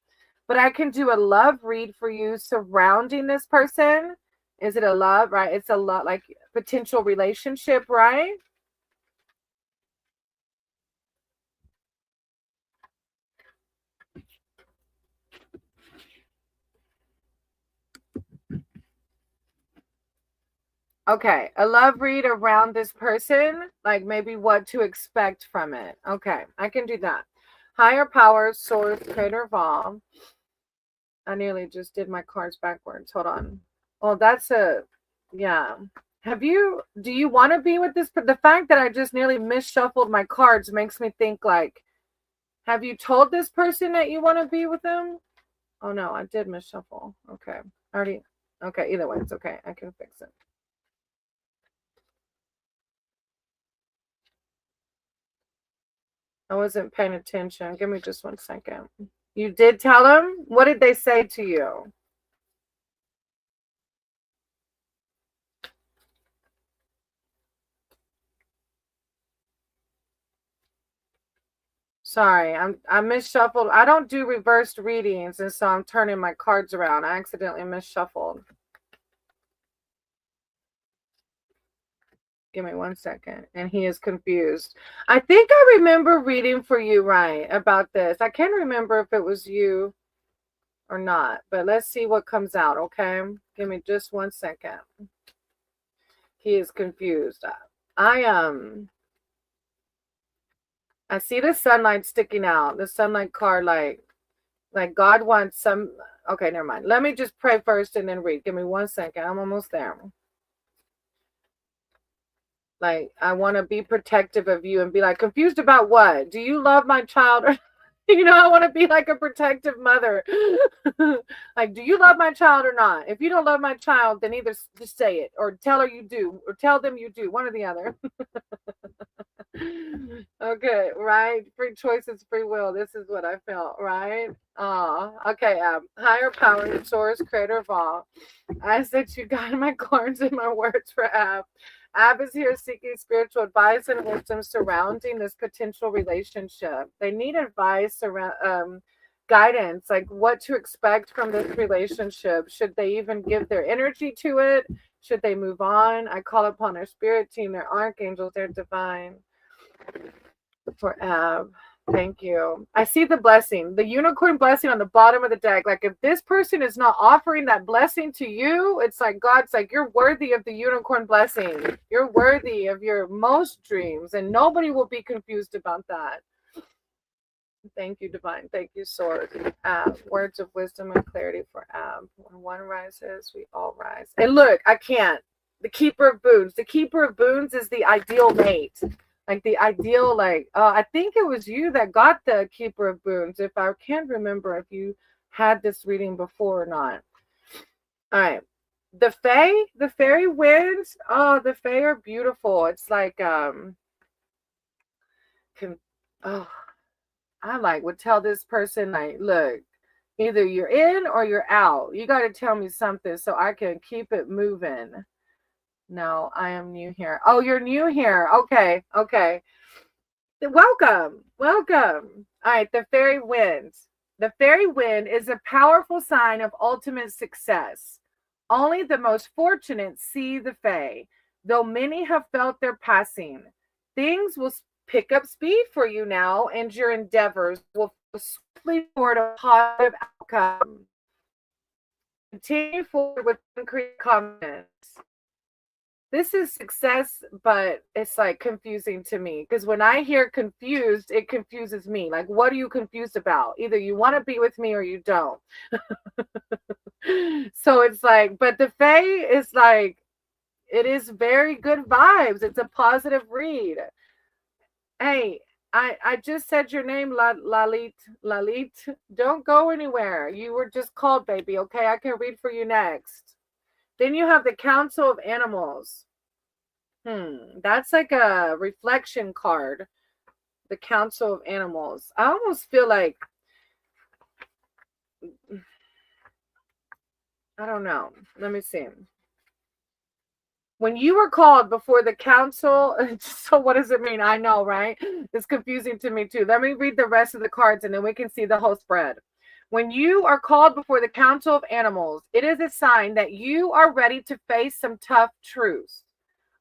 But I can do a love read for you surrounding this person. Is it a love, right? It's a lot like potential relationship, right? Okay, a love read around this person, like maybe what to expect from it. Okay, I can do that. Higher powers, source, creator of all. I nearly just did my cards backwards. Hold on. Well, yeah. Do you want to be with this? The fact that I just nearly misshuffled my cards makes me think like, have you told this person that you want to be with them? Oh no, I did misshuffle. Okay. Already. Okay. Either way, it's okay. I can fix it. I wasn't paying attention. Give me just 1 second. You did tell them? What did they say to you? Sorry, I misshuffled. I don't do reversed readings, and so I'm turning my cards around. I accidentally misshuffled. Give me 1 second. And he is confused. I think I remember reading for you, right, about this. I can't remember if it was you or not, but let's see what comes out, okay? Give me just 1 second. He is confused. I see the sunlight sticking out. The sunlight card, like God wants some. Okay, never mind. Let me just pray first and then read. Give me 1 second. I'm almost there. Like, I want to be protective of you and be like, confused about what? Do you love my child? I want to be like a protective mother. Like, do you love my child or not? If you don't love my child, then either just say it or tell her you do or tell them you do, one or the other. Okay, right? Free choice is free will. This is what I felt, right? Okay. Higher power, source, creator of all. I said you guide my cards and my words for Ab. Ab is here seeking spiritual advice and wisdom surrounding this potential relationship. They need advice around guidance, like what to expect from this relationship. Should they even give their energy to it? Should they move on? I call upon their spirit team, their archangels, their divine. For Ab. Thank you. I see the blessing, the unicorn blessing on the bottom of the deck. Like, if this person is not offering that blessing to you, it's like God's like, you're worthy of the unicorn blessing. You're worthy of your most dreams, and nobody will be confused about that. Thank you, divine. Thank you, source. Words of wisdom and clarity for Ab. When one rises, we all rise. And look, I can't. The keeper of boons. The keeper of boons is the ideal mate. Like the ideal, I think it was you that got the keeper of boons. If I can't remember if you had this reading before or not. All right. The fairy winds. Oh, the fae are beautiful. It's like, I would tell this person, like, look, either you're in or you're out. You got to tell me something so I can keep it moving. No, I am new here. Oh, you're new here. Okay. Welcome. All right, the fairy wind. The fairy wind is a powerful sign of ultimate success. Only the most fortunate see the fae, though many have felt their passing. Things will pick up speed for you now, and your endeavors will swiftly toward a positive outcome. Continue forward with increased confidence. This is success, but it's like confusing to me because when I hear confused, it confuses me. Like, what are you confused about? Either you want to be with me or you don't. So it's like, but the fae is like, it is very good vibes. It's a positive read. Hey, I just said your name, Lalit. Don't go anywhere. You were just called, baby. Okay, I can read for you next. Then you have the Council of Animals. That's like a reflection card. The Council of Animals. I almost feel like, I don't know. Let me see. When you were called before the council, so what does it mean? I know, right? It's confusing to me too. Let me read the rest of the cards and then we can see the whole spread. When you are called before the Council of Animals, it is a sign that you are ready to face some tough truths.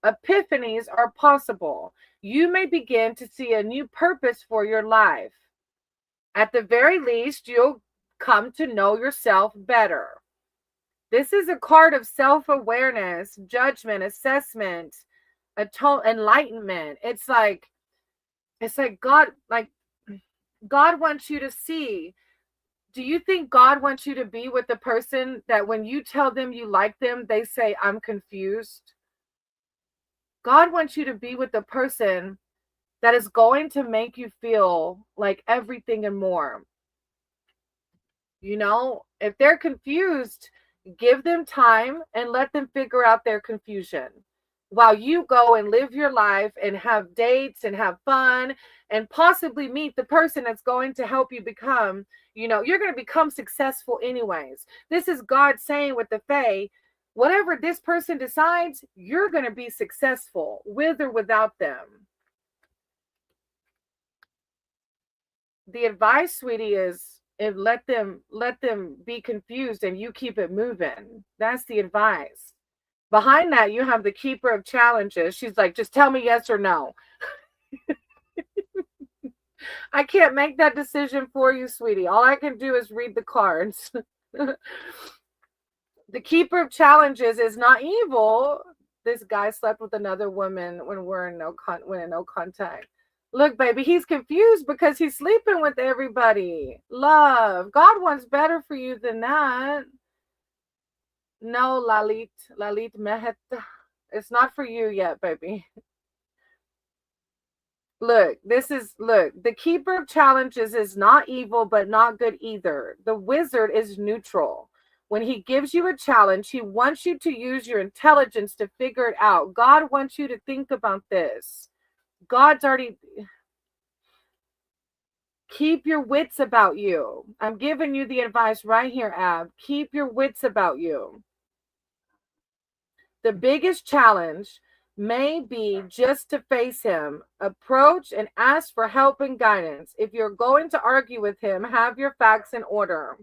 Epiphanies are possible. You may begin to see a new purpose for your life. At the very least, you'll come to know yourself better. This is a card of self-awareness, judgment, assessment, enlightenment. It's like God wants you to see. Do you think God wants you to be with the person that when you tell them you like them, they say, I'm confused? God wants you to be with the person that is going to make you feel like everything and more. You know, if they're confused, give them time and let them figure out their confusion while you go and live your life and have dates and have fun and possibly meet the person that's going to help you become, you know, you're going to become successful anyways. This is God saying with the Fae, whatever this person decides, you're going to be successful with or without them. The advice, sweetie, is if let them be confused and you keep it moving. That's the advice. Behind that, you have the keeper of challenges. She's like, just tell me yes or no. I can't make that decision for you, sweetie. All I can do is read the cards. The keeper of challenges is not evil. This guy slept with another woman when we're in no contact. Look, baby, he's confused because he's sleeping with everybody. Love. God wants better for you than that. No, Lalit Mehta. It's not for you yet, baby. Look, the keeper of challenges is not evil, but not good either. The wizard is neutral. When he gives you a challenge, he wants you to use your intelligence to figure it out. God wants you to think about this. God's already... Keep your wits about you. I'm giving you the advice right here, Ab. Keep your wits about you. The biggest challenge may be just to face him, approach and ask for help and guidance. If you're going to argue with him, have your facts in order.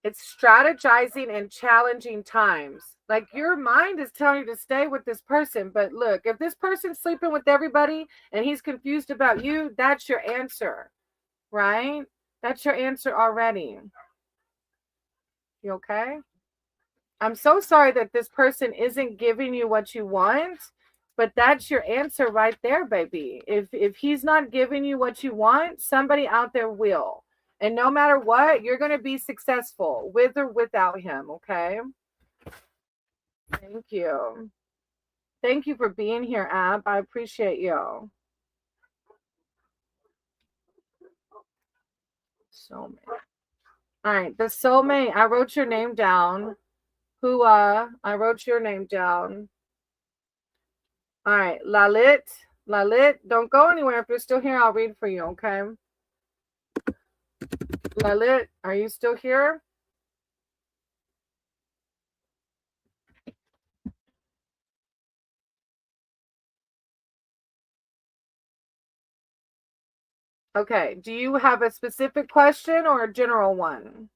It's strategizing and challenging times. Like your mind is telling you to stay with this person. But look, if this person's sleeping with everybody and he's confused about you, that's your answer, right? That's your answer already. You okay? I'm so sorry that this person isn't giving you what you want, but that's your answer right there, baby. If he's not giving you what you want, somebody out there will. And no matter what, you're going to be successful with or without him, okay? Thank you. Thank you for being here, Ab. I appreciate you. Soulmate. All right, the soulmate. I wrote your name down. I wrote your name down. All right, Lalit, don't go anywhere. If you're still here, I'll read for you, okay? Lalit, are you still here? Okay, do you have a specific question or a general one?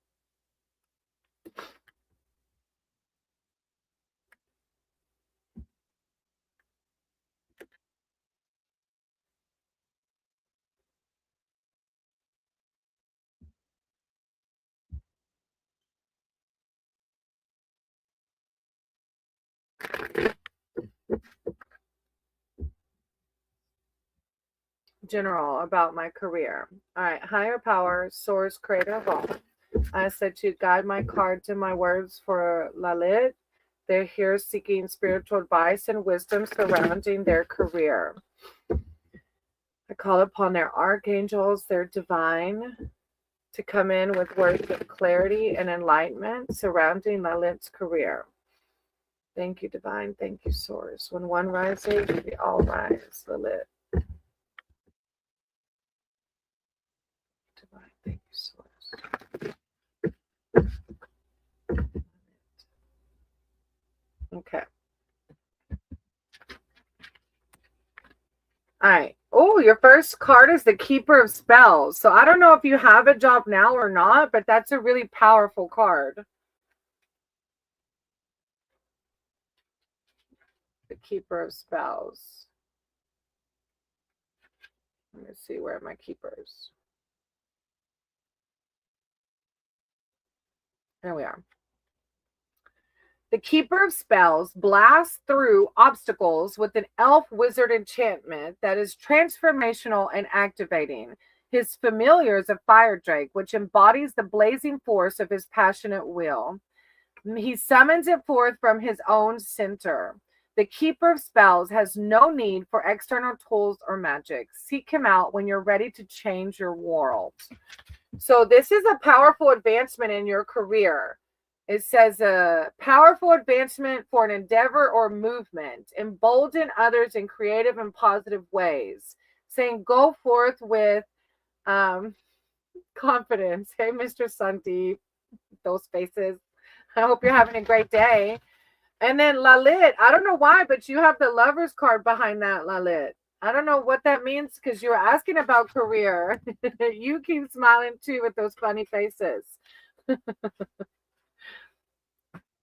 General, about my career. All right, higher power, source, creator of all. I said to guide my cards and my words for Lalit. They're here seeking spiritual advice and wisdom surrounding their career. I call upon their archangels, their divine, to come in with words of clarity and enlightenment surrounding Lalit's career. Thank you, divine. Thank you, source. When one rises, we all rise, Lalit. Divine, thank you, source. Okay. All right. Oh, your first card is the Keeper of Spells. So I don't know if you have a job now or not, but that's a really powerful card. The Keeper of Spells. Let me see, where are my keepers? There we are. The Keeper of Spells blasts through obstacles with an elf wizard enchantment that is transformational and activating. His familiar is a fire drake, which embodies the blazing force of his passionate will. He summons it forth from his own center. The keeper of spells has no need for external tools or magic. Seek him out when you're ready to change your world. So this is a powerful advancement in your career. It says a powerful advancement for an endeavor or movement. Embolden others in creative and positive ways. Saying go forth with confidence. Hey, Mr. Sandeep, those faces. I hope you're having a great day. And then Lalit, I don't know why, but you have the lover's card behind that, Lalit. I don't know what that means because you were asking about career. You keep smiling too with those funny faces.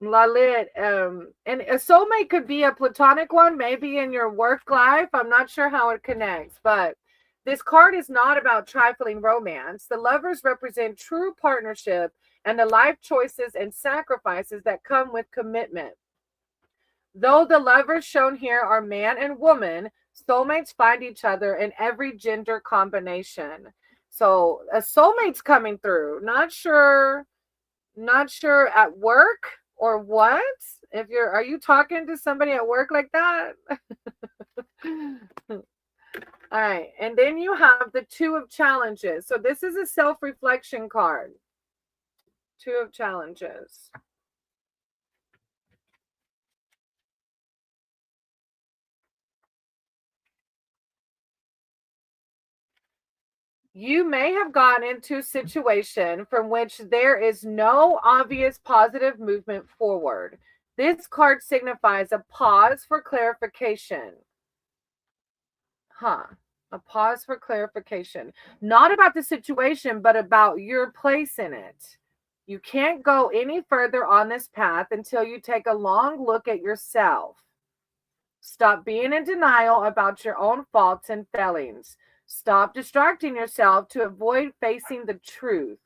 Lalit, and a soulmate could be a platonic one, maybe in your work life. I'm not sure how it connects, but this card is not about trifling romance. The lovers represent true partnership and the life choices and sacrifices that come with commitment. Though the lovers shown here are man and woman, soulmates find each other in every gender combination. So a soulmate's coming through. Not sure at work or what. Are you talking to somebody at work like that? All right. And then you have the Two of Challenges. So this is a self-reflection card. Two of Challenges. You may have gotten into a situation from which there is no obvious positive movement forward. This card signifies a pause for clarification. A pause for clarification. Not about the situation, but about your place in it. You can't go any further on this path until you take a long look at yourself. Stop being in denial about your own faults and failings. Stop distracting yourself to avoid facing the truth.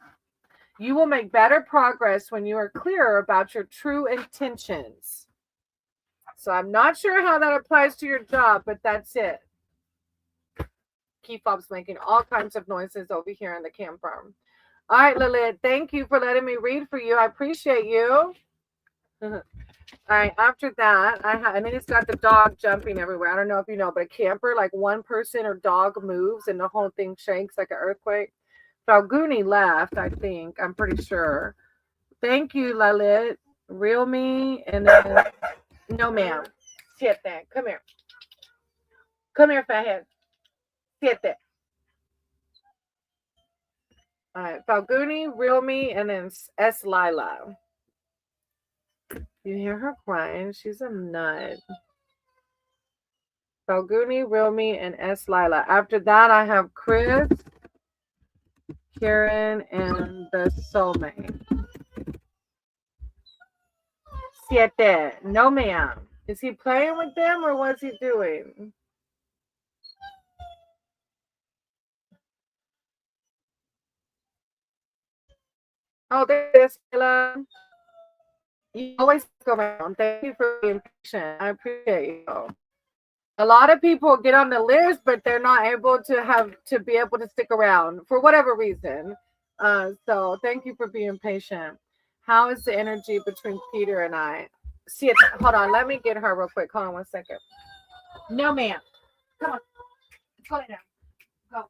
You will make better progress when you are clearer about your true intentions. So I'm not sure how that applies to your job, but that's it. Key fob's making all kinds of noises over here in the camper. All right, Lilith, thank you for letting me read for you. I appreciate you. All right, after that, and then it's got the dog jumping everywhere. I don't know if you know, but a camper, like one person or dog moves and the whole thing shakes like an earthquake. Falguni left, I think. I'm pretty sure. Thank you, Lalit. Reel me, and then no, ma'am. Sit there. Come here. Come here, fathead. Sit there. All right, Falguni, Reel me, and then S. Lila. You hear her crying. She's a nut. Falguni, Reel me, and S. Lila. After that, I have Chris, Karen, and the soulmate. Siete. No, ma'am. Is he playing with them or what's he doing? Oh, there's Stella. You always go around. Thank you for being patient. I appreciate you. A lot of people get on the list, but they're not able to be able to stick around for whatever reason. So thank you for being patient. How is the energy between Peter and I? See it. Hold on. Let me get her real quick. Hold on 1 second. No, ma'am. Come on. Go lay down. Go.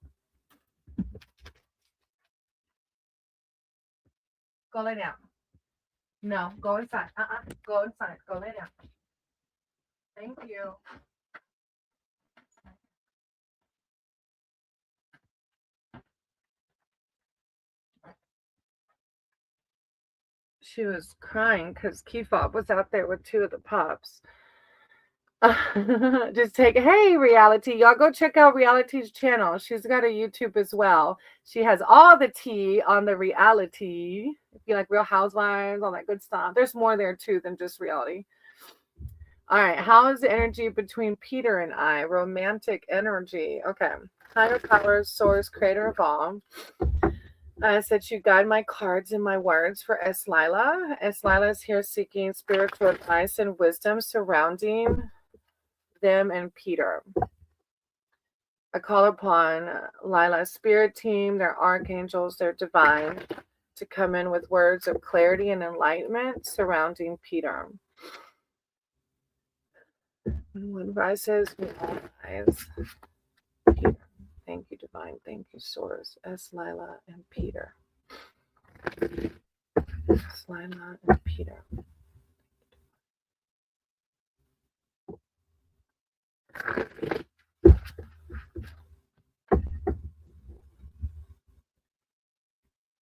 Go lay down. No, go inside. Go inside. Go lay down. Thank you. She was crying because Keyfob was out there with two of the pups. Just take, hey, Reality. Y'all go check out Reality's channel. She's got a YouTube as well. She has all the tea on the reality. If you like Real Housewives, all that good stuff. There's more there too than just reality. All right. How is the energy between Peter and I? Romantic energy. Okay. Higher powers, source, creator of all. I said you guide my cards and my words for S. Lila. S. Lila is here seeking spiritual advice and wisdom surrounding them and Peter. I call upon Lila's spirit team, their archangels, their divine, to come in with words of clarity and enlightenment surrounding Peter. When rises, we all rise. Peter. Thank you, divine. Thank you, source. S. Lila and Peter. S. Lila and Peter.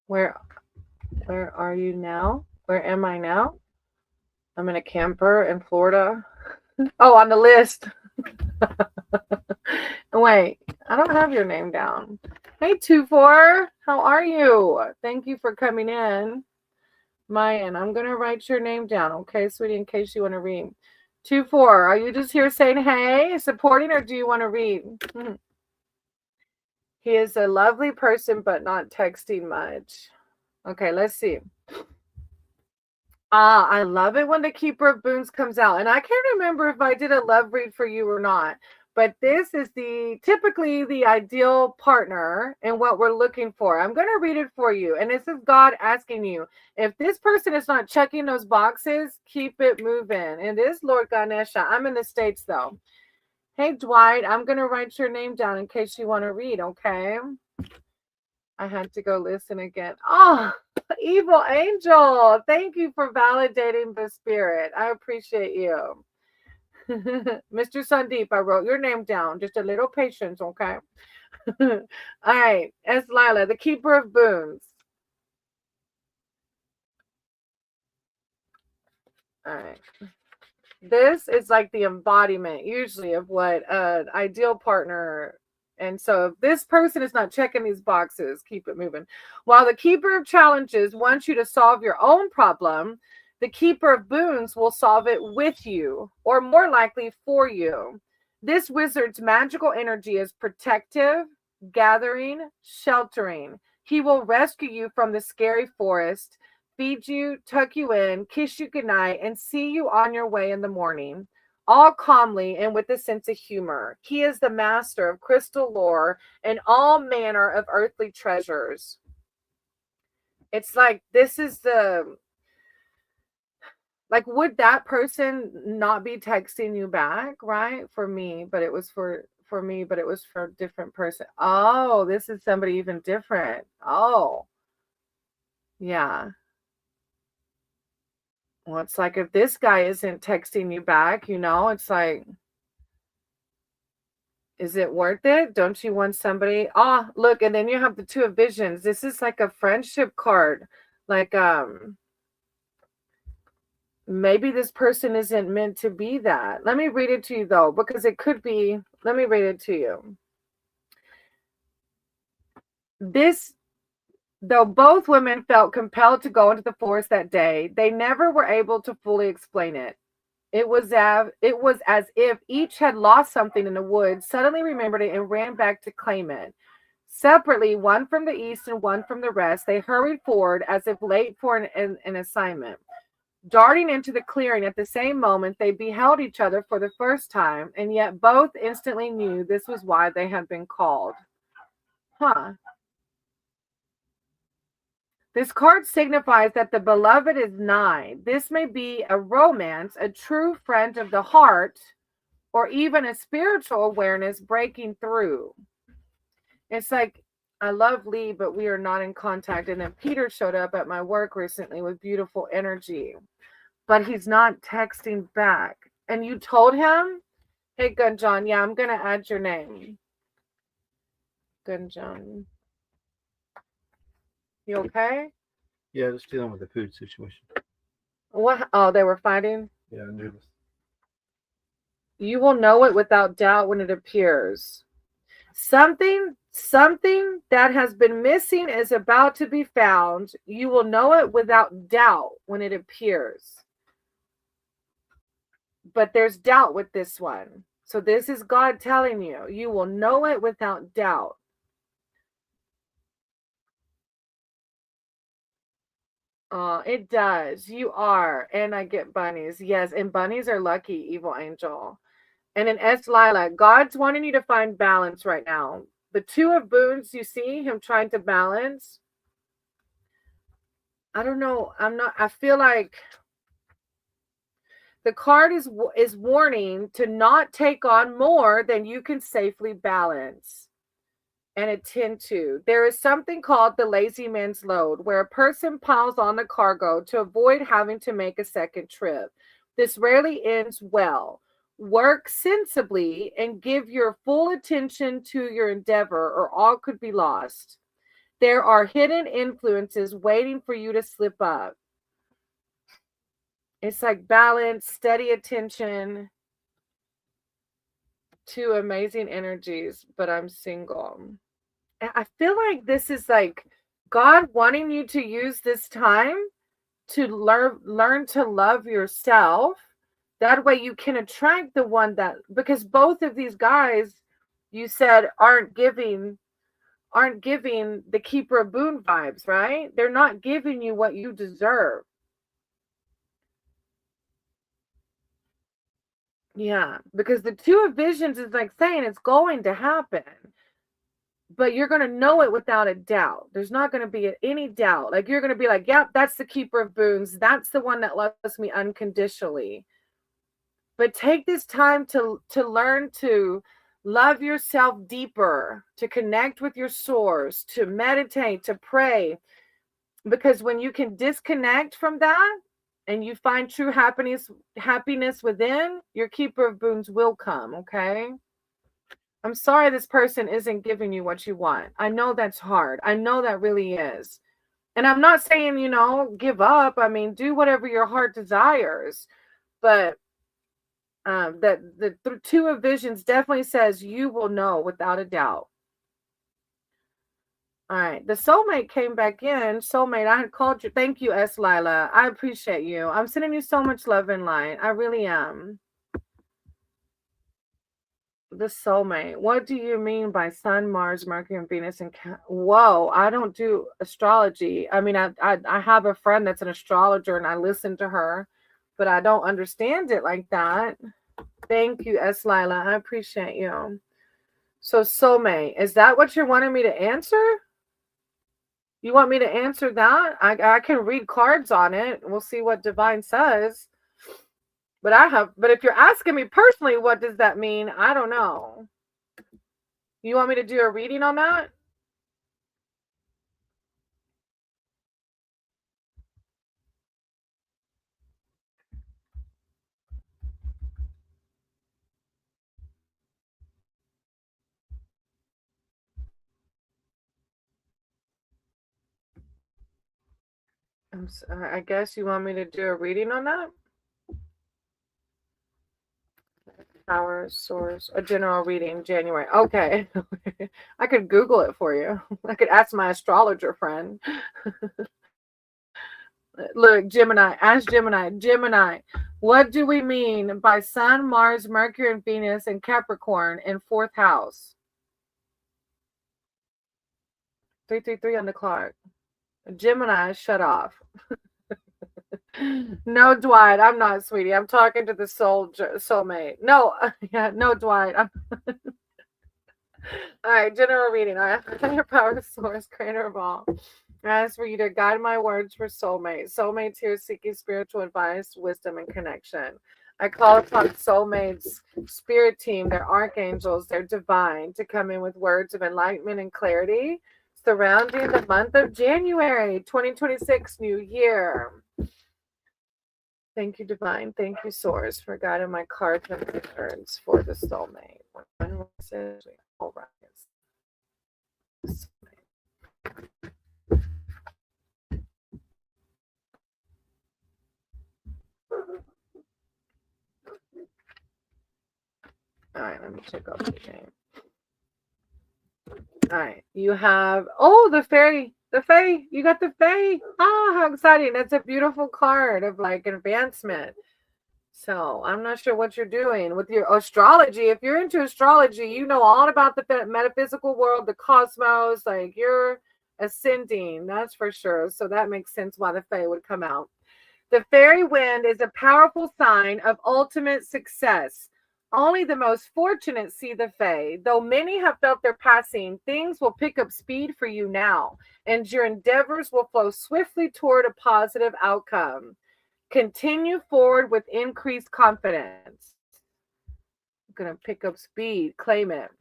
Where are you now? Where am I now? I'm in a camper in Florida. Oh, on the list. Wait, I don't have your name down. Hey, 24, how are you? Thank you for coming in. Mayan, I'm going to write your name down, okay, sweetie, in case you want to read. 24, are you just here saying hey, supporting, or do you want to read? He is a lovely person, but not texting much. Okay, let's see. I love it when the Keeper of Boons comes out. And I can't remember if I did a love read for you or not. But this is typically the ideal partner and what we're looking for. I'm going to read it for you. And this is God asking you, if this person is not checking those boxes, keep it moving. And it is Lord Ganesha. I'm in the States, though. Hey, Dwight, I'm going to write your name down in case you want to read, okay? I had to go listen again. Oh, Evil Angel. Thank you for validating the spirit. I appreciate you. Mr. Sandeep, I wrote your name down. Just a little patience, okay? All right. S. Lila, the Keeper of Boons. All right. This is like the embodiment, usually, of what an ideal partner. And so if this person is not checking these boxes, keep it moving. While the Keeper of Challenges wants you to solve your own problem, the Keeper of Boons will solve it with you, or more likely for you. This wizard's magical energy is protective, gathering, sheltering. He will rescue you from the scary forest, feed you, tuck you in, kiss you goodnight, and see you on your way in the morning, all calmly and with a sense of humor. He is the master of crystal lore and all manner of earthly treasures. It's like, this is would that person not be texting you back, right? For me, but it was for a different person. Oh, this is somebody even different. Oh, yeah. Well, it's like, if this guy isn't texting you back, it's like, is it worth it? Don't you want somebody? Oh, look, and then you have the Two of Visions. This is like a friendship card. Like, maybe this person isn't meant to be that. Let me read it to you, though, because it could be. Let me read it to you. Though both women felt compelled to go into the forest that day, they never were able to fully explain it. It was as if each had lost something in the woods, suddenly remembered it, and ran back to claim it. Separately, one from the east and one from the rest, they hurried forward as if late for an assignment. Darting into the clearing at the same moment, they beheld each other for the first time, and yet both instantly knew this was why they had been called. Huh. This card signifies that the beloved is nigh. This may be a romance, a true friend of the heart, or even a spiritual awareness breaking through. It's like, I love Lee, but we are not in contact. And then Peter showed up at my work recently with beautiful energy, but he's not texting back. And you told him, hey, Gunjan, yeah, I'm going to add your name. Gunjan. You okay? Yeah, just dealing with the food situation. What? Oh, they were fighting? Yeah, I knew this. You will know it without doubt when it appears. Something that has been missing is about to be found. You will know it without doubt when it appears. But there's doubt with this one. So this is God telling you, you will know it without doubt. It does. You are. And I get bunnies. Yes. And bunnies are lucky, Evil Angel. And in S. Lila, God's wanting you to find balance right now. The Two of Boons, you see him trying to balance. I don't know. I feel like the card is warning to not take on more than you can safely balance and attend to. There is something called the lazy man's load, where a person piles on the cargo to avoid having to make a second trip. This rarely ends well. Work sensibly and give your full attention to your endeavor, or all could be lost. There are hidden influences waiting for you to slip up. It's like balance, steady attention, two amazing energies, but I'm single. I feel like this is like God wanting you to use this time to learn to love yourself. That way you can attract the one that, because both of these guys you said aren't giving the keeper of boon vibes, right? They're not giving you what you deserve. Yeah, because the Two of Visions is like saying it's going to happen, but you're going to know it without a doubt. There's not going to be any doubt. Like you're going to be like, yep, that's the keeper of boons. That's the one that loves me unconditionally. But take this time to learn to love yourself deeper, to connect with your source, to meditate, to pray. Because when you can disconnect from that and you find true happiness within, your keeper of boons will come, okay? I'm sorry this person isn't giving you what you want. I know that's hard. I know that really is. And I'm not saying, give up. I mean, do whatever your heart desires. But that the Two of Visions definitely says you will know without a doubt. All right. The soulmate came back in. Soulmate, I had called you. Thank you, S. Lila. I appreciate you. I'm sending you so much love and light. I really am. The soulmate. What do you mean by Sun, Mars, Mercury, and Venus? And whoa, I don't do astrology. I mean, I have a friend that's an astrologer, and I listen to her, but I don't understand it like that. Thank you, S. Lila. I appreciate you. So, soulmate, is that what you're wanting me to answer? You want me to answer that? I can read cards on it. We'll see what divine says. But if you're asking me personally, what does that mean? I don't know. You want me to do a reading on that? I guess you want me to do a reading on that? Power source, a general reading, January. Okay. I could Google it for you. I could ask my astrologer friend. Look, Gemini, ask Gemini. Gemini, what do we mean by Sun, Mars, Mercury, and Venus and Capricorn in fourth house? 333 on the clock. Gemini, shut off. No, Dwight, I'm not, sweetie. I'm talking to the soulmate. No, yeah, no, Dwight. All right, general reading. All right, higher power source, creator of all. I ask for you to guide my words for soulmate. Soulmates here seeking spiritual advice, wisdom, and connection. I call upon soulmates, spirit team, their archangels, their divine, to come in with words of enlightenment and clarity surrounding the month of January 2026, new year. Thank you, divine. Thank you, source, for guiding my cards and returns for the soulmate. One message, all right. All right, let me check out the game. All right, you have, the fairy. The Fae, you got the Fae. Oh, how exciting. That's a beautiful card of like advancement. So I'm not sure what you're doing with your astrology. If you're into astrology, you know all about the metaphysical world, the cosmos, like you're ascending, that's for sure. So that makes sense why the Fae would come out. The fairy wind is a powerful sign of ultimate success. Only the most fortunate see the Fae. Though many have felt their passing, things will pick up speed for you now, and your endeavors will flow swiftly toward a positive outcome. Continue forward with increased confidence. I'm going to pick up speed. Claim it.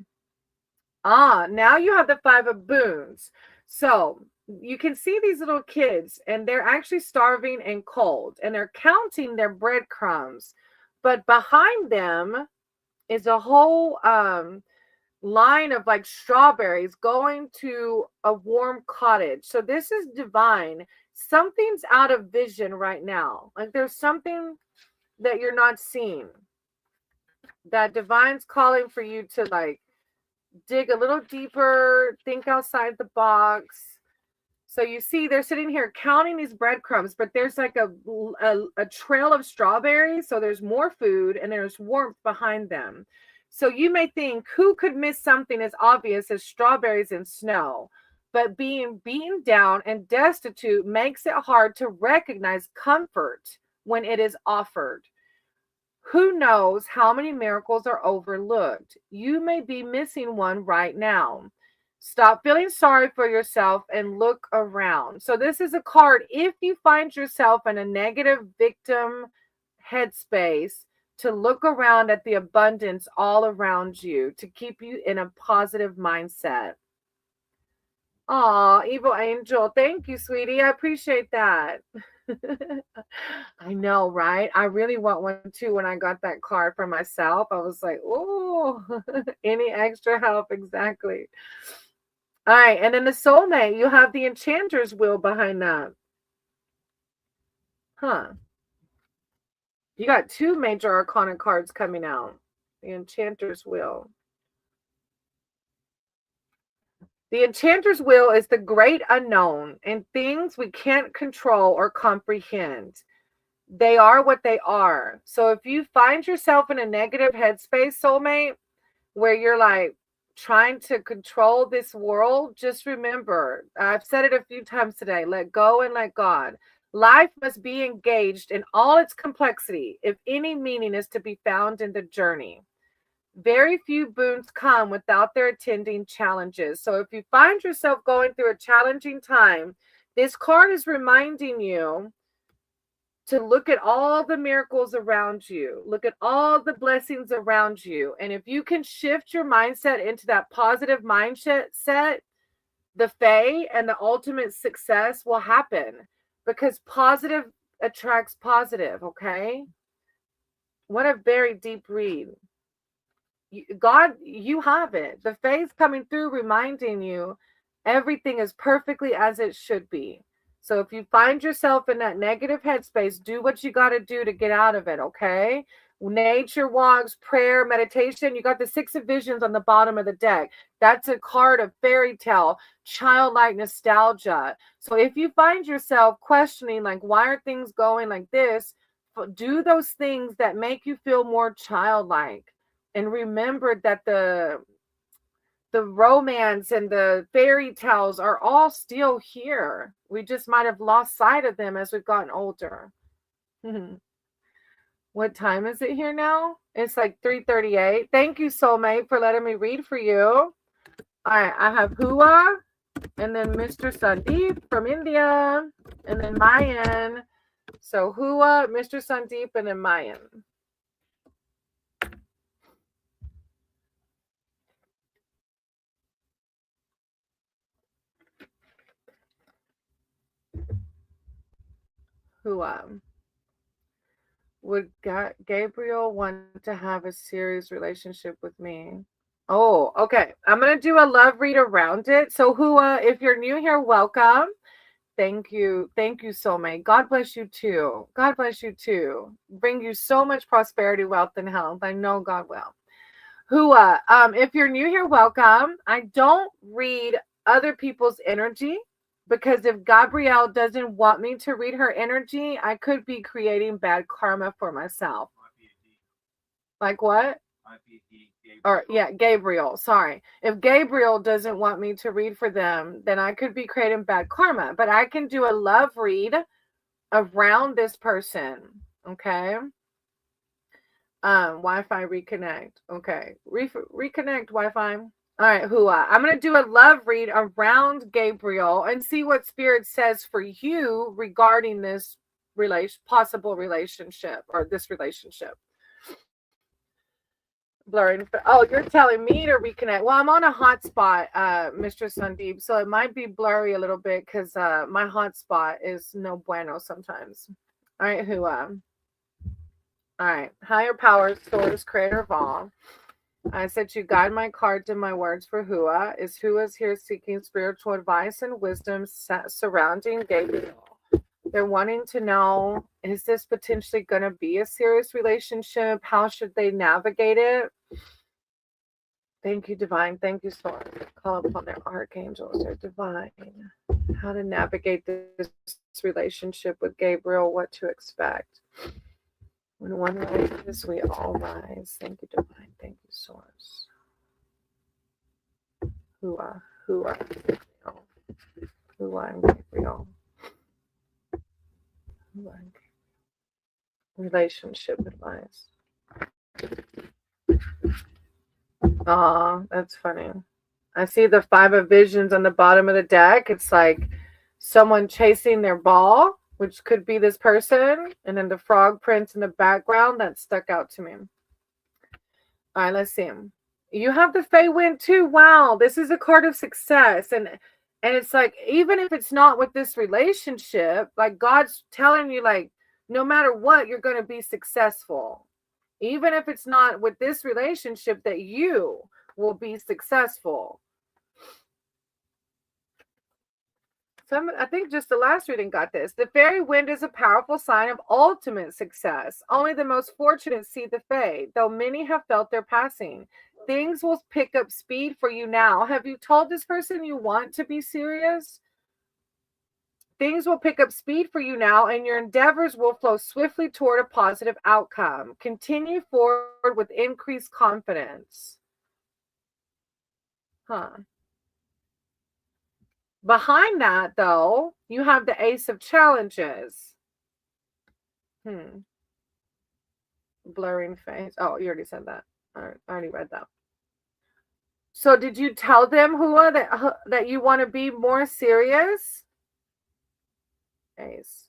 Now you have the Five of Boons. So you can see these little kids, and they're actually starving and cold, and they're counting their breadcrumbs. But behind them is a whole line of like strawberries going to a warm cottage. So this is divine. Something's out of vision right now. Like there's something that you're not seeing. That divine's calling for you to like dig a little deeper, think outside the box. So you see, they're sitting here counting these breadcrumbs, but there's like a trail of strawberries. So there's more food and there's warmth behind them. So you may think, who could miss something as obvious as strawberries and snow? But being beaten down and destitute makes it hard to recognize comfort when it is offered. Who knows how many miracles are overlooked? You may be missing one right now. Stop feeling sorry for yourself and look around. So this is a card. If you find yourself in a negative victim headspace, to look around at the abundance all around you, to keep you in a positive mindset. Aw, Evil Angel. Thank you, sweetie. I appreciate that. I know, right? I really want one too. When I got that card for myself, I was like, oh, any extra help? Exactly. All right. And then the soulmate, you have the enchanter's wheel behind that. Huh. You got two major arcana cards coming out. The enchanter's wheel. The enchanter's wheel is the great unknown and things we can't control or comprehend. They are what they are. So if you find yourself in a negative headspace, soulmate, where you're like trying to control this world, just remember, I've said it a few times today, let go and let God. Life must be engaged in all its complexity if any meaning is to be found in the journey. Very few boons come without their attending challenges. So if you find yourself going through a challenging time, this card is reminding you to look at all the miracles around you. Look at all the blessings around you. And if you can shift your mindset into that positive mindset, the Fae and the ultimate success will happen, because positive attracts positive, okay? What a very deep read. God, you have it. The faith coming through, reminding you everything is perfectly as it should be. So if you find yourself in that negative headspace, do what you got to do to get out of it, okay? Nature walks, prayer, meditation. You got the Six of Visions on the bottom of the deck. That's a card of fairy tale, childlike nostalgia. So if you find yourself questioning, like, why are things going like this? Do those things that make you feel more childlike. And remember that the romance and the fairy tales are all still here. We just might have lost sight of them as we've gotten older. What time is it here now? It's like 3:38. Thank you, soulmate, for letting me read for you. All right, I have Hua, and then Mr. Sandeep from India, and then Mayan. So Hua, Mr. Sandeep, and then Mayan. Hua. Would Gabriel want to have a serious relationship with me? Oh, okay. I'm going to do a love read around it. So, Hua, if you're new here, welcome. Thank you. Thank you, soulmate. God bless you too. God bless you too. Bring you so much prosperity, wealth, and health. I know God will. Hua, if you're new here, welcome. I don't read other people's energy, because if Gabrielle doesn't want me to read her energy, I could be creating bad karma for myself. Like what? Or yeah, Gabriel. Sorry. If Gabriel doesn't want me to read for them, then I could be creating bad karma. But I can do a love read around this person. Okay. Wi-Fi reconnect. Okay. Reconnect Wi-Fi. All right, Hua. I'm going to do a love read around Gabriel and see what Spirit says for you regarding this possible relationship or this relationship. Blurring. Oh, you're telling me to reconnect. Well, I'm on a hotspot, Mr. Sundeep, so it might be blurry a little bit because my hotspot is no bueno sometimes. All right, Hua. All right. Higher powers, source, creator of all. I said you guide my cards and my words for Hua. Is Hua's here seeking spiritual advice and wisdom surrounding Gabriel? They're wanting to know, is this potentially going to be a serious relationship? How should they navigate it? Thank you, Divine. Thank you, Source. Call upon their archangels, their divine. How to navigate this relationship with Gabriel, what to expect. When one rises, we all rise. Thank you, Divine. Thank you, Source. Hua, Hua, Gabriel. Hua and Gabriel. Hua and Gabriel. Relationship advice. Aw, that's funny. I see the 5 of visions on the bottom of the deck. It's like someone chasing their ball, which could be this person, and then the frog prints in the background. That stuck out to me. All right, let's see. You have the Fey Wind too. Wow, this is a card of success. And it's like, even if it's not with this relationship, like God's telling you, like, no matter what, you're going to be successful. Even if it's not with this relationship, that you will be successful. I think just the last reading got this. The fairy wind is a powerful sign of ultimate success. Only the most fortunate see the Fae, though many have felt their passing. Things will pick up speed for you now. Have you told this person you want to be serious? Things will pick up speed for you now, and your endeavors will flow swiftly toward a positive outcome. Continue forward with increased confidence. Behind that, though, you have the Ace of Challenges. Blurring face. Oh, you already said that. I already read that. So did you tell them, Hua, that you want to be more serious? Ace.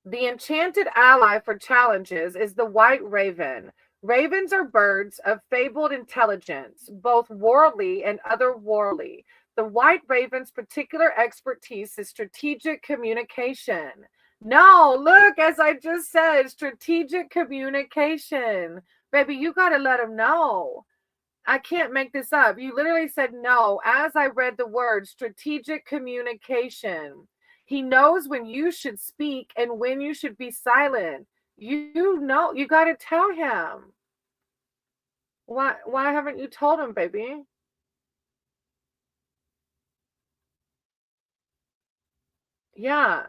The enchanted ally for challenges is the white raven. Ravens are birds of fabled intelligence, both worldly and otherworldly. The white raven's particular expertise is strategic communication. No, look, as I just said, strategic communication. Baby, you got to let them know. I can't make this up. You literally said no as I read the word strategic communication. He knows when you should speak and when you should be silent. You know, you got to tell him. Why haven't you told him, baby? Yeah.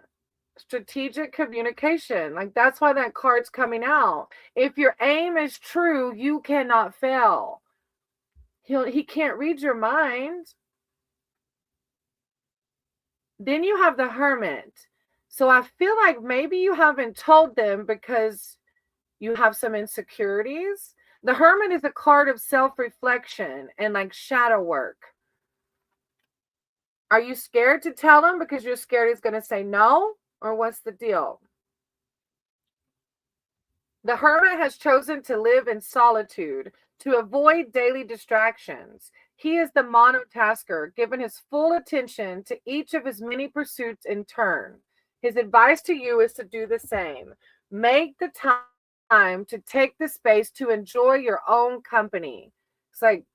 Strategic communication. Like, that's why that card's coming out. If your aim is true, you cannot fail. He can't read your mind. Then you have the Hermit. So I feel like maybe you haven't told them because you have some insecurities. The Hermit is a card of self-reflection and like shadow work. Are you scared to tell him because you're scared he's going to say no? Or what's the deal? The Hermit has chosen to live in solitude to avoid daily distractions. He is the monotasker, given his full attention to each of his many pursuits in turn. His advice to you is to do the same. Make the time to take the space to enjoy your own company. It's like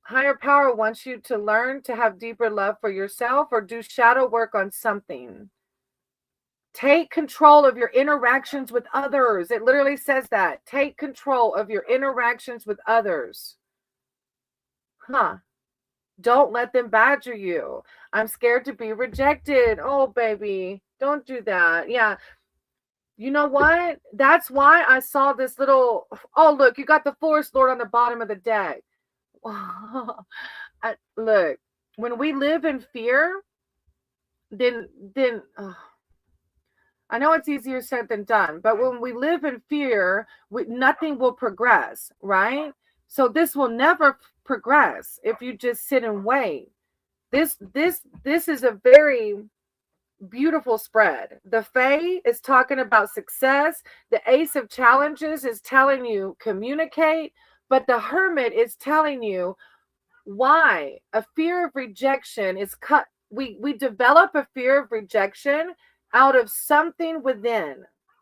higher power wants you to learn to have deeper love for yourself or do shadow work on something. Take control of your interactions with others. It literally says that. Take control of your interactions with others. Don't let them badger you. I'm scared to be rejected. Oh, baby, don't do that. Yeah. You know what? That's why I saw this little, oh, look, you got the Forest Lord on the bottom of the deck. Look, when we live in fear, then I know it's easier said than done, but when we live in fear, nothing will progress, right? So this will never progress if you just sit and wait. This is a very beautiful spread. The Fae is talking about success. The Ace of Challenges is telling you communicate, but the Hermit is telling you why a fear of rejection is cut. We develop a fear of rejection out of something within,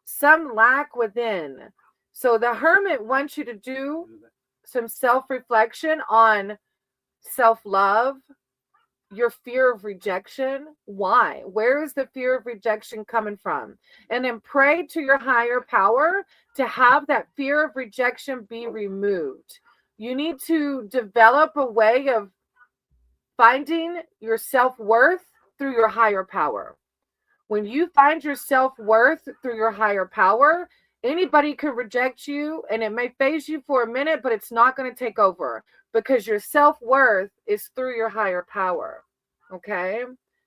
some lack within. So the Hermit wants you to do some self-reflection on self-love, your fear of rejection. Why? Where is the fear of rejection coming from? And then pray to your higher power to have that fear of rejection be removed. You need to develop a way of finding your self-worth through your higher power. When you find your self-worth through your higher power, anybody can reject you and it may phase you for a minute, but it's not going to take over because your self-worth is through your higher power. Okay?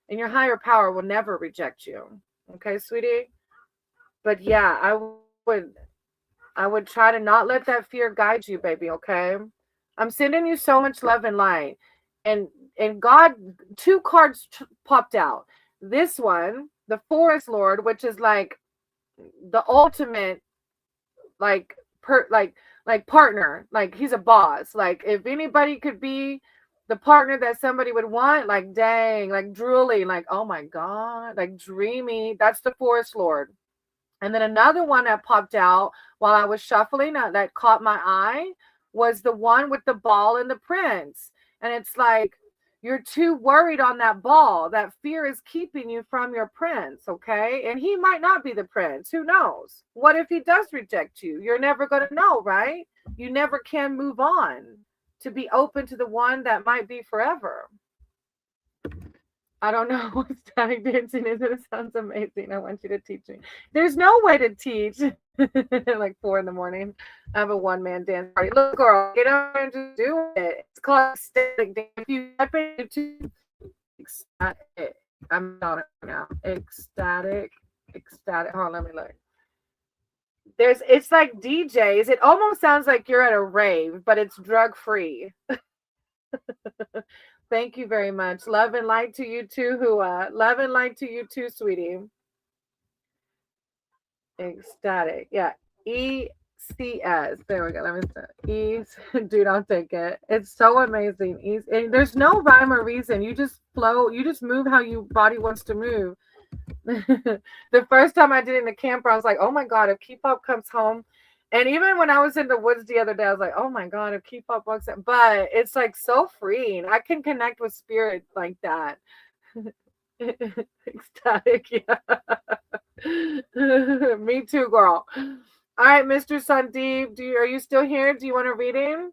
And your higher power will never reject you. Okay, sweetie? But yeah, I would try to not let that fear guide you, baby, okay? I'm sending you so much love and light. And God, two cards popped out. This one, the Forest Lord, which is like the ultimate like like partner, like he's a boss. Like if anybody could be the partner that somebody would want, like dang, like drooly, like oh my god, like dreamy. That's the Forest Lord. And then another one that popped out while I was shuffling that caught my eye was the one with the ball and the prince. And it's like you're too worried on that ball. That fear is keeping you from your prince, okay? And he might not be the prince. Who knows? What if he does reject you? You're never going to know, right? You never can move on to be open to the one that might be forever. I don't know what static dancing is. It sounds amazing. I want you to teach me. There's no way to teach like 4 in the morning. I have a one-man dance party. Look, girl, get up and just do it. It's called static dance. If you type it into ecstatic, I'm on it now. Ecstatic. Hold on, let me look. It's like DJs. It almost sounds like you're at a rave, but it's drug-free. Thank you very much. Love and light to you too, Hua. Love and light to you too, sweetie. Ecstatic. Yeah. ECS. There we go. Let me say. Dude, I'll take it. It's so amazing. And there's no rhyme or reason. You just flow. You just move how your body wants to move. The first time I did it in the camper, I was like, oh my God, if K-pop comes home. And even when I was in the woods the other day, I was like, oh my God, if K-pop walks in. But it's like so freeing. I can connect with spirit like that. Ecstatic, yeah. Me too, girl. All right, Mr. Sandeep, are you still here? Do you want a reading?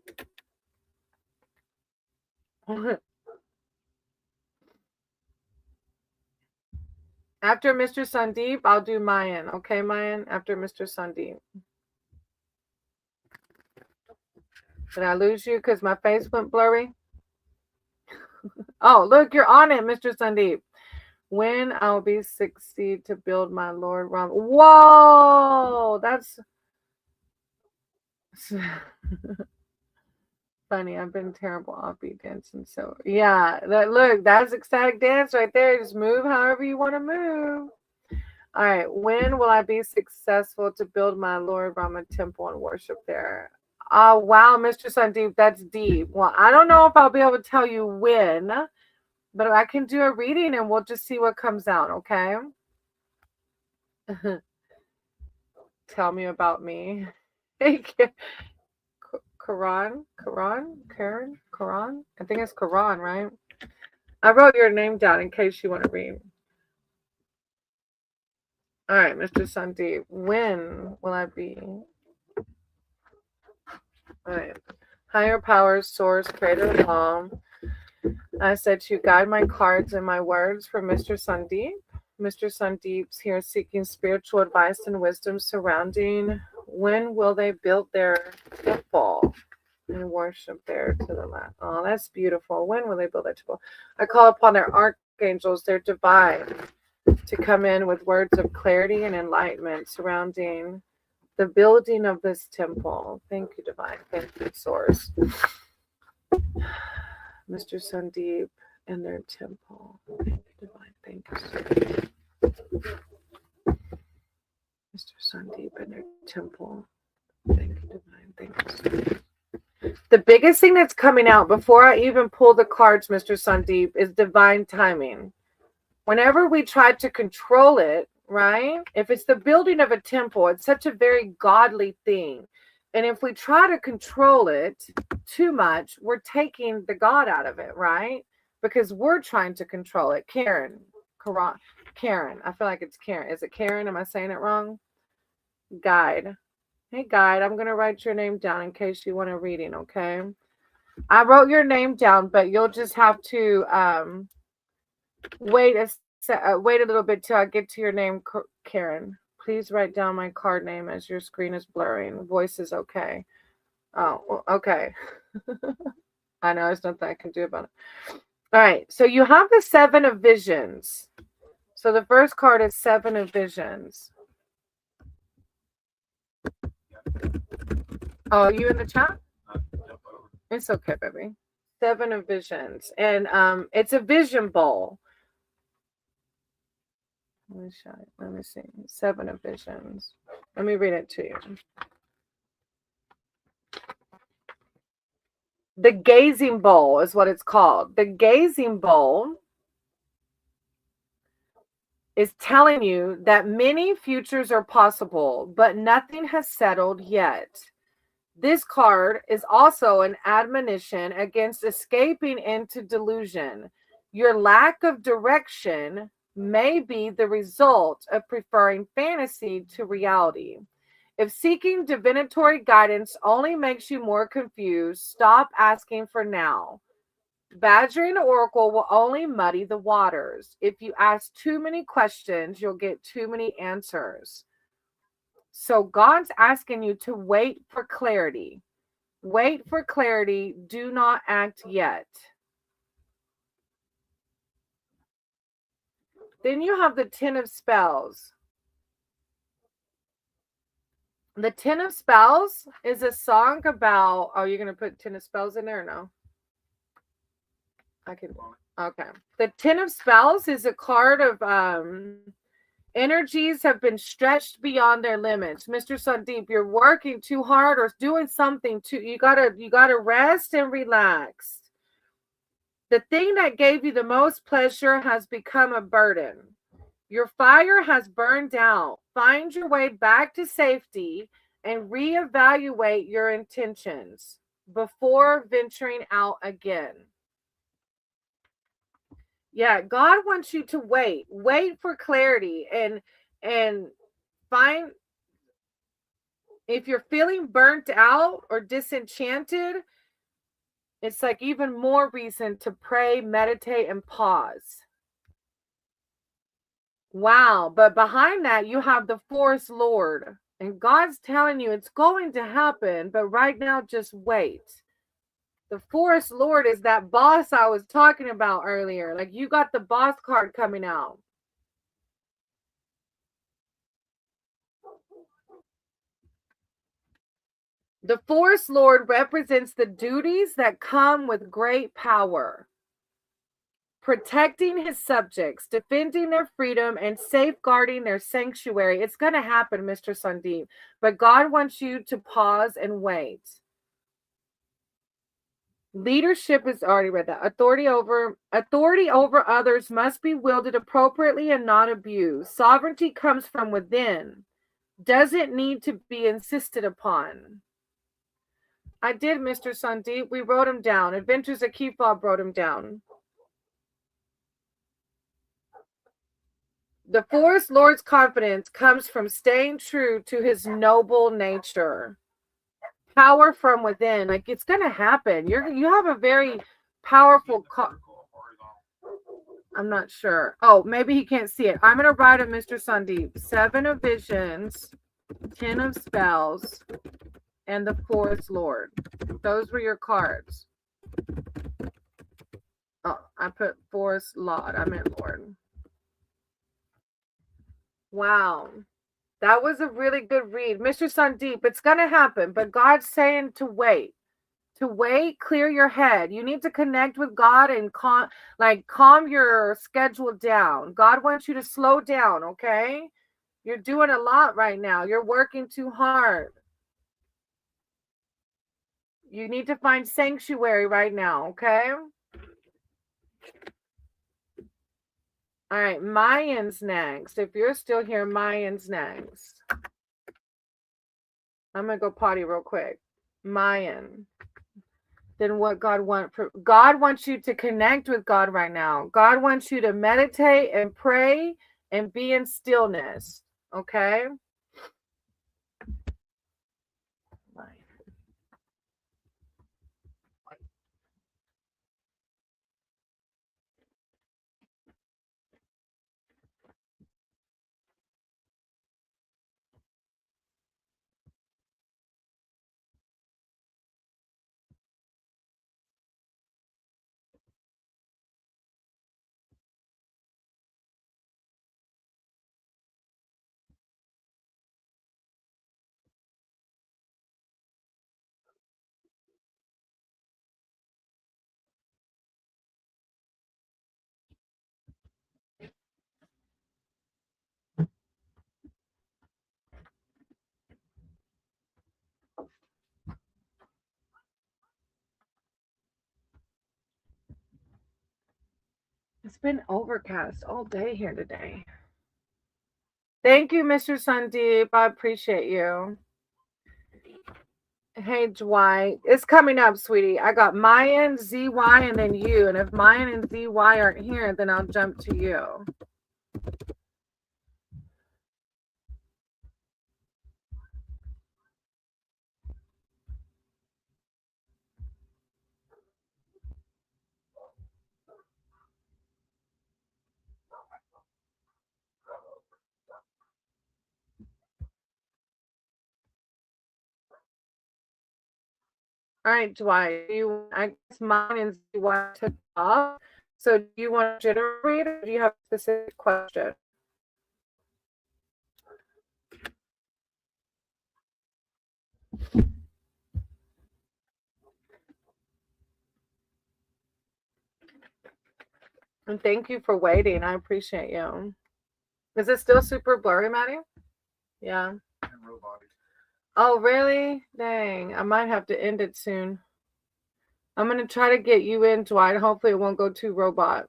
After Mr. Sandeep, I'll do Mayan. Okay, Mayan? After Mr. Sandeep. Did I lose you because my face went blurry? Oh, look, you're on it, Mr. Sandeep. When I'll be 60 to build my Lord Ram. Whoa, that's funny. I've been terrible offbeat dancing. So yeah, look, that's ecstatic dance right there. Just move however you want to move. All right. When will I be successful to build my Lord Rama temple and worship there? Oh, wow, Mr. Sandeep, that's deep. Well, I don't know if I'll be able to tell you when, but I can do a reading and we'll just see what comes out, okay? Tell me about me. Karan? I think it's Karan, right? I wrote your name down in case you want to read. All right, Mr. Sandeep, when will I be? All right. Higher powers, source, creator of all. I said to guide my cards and my words for Mr. Sandeep. Mr. Sandeep's here seeking spiritual advice and wisdom surrounding when will they build their temple and worship there to the left. Oh, that's beautiful. When will they build their temple? I call upon their archangels, their divine to come in with words of clarity and enlightenment surrounding the building of this temple. Thank you, Divine. Thank you, Source. Mr. Sandeep and their temple. Thank you, Divine. Thank you, Mr. Sandeep and their temple. Thank you, Divine. Thank you. The biggest thing that's coming out before I even pull the cards, Mr. Sandeep, is divine timing. Whenever we try to control it, right? If it's the building of a temple, it's such a very godly thing. And if we try to control it too much, we're taking the God out of it, right? Because we're trying to control it. Karen. I feel like it's Karen. Is it Karen? Am I saying it wrong? Guide. Hey, Guide, I'm going to write your name down in case you want a reading, okay? I wrote your name down, but you'll just have to wait a little bit till I get to your name, Karen. Please write down my card name as your screen is blurring. Voice is okay. Oh, okay. I know there's nothing I can do about it. All right, so you have the 7 of Visions. So the first card is 7 of Visions. Oh, are you in the chat? It's okay, baby. 7 of Visions. And it's a vision bowl. Let me see. 7 of Visions. Let me read it to you. The gazing bowl is what it's called. The gazing bowl is telling you that many futures are possible, but nothing has settled yet. This card is also an admonition against escaping into delusion. Your lack of direction may be the result of preferring fantasy to reality. If seeking divinatory guidance only makes you more confused, stop asking for now. Badgering the oracle will only muddy the waters. If you ask too many questions, you'll get too many answers. So God's asking you to wait for clarity. Wait for clarity. Do not act yet. Then you have the 10 of Spells. The 10 of Spells is a song about... Oh, you're going to put 10 of Spells in there or no? I can... Okay. The 10 of Spells is a card of... energies have been stretched beyond their limits. Mr. Sandeep, you're working too hard or doing something too. You gotta rest and relax. The thing that gave you the most pleasure has become a burden. Your fire has burned out. Find your way back to safety and reevaluate your intentions before venturing out again. Yeah, God wants you to wait for clarity and find, if you're feeling burnt out or disenchanted, it's like even more reason to pray, meditate, and pause. Wow, but behind that, you have the Forest Lord, and God's telling you it's going to happen, but right now, just wait. The Forest Lord is that boss I was talking about earlier. Like, you got the boss card coming out. The Forest Lord represents the duties that come with great power. Protecting his subjects, defending their freedom, and safeguarding their sanctuary. It's going to happen, Mr. Sandeep. But God wants you to pause and wait. Leadership is already read that. Authority over others must be wielded appropriately and not abused. Sovereignty comes from within. Doesn't need to be insisted upon. I did, Mr. Sandeep. We wrote him down. Adventures of Kefab wrote him down. The Forest Lord's confidence comes from staying true to his noble nature. Power from within. Like, it's going to happen. You have a very powerful... I'm not sure. Oh, maybe he can't see it. I'm going to write it, Mr. Sandeep. 7 of Visions, 10 of Spells, and the Forest Lord. Those were your cards. Oh, I put Forest Lord. I meant Lord. Wow. That was a really good read. Mr. Sandeep, it's going to happen, but God's saying to wait. To wait, clear your head. You need to connect with God and calm your schedule down. God wants you to slow down, okay? You're doing a lot right now. You're working too hard. You need to find sanctuary right now, okay? All right, Mayans next. If you're still here, Mayans next. I'm going to go potty real quick. Mayan. Then what God wants you to connect with God right now. God wants you to meditate and pray and be in stillness. Okay? It's been overcast all day here today. Thank you, Mr. Sandeep. I appreciate you. Hey, Dwight. It's coming up, sweetie. I got Mayan, ZY, and then you. And if Mayan and ZY aren't here, then I'll jump to you. All right, Dwight. I guess mine and ZY took off. So do you want to generate or do you have a specific question? And thank you for waiting. I appreciate you. Is it still super blurry, Maddie? Yeah. Oh, really? Dang. I might have to end it soon. I'm going to try to get you in, Dwight. Hopefully it won't go too robot.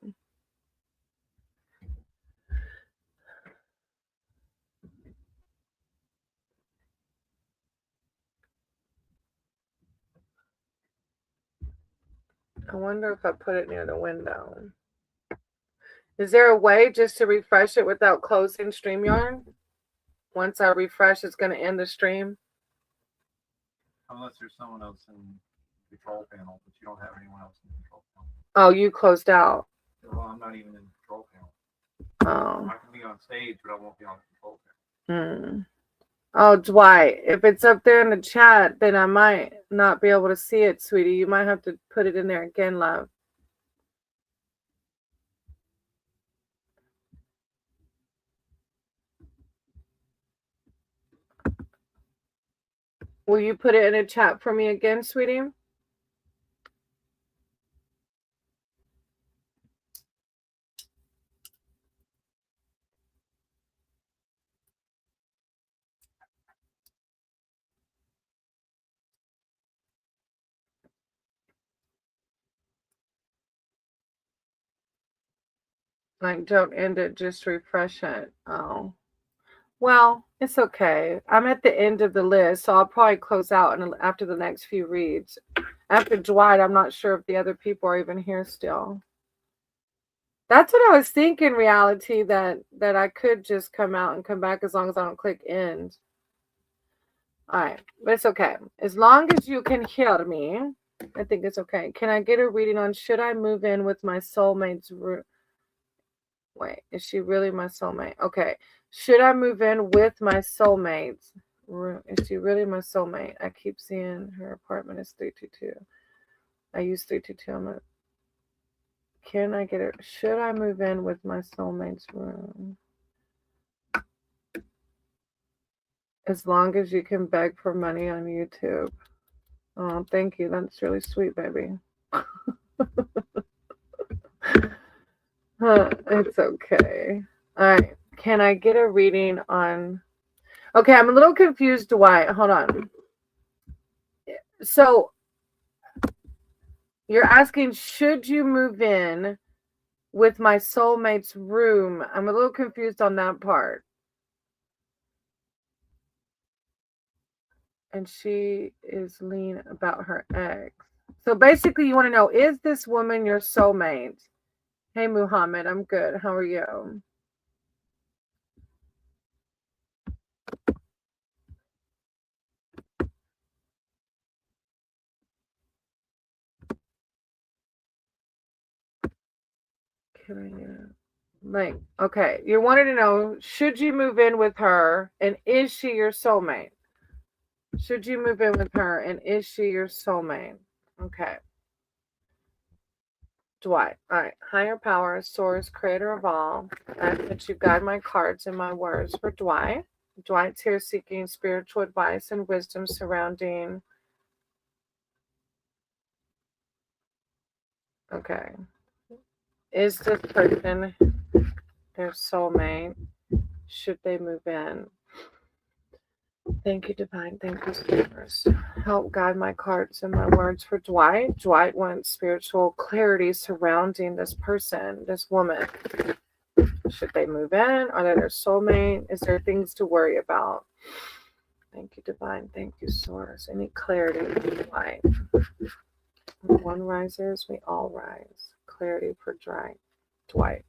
I wonder if I put it near the window. Is there a way just to refresh it without closing StreamYard? Once I refresh, it's going to end the stream. Unless there's someone else in the control panel, but you don't have anyone else in the control panel. Oh, you closed out. Well, I'm not even in the control panel. Oh. I can be on stage, but I won't be on the control panel. Oh, Dwight, if it's up there in the chat, then I might not be able to see it, sweetie. You might have to put it in there again, love. Will you put it in a chat for me again, sweetie? Like, don't end it, just refresh it. Oh. Well, it's okay. I'm at the end of the list, so I'll probably close out after the next few reads. After Dwight, I'm not sure if the other people are even here still. That's what I was thinking, reality, that I could just come out and come back as long as I don't click end. All right, but it's okay. As long as you can hear me, I think it's okay. Can I get a reading on should I move in with my soulmate's room? Wait, is she really my soulmate? Okay. Should I move in with my soulmate? Is she really my soulmate? I keep seeing her apartment is 322. I use 322. Can I get it? Should I move in with my soulmate's room? As long as you can beg for money on YouTube. Oh, thank you. That's really sweet, baby. It's okay. All right. Can I get a reading on? Okay, I'm a little confused. Why? Hold on. So you're asking, should you move in with my soulmate's room? I'm a little confused on that part. And she is lean about her ex. So basically, you want to know, is this woman your soulmate? Hey, Muhammad, I'm good. How are you? Like, okay, you wanted to know, should you move in with her and is she your soulmate? Should you move in with her and is she your soulmate? Okay. Dwight. All right. Higher power, source, creator of all. That you guide my cards and my words for Dwight. Dwight's here seeking spiritual advice and wisdom surrounding. Okay. Is this person their soulmate? Should they move in? Thank you, Divine. Thank you, Spiriters. Help guide my cards and my words for Dwight. Dwight wants spiritual clarity surrounding this person, this woman. Should they move in? Are they their soulmate? Is there things to worry about? Thank you, Divine. Thank you, Source. Any clarity in Dwight? When one rises, we all rise. Clarity for Dwight. Dwight.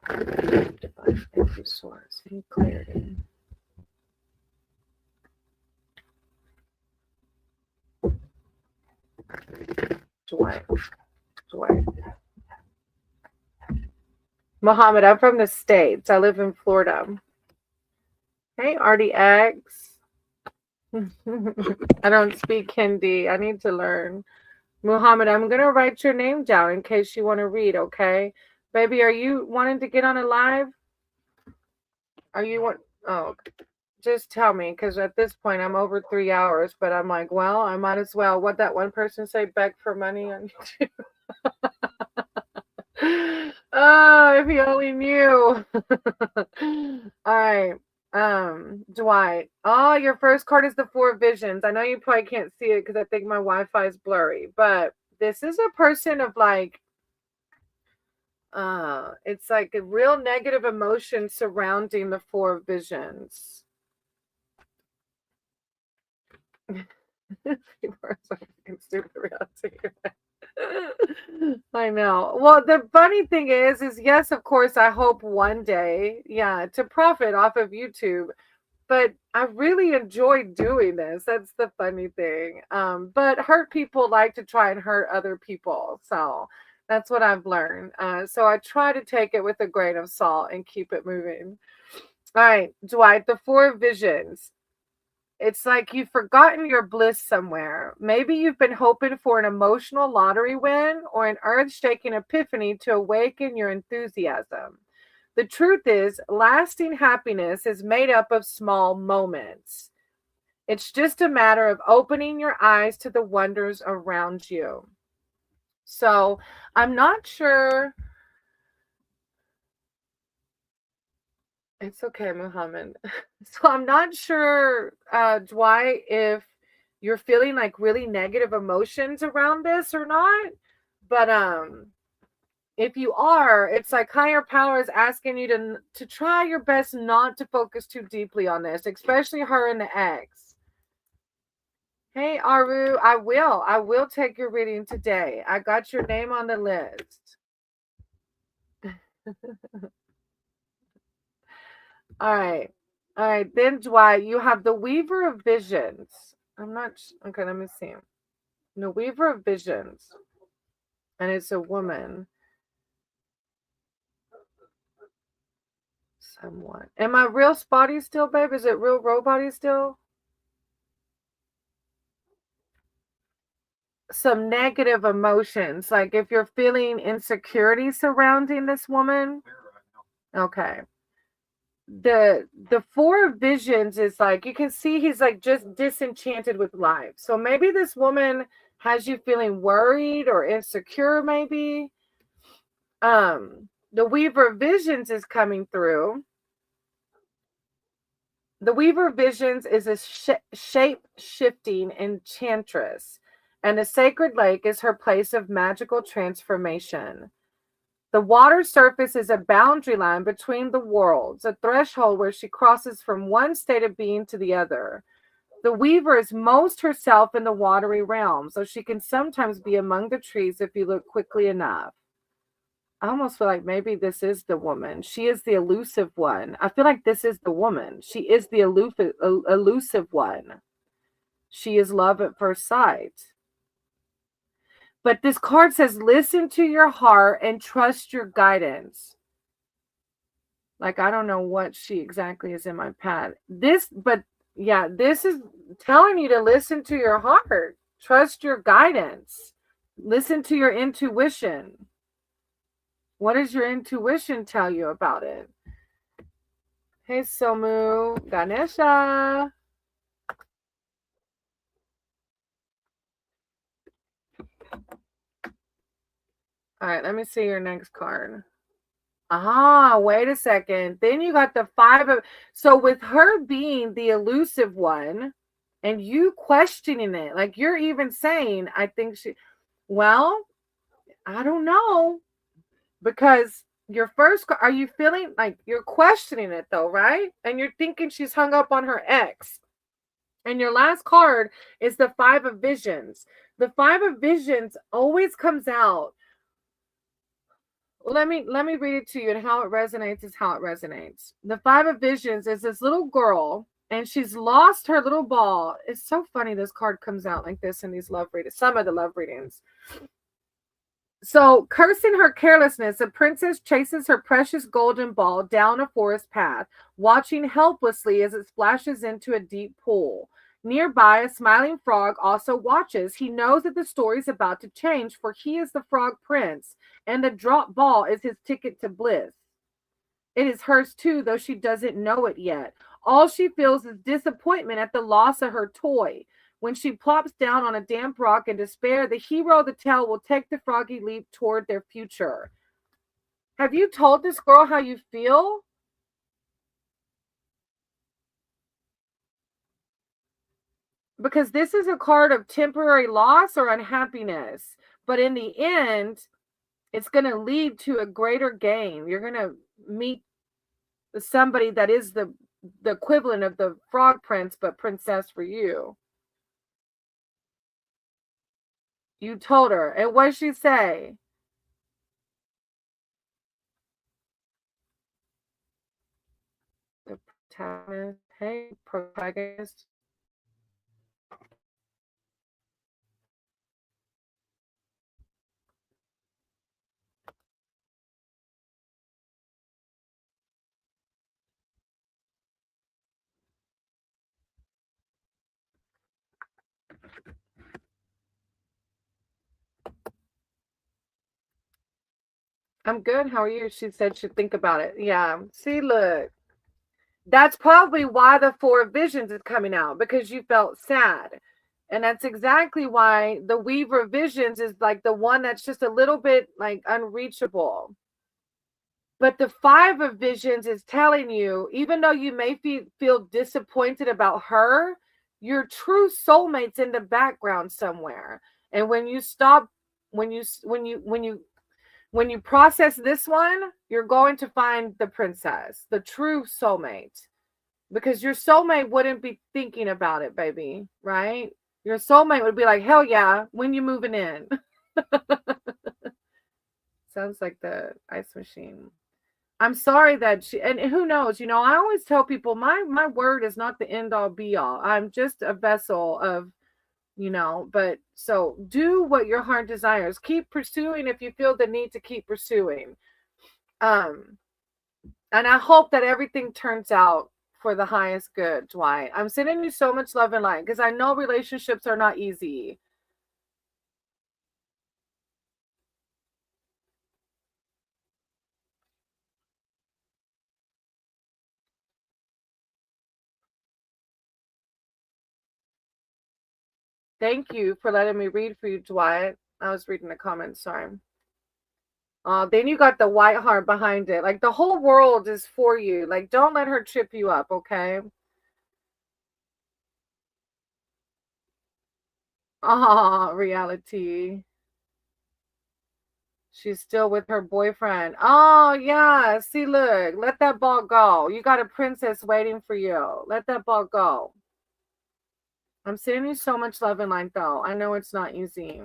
Divine. Thank you, Source. Any clarity? Dwight. Dwight. Muhammad, I'm from the States. I live in Florida. Hey, RDX. I don't speak Hindi. I need to learn. Muhammad, I'm going to write your name down in case you want to read, okay? Baby, are you wanting to get on a live? Are you want? Oh, just tell me, because at this point I'm over 3 hours, but I'm like, well, I might as well. What that one person say? Beg for money on YouTube. Oh, if you only knew. All right. Dwight. Oh, your first card is the Four of Visions. I know you probably can't see it because I think my Wi-Fi is blurry, but this is a person of like it's like a real negative emotion surrounding the Four of Visions. People are so fucking stupid reality. I know. Well, the funny thing is yes, of course, I hope one day, yeah, to profit off of YouTube. But I really enjoy doing this. That's the funny thing. But hurt people like to try and hurt other people. So that's what I've learned. So I try to take it with a grain of salt and keep it moving. All right, Dwight, the Four Visions. It's like you've forgotten your bliss somewhere. Maybe you've been hoping for an emotional lottery win or an earth-shaking epiphany to awaken your enthusiasm. The truth is, lasting happiness is made up of small moments. It's just a matter of opening your eyes to the wonders around you. So, I'm not sure. It's okay, Muhammad. So I'm not sure, Dwight, if you're feeling like really negative emotions around this or not. But if you are, it's like higher power is asking you to try your best not to focus too deeply on this, especially her and the ex. Hey, Aru, I will take your reading today. I got your name on the list. All right. All right. Then, Dwight, you have the Weaver of Visions. I'm not. Okay, let me see. The Weaver of Visions. And it's a woman. Somewhat. Am I real spotty still, babe? Is it real robot-y still? Some negative emotions. Like if you're feeling insecurity surrounding this woman. Okay. the four of visions is like, you can see he's like just disenchanted with life. So maybe this woman has you feeling worried or insecure, maybe. The Weaver of Visions is coming through. The Weaver of Visions is a shape-shifting enchantress, and the sacred lake is her place of magical transformation. The water surface is a boundary line between the worlds, a threshold where she crosses from one state of being to the other. The Weaver is most herself in the watery realm, so she can sometimes be among the trees if you look quickly enough. I almost feel like maybe this is the woman. She is the elusive one. I feel like this is the woman. She is the elusive one. She is love at first sight. But this card says, listen to your heart and trust your guidance. Like, I don't know what she exactly is in my pad. This is telling you to listen to your heart. Trust your guidance. Listen to your intuition. What does your intuition tell you about it? Hey, Somu, Ganesha. All right, let me see your next card. Ah, wait a second. Then you got the five of, so with her being the elusive one and you questioning it, like you're even saying, I think well, I don't know. Because your first, are you feeling like you're questioning it though, right? And you're thinking she's hung up on her ex. And your last card is the Five of Visions. The Five of Visions always comes out. Let me read it to you, and how it resonates is how it resonates. The Five of Visions is this little girl, and she's lost her little ball. It's so funny this card comes out like this in these love readings, some of the love readings. So, cursing her carelessness, a princess chases her precious golden ball down a forest path, watching helplessly as it splashes into a deep pool. Nearby, a smiling frog also watches. He knows that the story is about to change, for he is the frog prince, and the dropped ball is his ticket to bliss. It is hers too, though she doesn't know it yet. All she feels is disappointment at the loss of her toy. When she plops down on a damp rock in despair, the hero of the tale will take the froggy leap toward their future. Have you told this girl how you feel? Because this is a card of temporary loss or unhappiness. But in the end, it's going to lead to a greater gain. You're going to meet somebody that is the equivalent of the frog prince, but princess for you. You told her. And what did she say? The protagonist. Hey, protagonist. I'm good. How are you? She said she'd think about it. Yeah. See, look. That's probably why the Four of Visions is coming out, because you felt sad. And that's exactly why the Weaver of Visions is like the one that's just a little bit like unreachable. But the Five of Visions is telling you, even though you may feel disappointed about her, your true soulmate's in the background somewhere. And when you stop, when you process this one, you're going to find the princess, the true soulmate. Because your soulmate wouldn't be thinking about it, baby, right? Your soulmate would be like, hell yeah, when you moving in? Sounds like the ice machine. I'm sorry that she, and who knows, I always tell people my word is not the end all be all. I'm just a vessel of, but so do what your heart desires. Keep pursuing if you feel the need to keep pursuing. And I hope that everything turns out for the highest good, Dwight. I'm sending you so much love and light because I know relationships are not easy. Thank you for letting me read for you, Dwight. I was reading the comments, sorry. Then you got the white heart behind it. Like, the whole world is for you. Like, don't let her trip you up, okay? Reality. She's still with her boyfriend. Oh, yeah. See, look, let that ball go. You got a princess waiting for you. Let that ball go. I'm sending you so much love and light, though. I know it's not easy.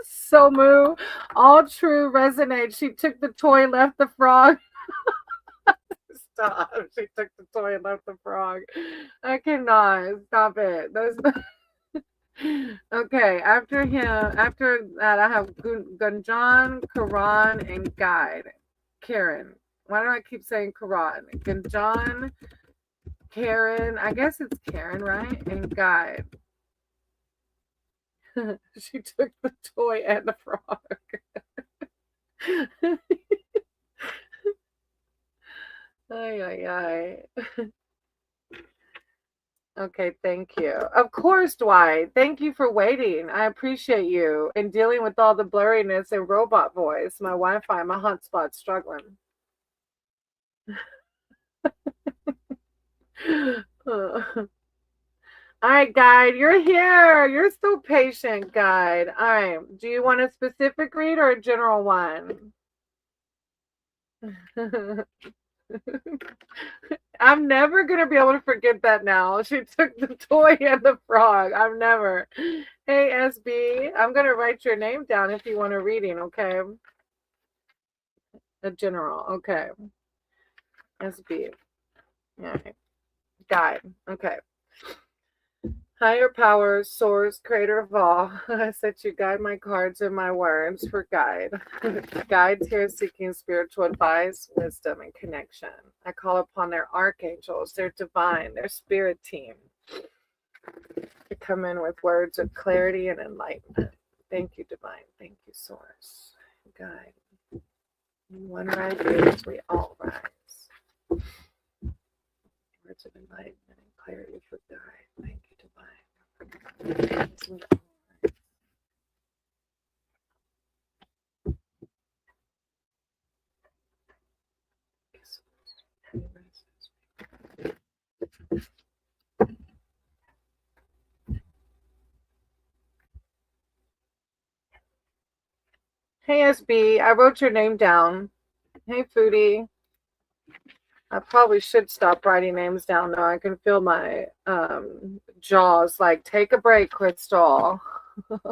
So moo. All true resonate. She took the toy, left the frog. Stop. She took the toy and left the frog. I cannot. Stop it. Okay, after that, I have Gunjan, Karan, and Guide. Karen. Why do I keep saying Karan? Gunjan, Karen. I guess it's Karen, right? And Guide. She took the toy and the frog. Ay, ay, ay. Okay, thank you. Of course, Dwight. Thank you for waiting. I appreciate you and dealing with all the blurriness and robot voice. My Wi-Fi, my hotspot's struggling. All right, Guide, you're here. You're so patient, Guide. All right. Do you want a specific read or a general one? I'm never going to be able to forget that now. She took the toy and the frog. I'm never. Hey, SB, I'm going to write your name down if you want a reading, okay? A general, okay. SB. All right. Guide, okay. Higher power, source, creator of all. I said you guide my cards and my words for guide. Guides here seeking spiritual advice, wisdom, and connection. I call upon their archangels, their divine, their spirit team to come in with words of clarity and enlightenment. Thank you, divine. Thank you, source. Guide. One rises, we all rise. Words of enlightenment and clarity for guide. Thank you, divine. Hey, SB, I wrote your name down. Hey, Foodie. I probably should stop writing names down now. I can feel my jaws like, take a break, Crystal. All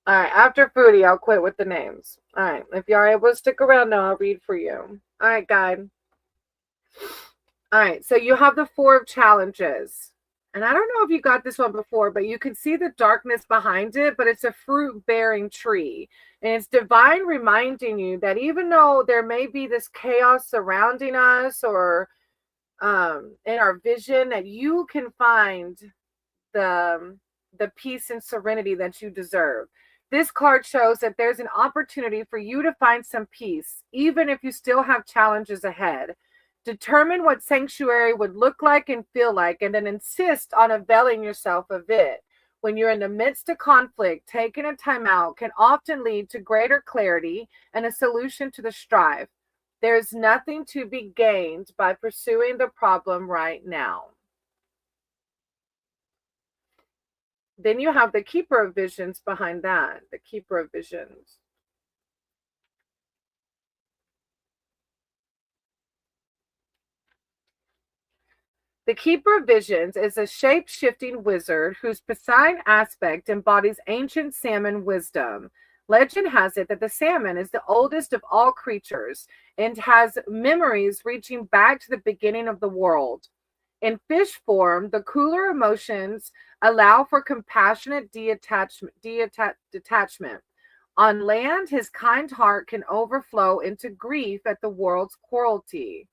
right, after Foodie, I'll quit with the names. All right, if you are able to stick around now, I'll read for you. All right, guide. All right, so you have the 4 of challenges. And I don't know if you got this one before, but you can see the darkness behind it, but it's a fruit-bearing tree. And it's divine reminding you that even though there may be this chaos surrounding us or in our vision, that you can find the peace and serenity that you deserve. This card shows that there's an opportunity for you to find some peace, even if you still have challenges ahead. Determine what sanctuary would look like and feel like, and then insist on availing yourself of it. When you're in the midst of conflict, taking a time out can often lead to greater clarity and a solution to the strife. There's nothing to be gained by pursuing the problem right now. Then you have the Keeper of Visions behind that, the Keeper of Visions. The Keeper of Visions is a shape-shifting wizard whose Poseidon aspect embodies ancient salmon wisdom. Legend has it that the salmon is the oldest of all creatures and has memories reaching back to the beginning of the world. In fish form, the cooler emotions allow for compassionate detachment. On land, his kind heart can overflow into grief at the world's cruelty.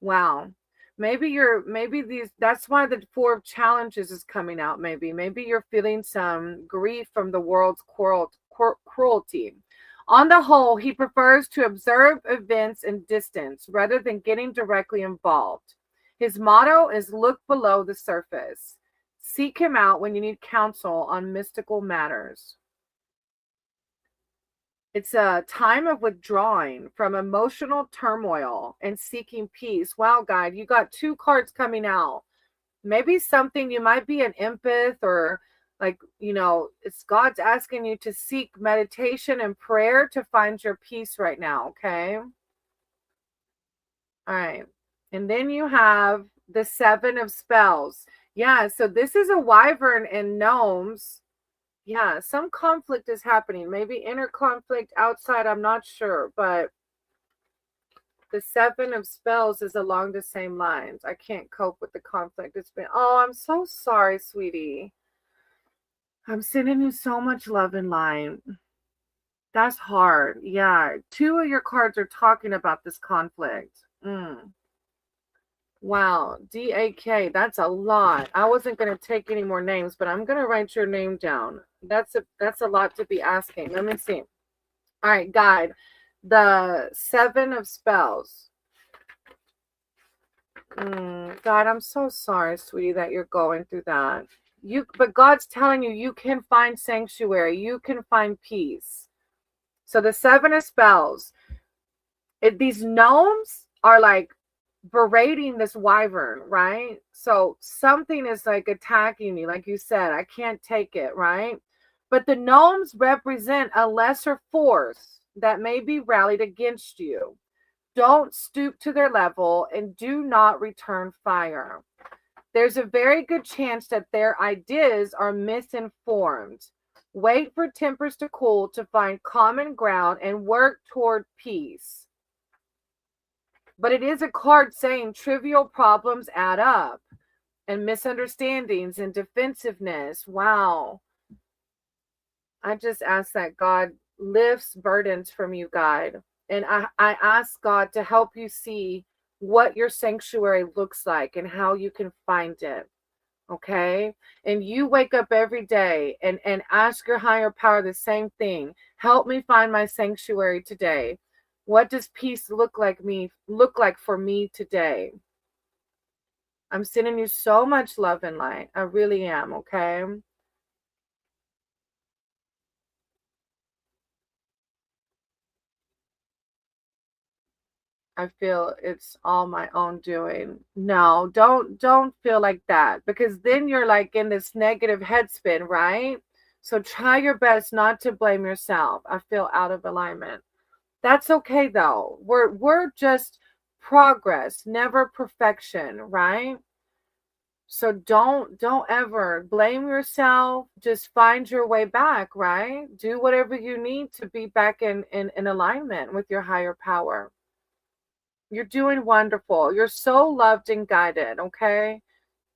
Wow. Maybe that's why the 4 of challenges is coming out. Maybe you're feeling some grief from the world's cruelty. On the whole, he prefers to observe events in distance rather than getting directly involved. His motto is look below the surface. Seek him out when you need counsel on mystical matters. It's a time of withdrawing from emotional turmoil and seeking peace. Wow, guide, you got 2 cards coming out. Maybe something, you might be an empath, or like, it's God's asking you to seek meditation and prayer to find your peace right now, okay? All right. And then you have the 7 of spells. Yeah, so this is a wyvern and gnomes. Yeah, some conflict is happening. Maybe inner conflict, outside, I'm not sure. But the 7 of spells is along the same lines. I can't cope with the conflict. It's been, oh, I'm so sorry, sweetie. I'm sending you so much love and light. That's hard. Yeah, 2 of your cards are talking about this conflict. Wow, DAK, that's a lot. I wasn't going to take any more names, but I'm going to write your name down. That's a lot to be asking. Let me see. All right, guide. The 7 of spells. God, I'm so sorry, sweetie, that you're going through that. But God's telling you, you can find sanctuary. You can find peace. So the 7 of spells. These gnomes are like berating this wyvern, right? So something is like attacking you, like you said, I can't take it, right? But the gnomes represent a lesser force that may be rallied against you. Don't stoop to their level and do not return fire. There's a very good chance that their ideas are misinformed. Wait for tempers to cool to find common ground and work toward peace. But it is a card saying trivial problems add up, and misunderstandings and defensiveness. Wow. I just ask that God lifts burdens from you, guide. And I ask God to help you see what your sanctuary looks like and how you can find it. Okay? And you wake up every day and ask your higher power the same thing. Help me find my sanctuary today. What does peace look like for me today? I'm sending you so much love and light. I really am, okay? I feel it's all my own doing. No, don't feel like that, because then you're like in this negative headspin, right? So try your best not to blame yourself. I feel out of alignment. That's okay though. We're just progress, never perfection, right? So don't ever blame yourself. Just find your way back, right? Do whatever you need to be back in alignment with your higher power. You're doing wonderful. You're so loved and guided, okay?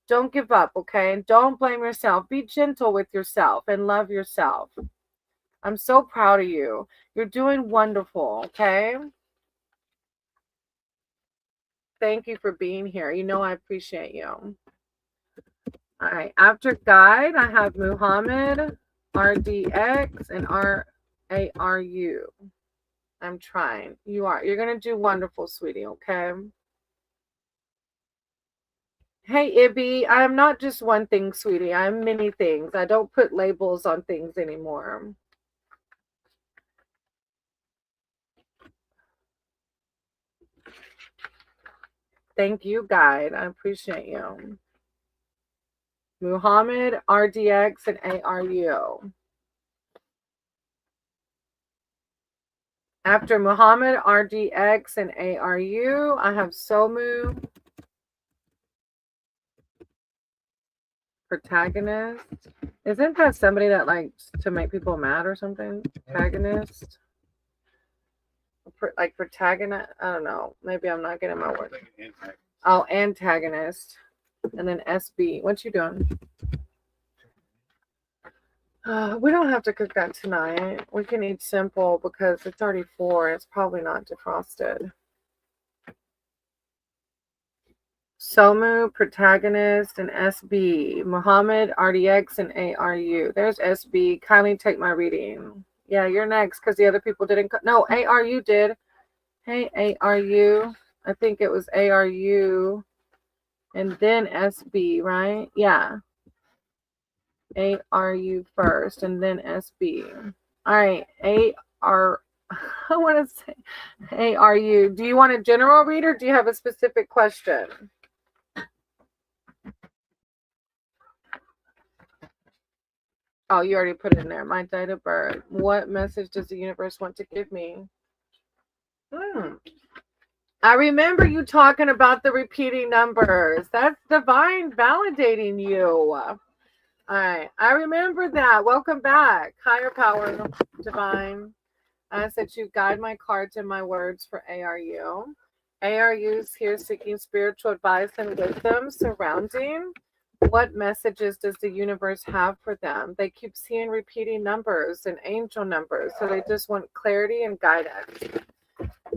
Don't give up, okay? And don't blame yourself. Be gentle with yourself and love yourself. I'm so proud of you. You're doing wonderful, okay? Thank you for being here. You know I appreciate you. All right. After guide, I have Muhammad, RDX, and RARU. I'm trying. You're going to do wonderful, sweetie, okay? Hey, Ibby, I'm not just one thing, sweetie. I'm many things. I don't put labels on things anymore. Thank you, guide. I appreciate you. Muhammad, RDX, and ARU. After Muhammad, RDX, and ARU, I have Somu, protagonist. Isn't that somebody that likes to make people mad or something? Protagonist? Like protagonist? I don't know. Maybe I'm not getting my word. Oh, antagonist. And then SB. What you doing? We don't have to cook that tonight. We can eat simple because it's already 4. It's probably not defrosted. Somu, protagonist, and SB. Muhammad, RDX, and ARU. There's SB. Kindly take my reading. Yeah, you're next because the other people didn't. No, ARU did. Hey, ARU. I think it was ARU. and then SB, right? Yeah. ARU first and then SB. All right. AR. I want to say ARU. Do you want a general read or do you have a specific question? Oh, you already put it in there. My date of birth. What message does the universe want to give me? I remember you talking about the repeating numbers. That's divine validating you. All right. I remember that. Welcome back. Higher power, divine. I ask that you guide my cards and my words for ARU. ARU's here seeking spiritual advice and wisdom surrounding what messages does the universe have for them. They keep seeing repeating numbers and angel numbers, so they just want clarity and guidance.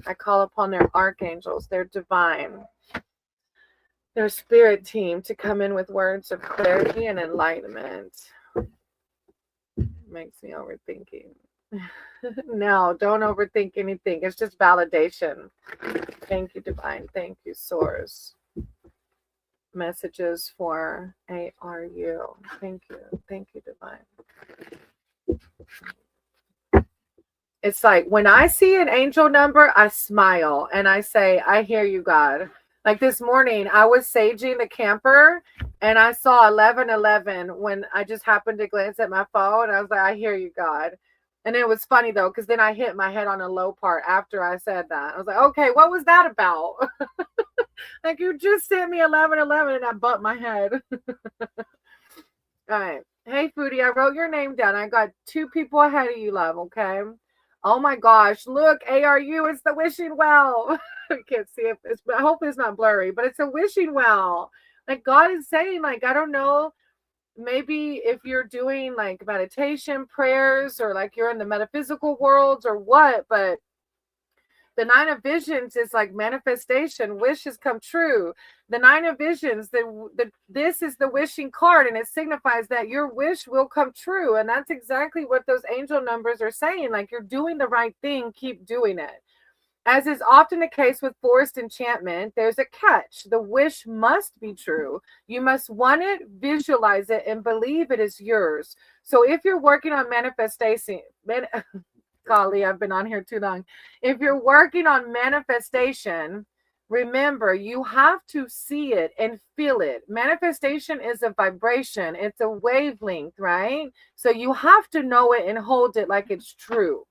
I call upon their archangels, their divine, their spirit team to come in with words of clarity and enlightenment. Makes me overthinking. No, don't overthink anything. It's just validation. Thank you, divine. Thank you, source. Messages for ARU. Thank you. Thank you, divine. It's like when I see an angel number, I smile and I say, I hear you, God. Like this morning, I was saging the camper and I saw 1111 when I just happened to glance at my phone. I was like, I hear you, God. And it was funny though, because then I hit my head on a low part after I said that. I was like, okay, what was that about? Like you just sent me 1111 and I bumped my head. All right. Hey, Foodie, I wrote your name down. I got 2 people ahead of you, love, okay? Oh my gosh, look, ARU, it's the wishing well. I can't see if it's, but I hope it's not blurry, but it's a wishing well. Like God is saying, like, I don't know, maybe if you're doing like meditation prayers or like you're in the metaphysical worlds or what, but the 9 of visions is like manifestation, wishes come true. The 9 of visions, this is the wishing card, and it signifies that your wish will come true. And that's exactly what those angel numbers are saying. Like you're doing the right thing, keep doing it. As is often the case with forced enchantment, there's a catch. The wish must be true. You must want it, visualize it, and believe it is yours. So if you're working on manifestation, golly, I've been on here too long. If you're working on manifestation, remember you have to see it and feel it. Manifestation is a vibration, it's a wavelength, right? So you have to know it and hold it like it's true.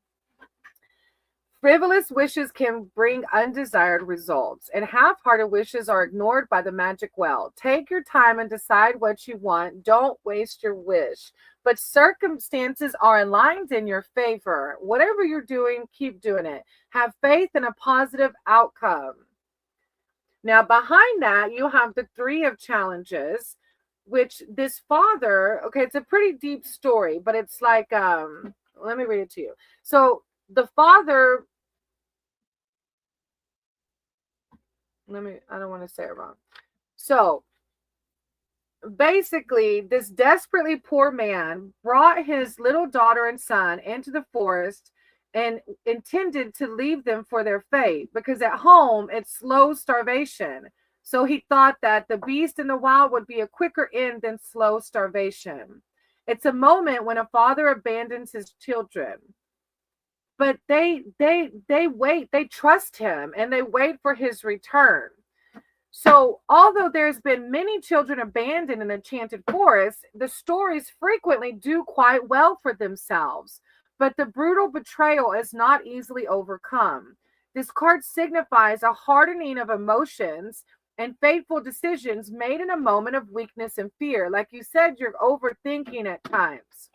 Frivolous wishes can bring undesired results, and half-hearted wishes are ignored by the magic well. Take your time and decide what you want. Don't waste your wish. But circumstances are aligned in your favor. Whatever you're doing, keep doing it. Have faith in a positive outcome. Now, behind that, you have the 3 of challenges, which this father, okay, it's a pretty deep story, but it's like, let me read it to you. So the father, I don't want to say it wrong. So basically, this desperately poor man brought his little daughter and son into the forest and intended to leave them for their fate because at home it's slow starvation. So he thought that the beast in the wild would be a quicker end than slow starvation. It's a moment when a father abandons his children. But they wait, they trust him and they wait for his return. So, although there's been many children abandoned in enchanted forests, the stories frequently do quite well for themselves. But the brutal betrayal is not easily overcome. This card signifies a hardening of emotions and fateful decisions made in a moment of weakness and fear. Like you said, you're overthinking at times.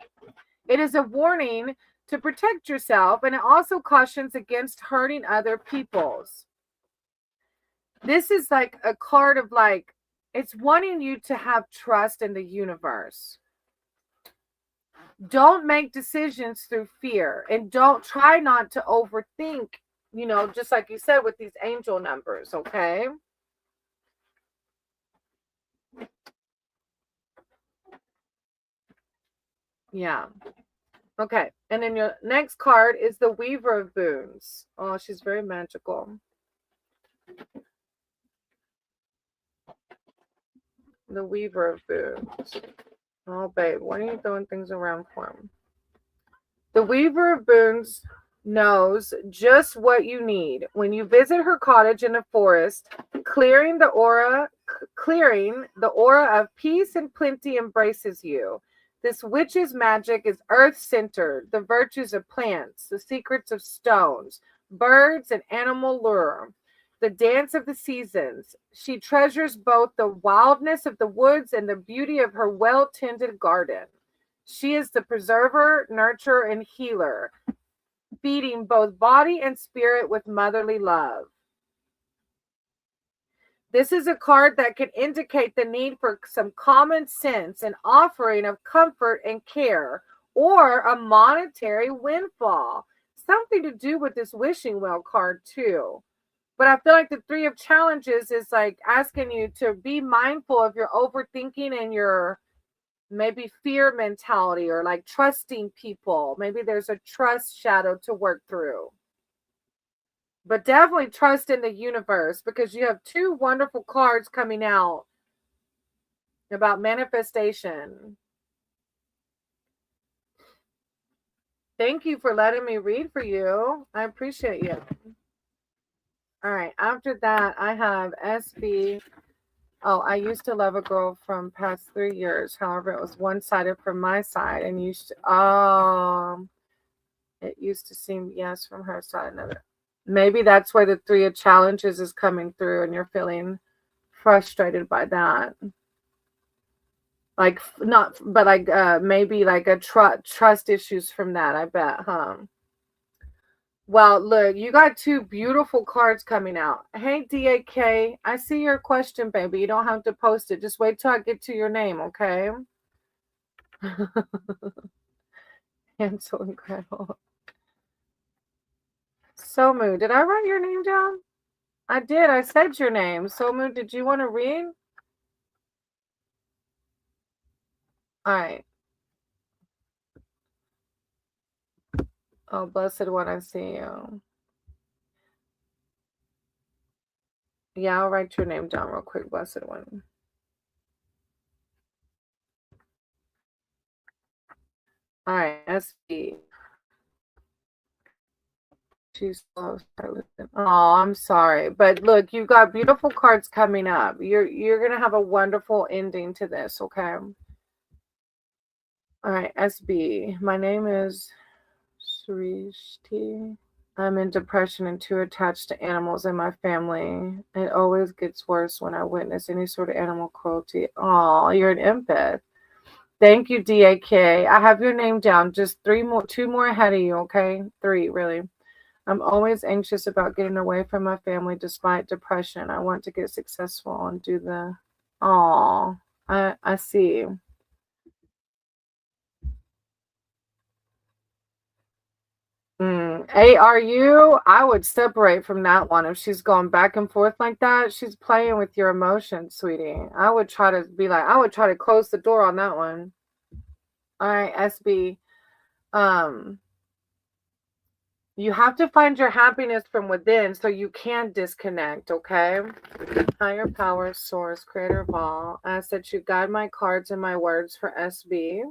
It is a warning to protect yourself, and it also cautions against hurting other people's. This is like a card of like, it's wanting you to have trust in the universe. Don't make decisions through fear, and don't try not to overthink, just like you said with these angel numbers, okay? Yeah. Okay. And then your next card is the Weaver of Boons. Oh, she's very magical. The Weaver of Boons. Oh, babe, why are you throwing things around for him? The Weaver of Boons knows just what you need. When you visit her cottage in the forest, clearing the aura of peace and plenty embraces you. This witch's magic is earth-centered, the virtues of plants, the secrets of stones, birds, and animal lure. The dance of the seasons. She treasures both the wildness of the woods and the beauty of her well-tended garden. She is the preserver, nurturer, and healer, feeding both body and spirit with motherly love. This is a card that can indicate the need for some common sense and offering of comfort and care, or a monetary windfall. Something to do with this wishing well card too. But I feel like the Three of Challenges is like asking you to be mindful of your overthinking and your maybe fear mentality, or like trusting people. Maybe there's a trust shadow to work through. But definitely trust in the universe, because you have two wonderful cards coming out about manifestation. Thank you for letting me read for you. I appreciate you. All right. After that, I have SB. Oh, I used to love a girl from past 3 years. However, it was one-sided from my side, and it used to seem yes from her side. Another. Maybe that's where the Three of Challenges is coming through, and you're feeling frustrated by that. Like not, but like maybe like a trust issues from that. I bet, huh? Well, look, you got two beautiful cards coming out. Hey, DAK, I see your question, baby. You don't have to post it. Just wait till I get to your name, okay? Hansel and Gretel. Somu, did I write your name down? I did. I said your name. Somu, did you want to read? All right. Oh, blessed one, I see you. Yeah, I'll write your name down real quick, blessed one. All right, SB. She's slow. Oh, I'm sorry, but look, you've got beautiful cards coming up. You're gonna have a wonderful ending to this, okay? All right, SB. My name is Srishti. I'm in depression and too attached to animals in my family. It always gets worse when I witness any sort of animal cruelty. Oh, you're an empath. Thank you, DAK. I have your name down. Just two more ahead of you, okay? 3, really. I'm always anxious about getting away from my family despite depression. I want to get successful and do the... Oh, I see. ARU, I would separate from that one. If she's going back and forth like that, she's playing with your emotions, sweetie. I would try to close the door on that one. All right, SB. You have to find your happiness from within so you can disconnect, okay? Higher power, source, creator of all. I ask that you guide my cards and my words for SB.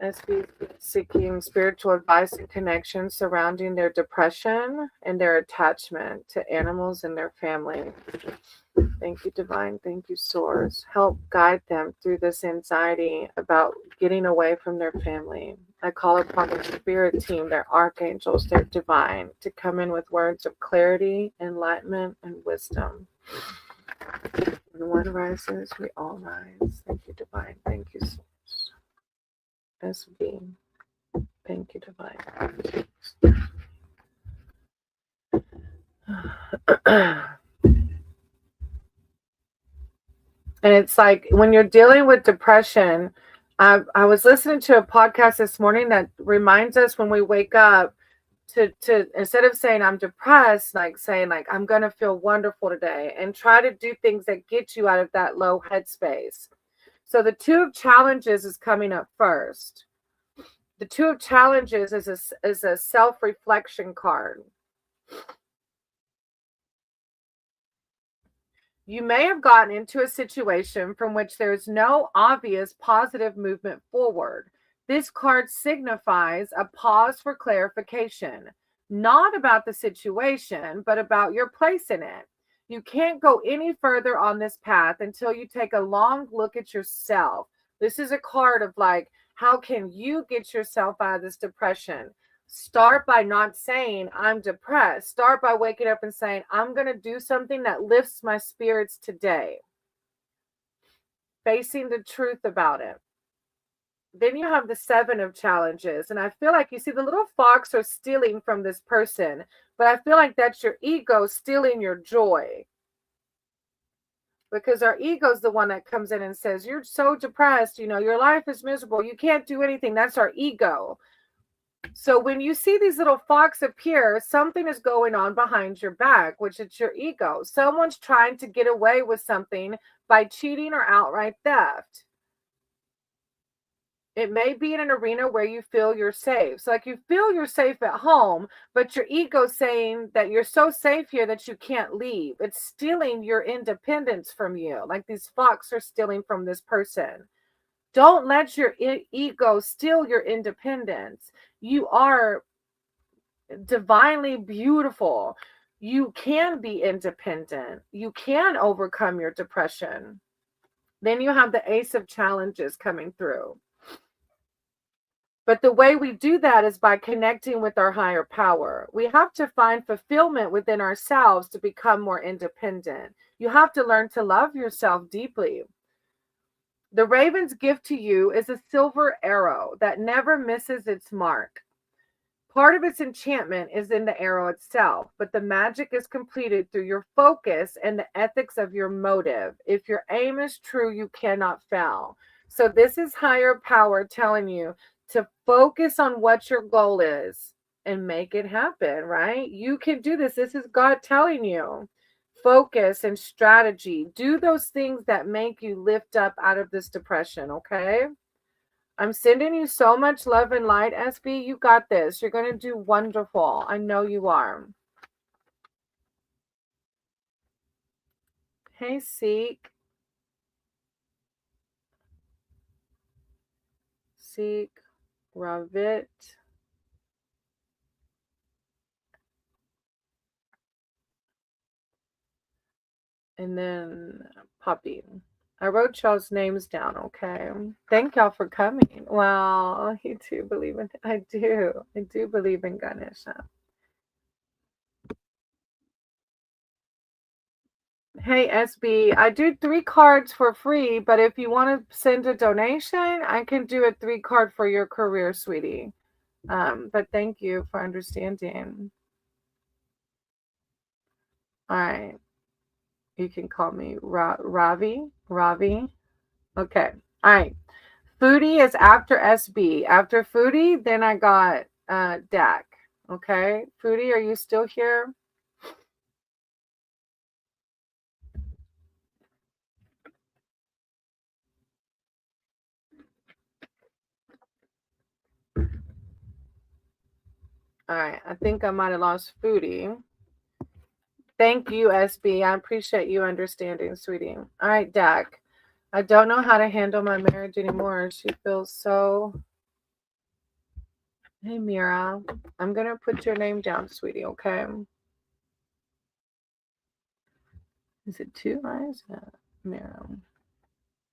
SB seeking spiritual advice and connection surrounding their depression and their attachment to animals and their family. Thank you, Divine. Thank you, Source. Help guide them through this anxiety about getting away from their family. I call upon their spirit team, their archangels, their divine, to come in with words of clarity, enlightenment, and wisdom. When one rises, we all rise. Thank you, Divine. Thank you, Source. SB. Thank you, Divine. And it's like when you're dealing with depression, I was listening to a podcast this morning that reminds us when we wake up to instead of saying I'm depressed, like saying like I'm gonna feel wonderful today, and try to do things that get you out of that low headspace. So the Two of Challenges is coming up first. The Two of Challenges is a self-reflection card. You may have gotten into a situation from which there is no obvious positive movement forward. This card signifies a pause for clarification, not about the situation, but about your place in it. You can't go any further on this path until you take a long look at yourself. This is a card of like, how can you get yourself out of this depression? Start by not saying I'm depressed. Start by waking up and saying I'm going to do something that lifts my spirits today. Facing the truth about it. Then you have the 7 of challenges. And I feel like you see the little fox are stealing from this person, but I feel like that's your ego stealing your joy. Because our ego is the one that comes in and says, you're so depressed, your life is miserable, you can't do anything. That's our ego. So when you see these little fox appear, something is going on behind your back, which is your ego. Someone's trying to get away with something by cheating or outright theft. It may be in an arena where you feel you're safe. So like you feel you're safe at home, but your ego's saying that you're so safe here that you can't leave. It's stealing your independence from you. Like these fox are stealing from this person. Don't let your ego steal your independence. You are divinely beautiful. You can be independent. You can overcome your depression. Then you have the Ace of Challenges coming through. But the way we do that is by connecting with our higher power. We have to find fulfillment within ourselves to become more independent. You have to learn to love yourself deeply. The raven's gift to you is a silver arrow that never misses its mark. Part of its enchantment is in the arrow itself, but the magic is completed through your focus and the ethics of your motive. If your aim is true, you cannot fail. So this is higher power telling you to focus on what your goal is and make it happen, right? You can do this. This is God telling you. Focus and strategy. Do those things that make you lift up out of this depression, okay? I'm sending you so much love and light, SB. You got this. You're going to do wonderful. I know you are. Hey, Seek. Seek. Ravit. And then Puppy. I wrote y'all's names down, okay? Thank y'all for coming. Wow, you do believe in I do. I do believe in Ganesha. Hey, SB, I do 3 cards for free, but if you want to send a donation, I can do a 3 card for your career, sweetie. But thank you for understanding. All right. You can call me Ravi. Ravi. Okay. All right. Foodie is after SB. After Foodie, then I got Dak. Okay. Foodie, are you still here? All right. I think I might have lost Foodie. Thank you, SB. I appreciate you understanding, sweetie. All right, Dak. I don't know how to handle my marriage anymore. She feels so. Hey, Mira. I'm going to put your name down, sweetie, okay? Is it 2 eyes? Mira.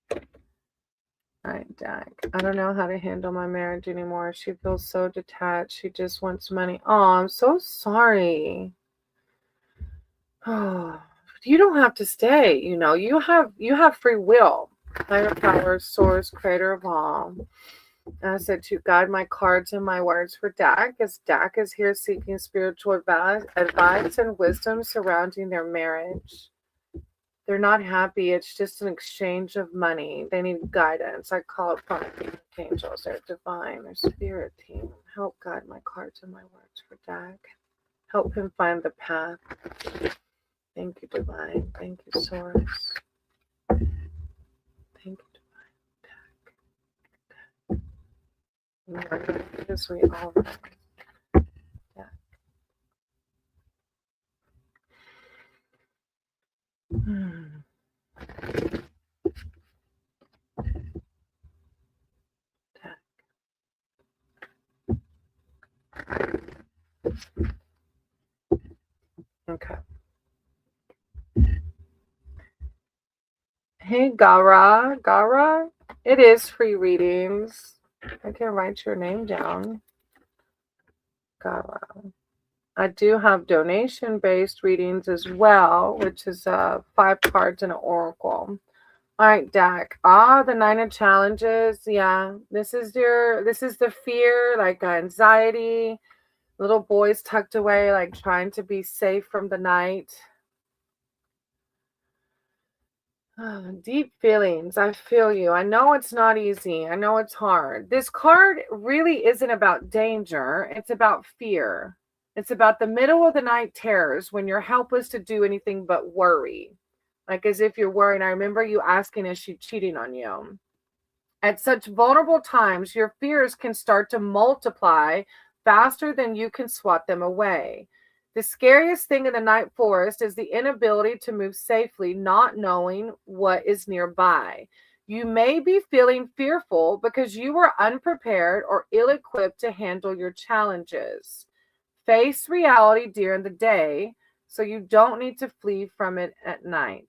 All right, Dak. I don't know how to handle my marriage anymore. She feels so detached. She just wants money. Oh, I'm so sorry. Oh, you don't have to stay. You have free will. Higher power, source, creator of all. And I said to guide my cards and my words for Dak, as Dak is here seeking spiritual advice and wisdom surrounding their marriage. They're not happy. It's just an exchange of money. They need guidance. I call upon the angels. They're divine. Their spirit team. Help guide my cards and my words for Dak. Help him find the path. Thank you, divine. Thank you, source. Thank you, divine. Dak. As we all rise. Dak. Okay. Hey, Gara. Gara, it is free readings. I can write your name down. Gara. I do have donation-based readings as well, which is 5 cards and an oracle. All right, Dak. The 9 of challenges. Yeah, this is the fear, like anxiety, little boys tucked away, like trying to be safe from the night. Deep feelings. I feel you. I know it's not easy. I know it's hard. This card really isn't about danger. It's about fear. It's about the middle of the night terrors when you're helpless to do anything but worry. Like as if you're worrying. I remember you asking, is she cheating on you? At such vulnerable times, your fears can start to multiply faster than you can swat them away. The scariest thing in the night forest is the inability to move safely, not knowing what is nearby. You may be feeling fearful because you were unprepared or ill equipped to handle your challenges. Face reality during the day so you don't need to flee from it at night.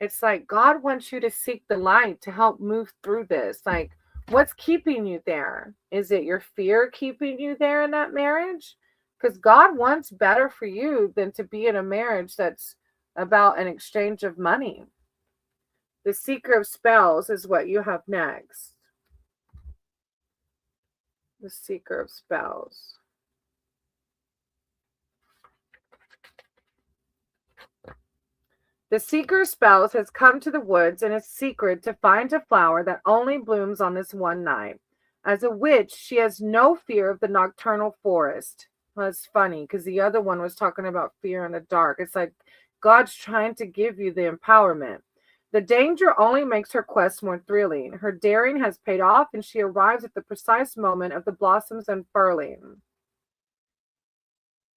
It's like God wants you to seek the light to help move through this. Like, what's keeping you there? Is it your fear keeping you there in that marriage? Because God wants better for you than to be in a marriage that's about an exchange of money. The Seeker of Spells is what you have next. The Seeker of Spells. The Seeker of Spells has come to the woods in a secret to find a flower that only blooms on this one night. As a witch, she has no fear of the nocturnal forest. Well, it's funny because the other one was talking about fear in the dark. It's like God's trying to give you the empowerment. The danger only makes her quest more thrilling. Her daring has paid off, and she arrives at the precise moment of the blossoms unfurling.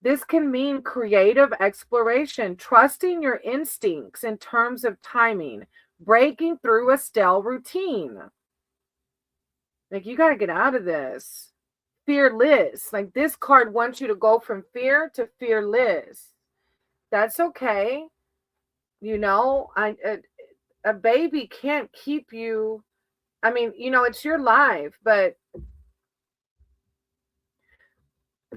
This can mean creative exploration, trusting your instincts in terms of timing, breaking through a stale routine. Like, you got to get out of this. Fearless. Like, this card wants you to go from fear to fearless. That's okay. You know, a baby can't keep you. I mean, it's your life, but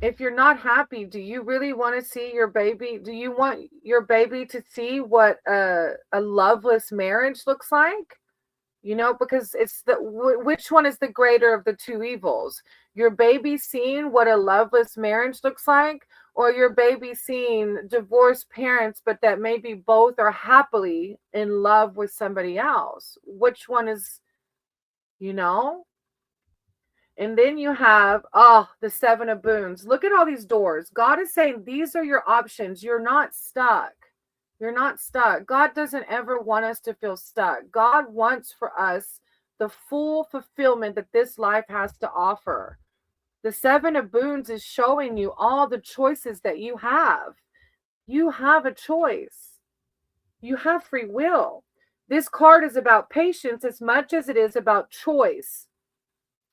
if you're not happy, do you really want to see your baby? Do you want your baby to see what a loveless marriage looks like? Because it's which one is the greater of the two evils? Your baby seeing what a loveless marriage looks like, or your baby seeing divorced parents, but that maybe both are happily in love with somebody else? Which one is, you know? And then you have, the 7 of Boons. Look at all these doors. God is saying these are your options. You're not stuck. You're not stuck. God doesn't ever want us to feel stuck. God wants for us the full fulfillment that this life has to offer. The 7 of Boons is showing you all the choices that you have. You have a choice. You have free will. This card is about patience as much as it is about choice.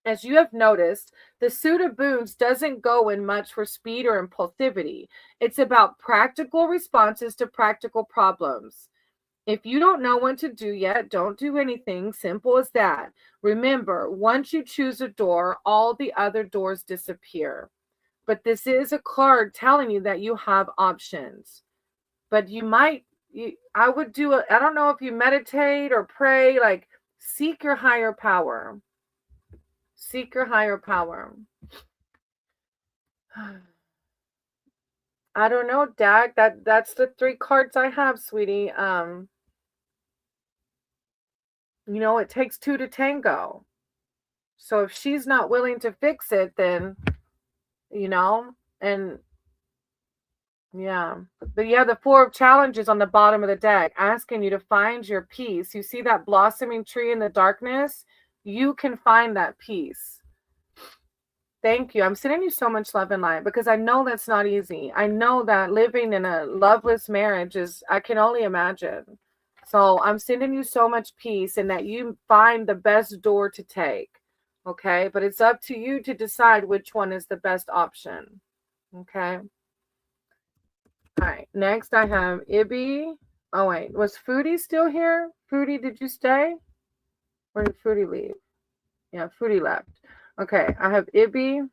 As you have noticed, the suit of Boons doesn't go in much for speed or impulsivity. It's about practical responses to practical problems. If you don't know what to do yet, don't do anything. Simple as that. Remember, once you choose a door, all the other doors disappear. But this is a card telling you that you have options. But I would I don't know if you meditate or pray, like seek your higher power. Seek your higher power. I don't know, Dad. That's the 3 cards I have, sweetie. It takes 2 to tango. So if she's not willing to fix it, then and yeah. But yeah, the 4 of challenges on the bottom of the deck, asking you to find your peace. You see that blossoming tree in the darkness? You can find that peace. Thank you. I'm sending you so much love and light because I know that's not easy. I know that living in a loveless marriage I can only imagine. So I'm sending you so much peace and that you find the best door to take. Okay. But it's up to you to decide which one is the best option. Okay. All right. Next, I have Ibby. Oh, wait. Was Foodie still here? Foodie, did you stay? Or did Foodie leave? Yeah, Foodie left. Okay. I have Ibby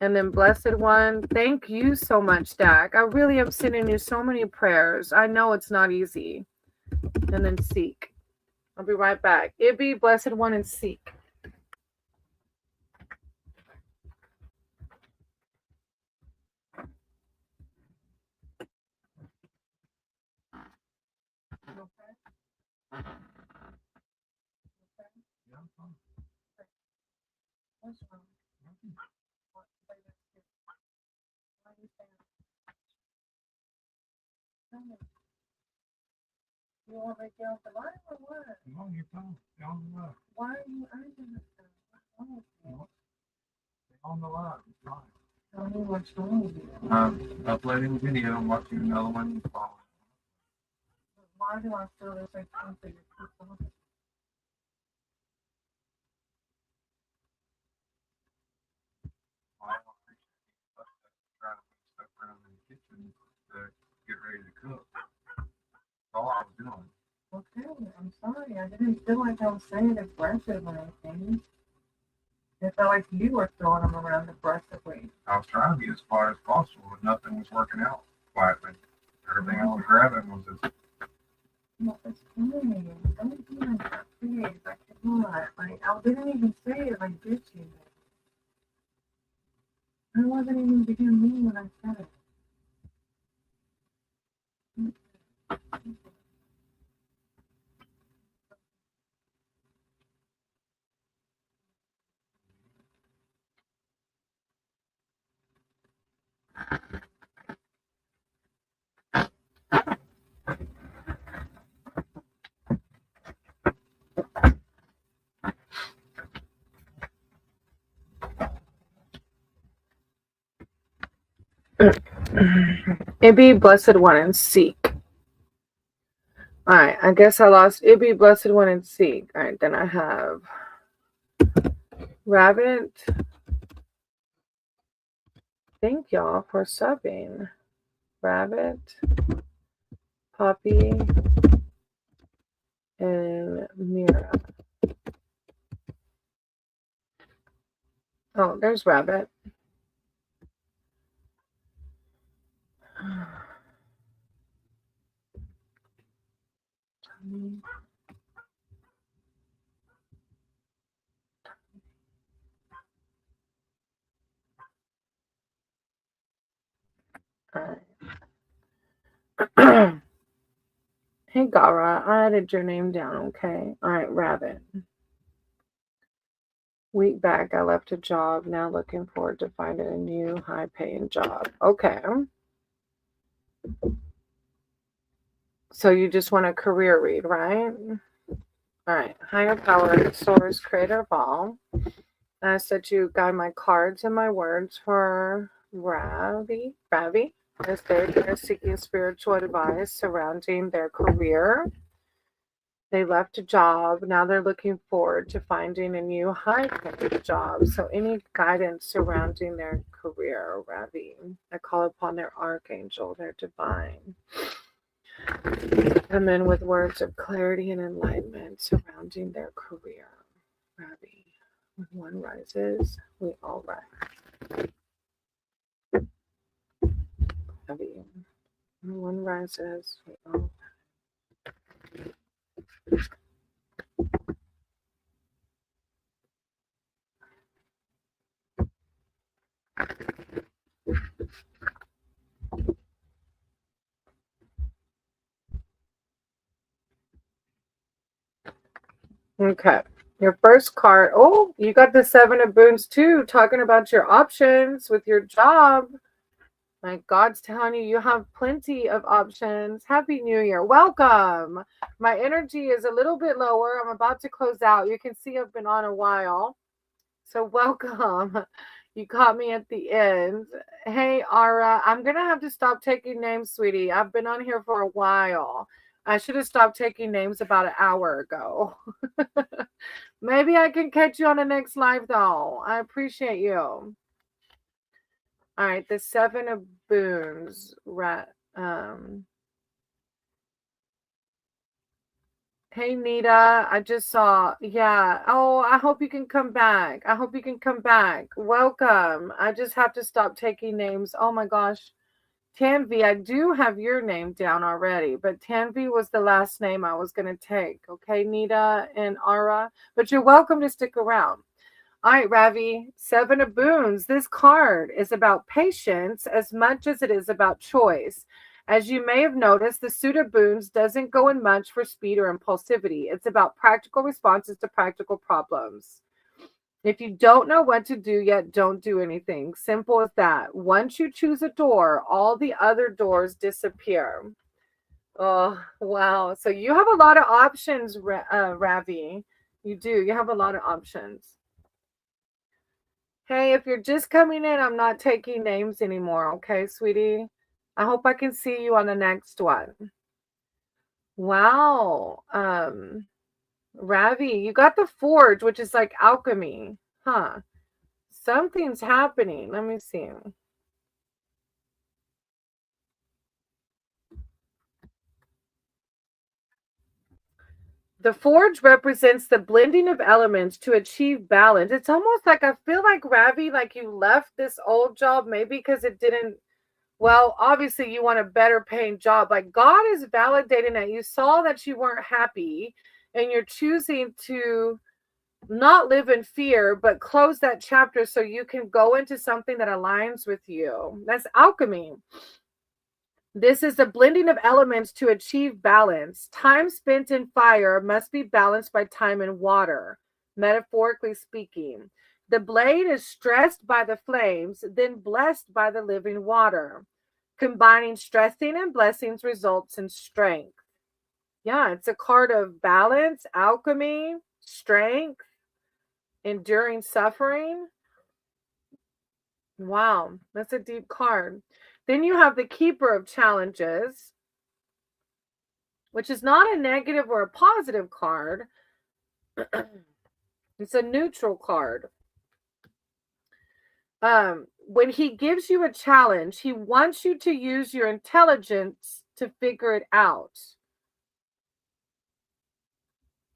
and then Blessed One. Thank you so much, Dak. I really am sending you so many prayers. I know it's not easy. And then Seek. I'll be right back. Ibby, Blessed One, and Seek. What's wrong? You want me to get off the line or what? No, you're fine. You're on the line. Why are you urging this stuff? What's wrong with you? You're on the line. It's fine. Tell me what's wrong with you. I'm uploading a video. I'm watching another one. Why do I feel there's like time for your people? I appreciate you trying to put stuff around in the kitchen to get ready to cook. That's all I was doing. Okay, I'm sorry. I didn't feel like I was saying it aggressive or anything. It felt like you were throwing them around aggressively. I was trying to be as far as possible, but nothing was working out quietly. Everything I was grabbing was just. No, it's fine. Don't be like that, please. I cannot. Like, I didn't even say it like this to you. I wasn't even being mean when I said it. Ibby, Blessed One, and Seek. Alright, I guess I lost Ibby, Blessed One, and Seek. Alright, then I have Rabbit. Thank y'all for subbing. Rabbit, Poppy, and Mira. Oh, there's Rabbit. Alright. Hey, Gara, I added your name down, okay? Alright, Rabbit. Week back, I left a job. Now looking forward to finding a new high-paying job. Okay. So you just want a career read, right? All right. Higher power, source, creator of all. I said you guide my cards and my words for Ravi, as they're seeking spiritual advice surrounding their career. They left a job. Now they're looking forward to finding a new high-paying job. So any guidance surrounding their career, Ravi. I call upon their archangel, their divine. Come in with words of clarity and enlightenment surrounding their career. Ravi. When one rises, we all rise. Ravi. When one rises, we all rise. Okay. Your first card. Oh, you got the Seven of Boons too, talking about your options with your job. My God's telling you, you have plenty of options. Happy New Year. Welcome. My energy is a little bit lower. I'm about to close out. You can see I've been on a while. So welcome. You caught me at the end. Hey, Ara, I'm going to have to stop taking names, sweetie. I've been on here for a while. I should have stopped taking names about an hour ago. Maybe I can catch you on the next live, though. I appreciate you. All right, the Seven of Boons. Um, Hey Nita, I just saw. Yeah. Oh, I hope you can come back. I hope you can come back. Welcome. I just have to stop taking names. Oh my gosh. Tanvi, I do have your name down already, but Tanvi was the last name I was going to take. Okay, Nita and Ara. But you're welcome to stick around. All right, Ravi, Seven of Boons. This card is about patience as much as it is about choice. As you may have noticed, the suit of boons doesn't go in much for speed or impulsivity. It's about practical responses to practical problems. If you don't know what to do yet, don't do anything. Simple as that. Once you choose a door, all the other doors disappear. Oh, wow. So you have a lot of options, Ravi. You do. You have a lot of options. Hey, if you're just coming in, I'm not taking names anymore, okay, sweetie? I hope I can see you on the next one. Wow. Ravi, you got the forge, which is like alchemy. Huh. Something's happening. Let me see. The forge represents the blending of elements to achieve balance. It's almost like I feel like Ravi, like you left this old job maybe because it didn't. Well, obviously, you want a better paying job. Like God is validating that you saw that you weren't happy and you're choosing to not live in fear, but close that chapter so you can go into something that aligns with you. That's alchemy. This is the blending of elements to achieve balance. Time spent in fire must be balanced by time in water, metaphorically speaking. The blade is stressed by the flames, then blessed by the living water. Combining stressing and blessings results in strength. Yeah, it's a card of balance, alchemy, strength, enduring suffering. Wow, that's a deep card. Then you have the Keeper of Challenges, which is not a negative or a positive card. It's a neutral card. When he gives you a challenge, he wants you to use your intelligence to figure it out.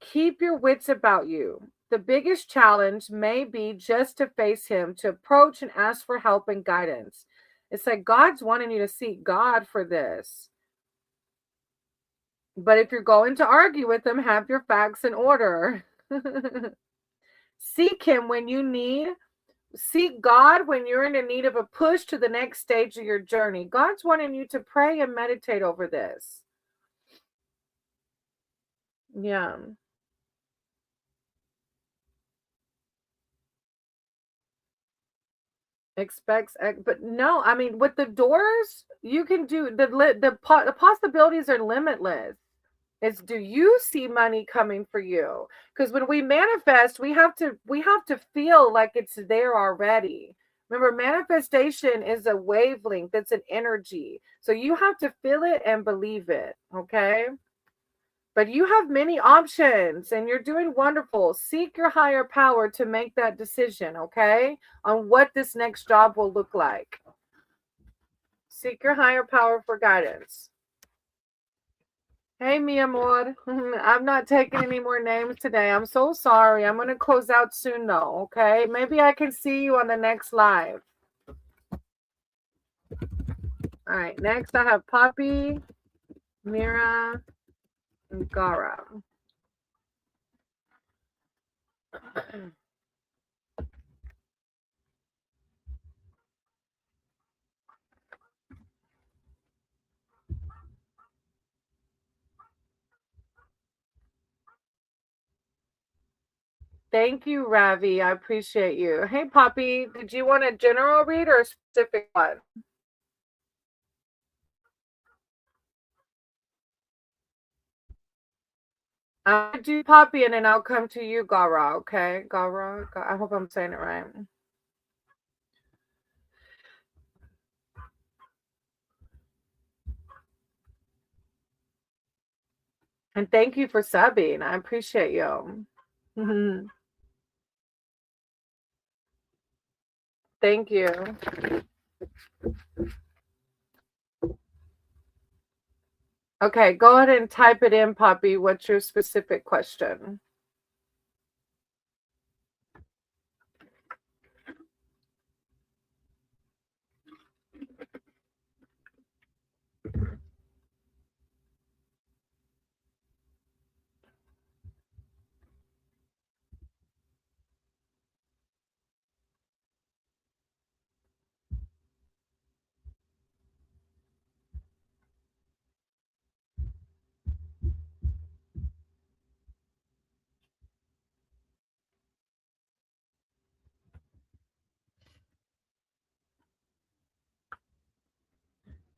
Keep your wits about you. The biggest challenge may be just to face him, to approach and ask for help and guidance. It's like God's wanting you to seek God for this. But if you're going to argue with him, have your facts in order. Seek him when you need. Seek God when you're in the need of a push to the next stage of your journey. God's wanting you to pray and meditate over this. Yeah. Expects, but no, I mean, with the doors, you can do the possibilities are limitless. It's, do you see money coming for you? Because when we manifest, we have to feel like it's there already. Remember, manifestation is a wavelength, it's an energy. So you have to feel it and believe it, okay? But you have many options and you're doing wonderful. Seek your higher power to make that decision, okay? On what this next job will look like. Seek your higher power for guidance. Hey, mi amor. I'm not taking any more names today. I'm so sorry. I'm going to close out soon, though, okay? Maybe I can see you on the next live. All right, next I have Poppy, Mira, and Gara. Thank you, Ravi. I appreciate you. Hey, Poppy, did you want a general read or a specific one? I'll do Poppy and then I'll come to you, Gara, okay? Gara, I hope I'm saying it right. And thank you for subbing. I appreciate you. Thank you. Okay, go ahead and type it in, Poppy. What's your specific question?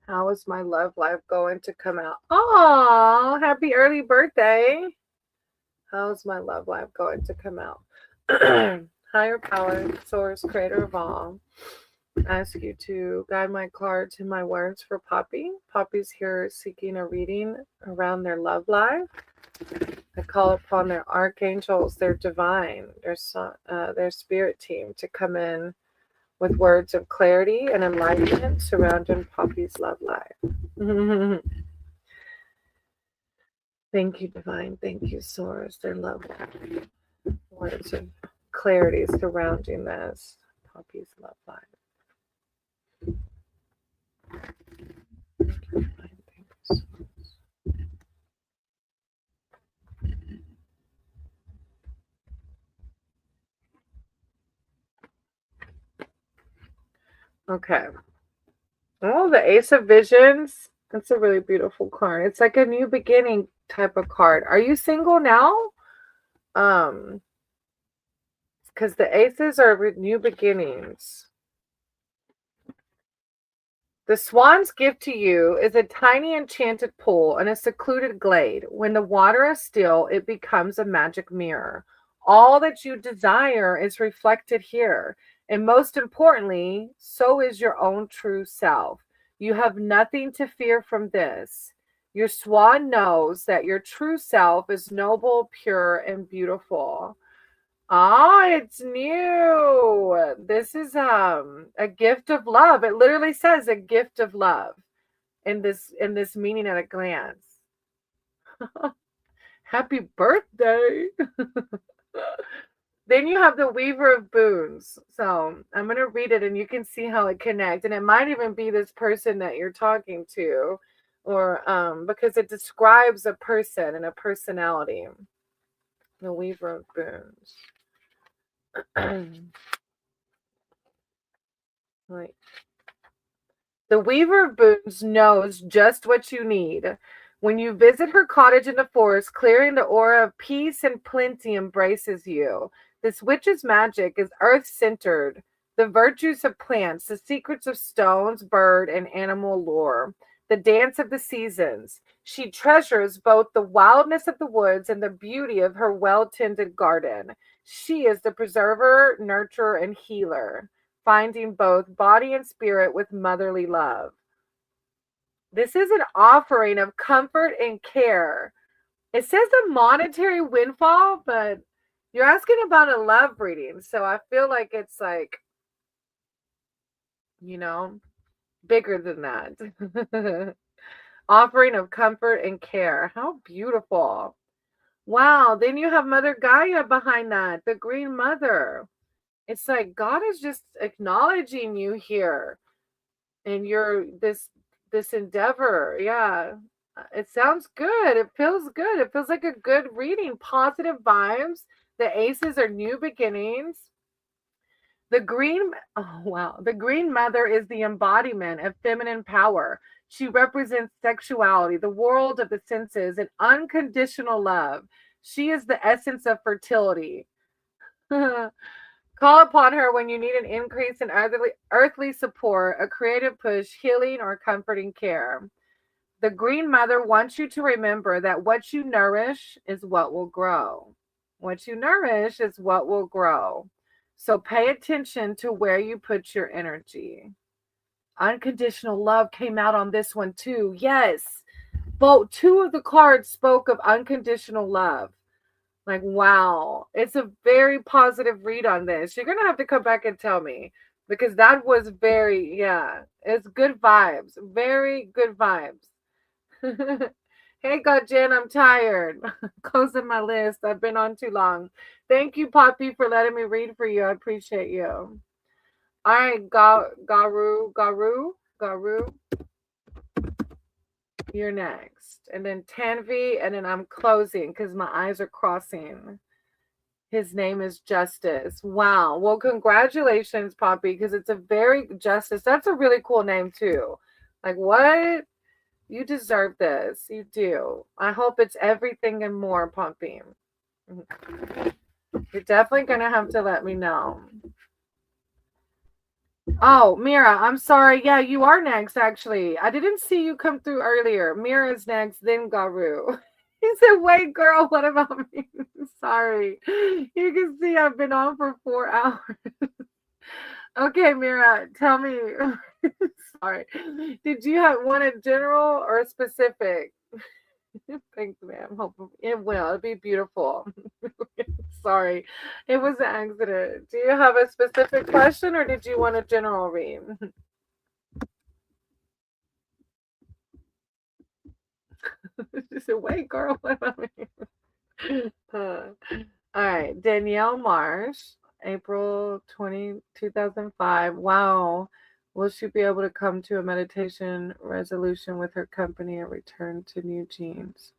How is my love life going to come out? Oh, happy early birthday. How's my love life going to come out? Higher power, source, creator of all. I ask you to guide my cards and my words for Poppy. Poppy's here seeking a reading around their love life. I call upon their archangels, their divine, their spirit team to come in with words of clarity and enlightenment surrounding Poppy's love life. Thank you, divine. Thank you, source. Their love life. Words of clarity surrounding this Poppy's love life. Okay. Oh, the Ace of Visions. That's a really beautiful card. It's like a new beginning type of card. Are you single now? Because the aces are new beginnings. The swan's gift to you is a tiny enchanted pool in a secluded glade. When the water is still, it becomes a magic mirror. All that you desire is reflected here. And most importantly, so is your own true self. You have nothing to fear from this. Your swan knows that your true self is noble, pure, and beautiful. Ah, it's new. This is a gift of love. It literally says a gift of love in this meaning at a glance. Happy birthday. Then you have the Weaver of Boons. So I'm going to read it and you can see how it connects. And it might even be this person that you're talking to, or because it describes a person and a personality. The Weaver of Boons. Right. The Weaver of Boons knows just what you need. When you visit her cottage in the forest, clearing the aura of peace and plenty embraces you. This witch's magic is earth-centered. The virtues of plants, the secrets of stones, bird, and animal lore. The dance of the seasons. She treasures both the wildness of the woods and the beauty of her well-tended garden. She is the preserver, nurturer, and healer, finding both body and spirit with motherly love. This is an offering of comfort and care. It says a monetary windfall, but you're asking about a love reading. So I feel like it's like, you know, bigger than that. Offering of comfort and care. How beautiful. Wow. Then you have Mother Gaia behind that, the Green Mother. It's like God is just acknowledging you here and your this endeavor. Yeah. It sounds good. It feels good. It feels like a good reading. Positive vibes. The aces are new beginnings. The green, oh wow, the Green Mother is the embodiment of feminine power. She represents sexuality, the world of the senses, and unconditional love. She is the essence of fertility. Call upon her when you need an increase in earthly support, a creative push, healing, or comforting care. The Green Mother wants you to remember that what you nourish is what will grow. What you nourish is what will grow. So pay attention to where you put your energy. Unconditional love came out on this one too. Yes. Both two of the cards spoke of unconditional love. Like, wow, it's a very positive read on this. You're going to have to come back and tell me because that was very, yeah, it's good vibes, very good vibes. Hey, God, Jen, I'm tired. Closing my list. I've been on too long. Thank you, Poppy, for letting me read for you. I appreciate you. All right, Garu, you're next. And then Tanvi, and then I'm closing because my eyes are crossing. His name is Justice. Wow. Well, congratulations, Poppy, because it's a very Justice. That's a really cool name, too. Like, what? You deserve this. You do. I hope it's everything and more, Poppy. You're definitely going to have to let me know. Oh, Mira, I'm sorry. Yeah, you are next, actually. I didn't see you come through earlier. Mira's next, then Garu. He said, wait, girl, what about me? Sorry. You can see I've been on for 4 hours. Okay, Mira, tell me. Sorry. Did you want a general or a specific? Thanks, ma'am. Hope it will. It'll be beautiful. Sorry. It was an accident. Do you have a specific question or did you want a general read? She said, wait, girl, what about me? All right. Danielle Marsh, April 2005. Wow. Will she be able to come to a meditation resolution with her company and return to new genes?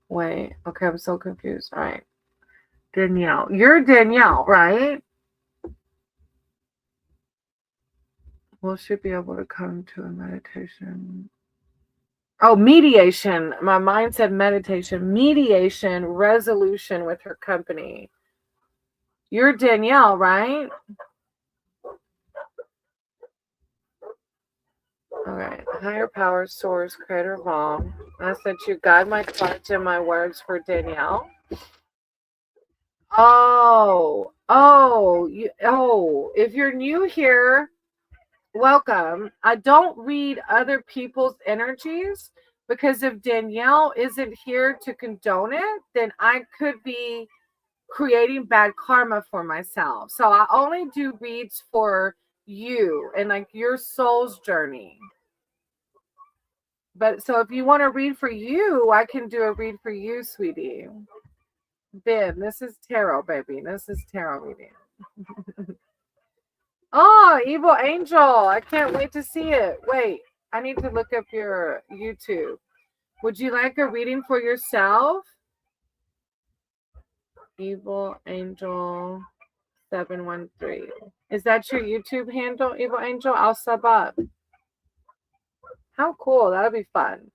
Wait. Okay, I'm so confused. All right. Danielle. You're Danielle, right? Will she be able to come to a meditation? Oh, mediation. My mind said meditation. Mediation resolution with her company. You're Danielle, right? All right. Higher power, source, creator of all. I said you guide my thoughts and my words for Danielle. If you're new here, welcome. I don't read other people's energies because if Danielle isn't here to condone it, then I could be creating bad karma for myself. So I only do reads for you and like your soul's journey. But so if you want to read for you, I can do a read for you, sweetie. Ben, this is tarot, baby. This is tarot reading. Oh, Evil Angel. I can't wait to see it. Wait, I need to look up your YouTube. Would you like a reading for yourself? Evil Angel 713. Is that your YouTube handle, Evil Angel? I'll sub up. How cool. That'll be fun.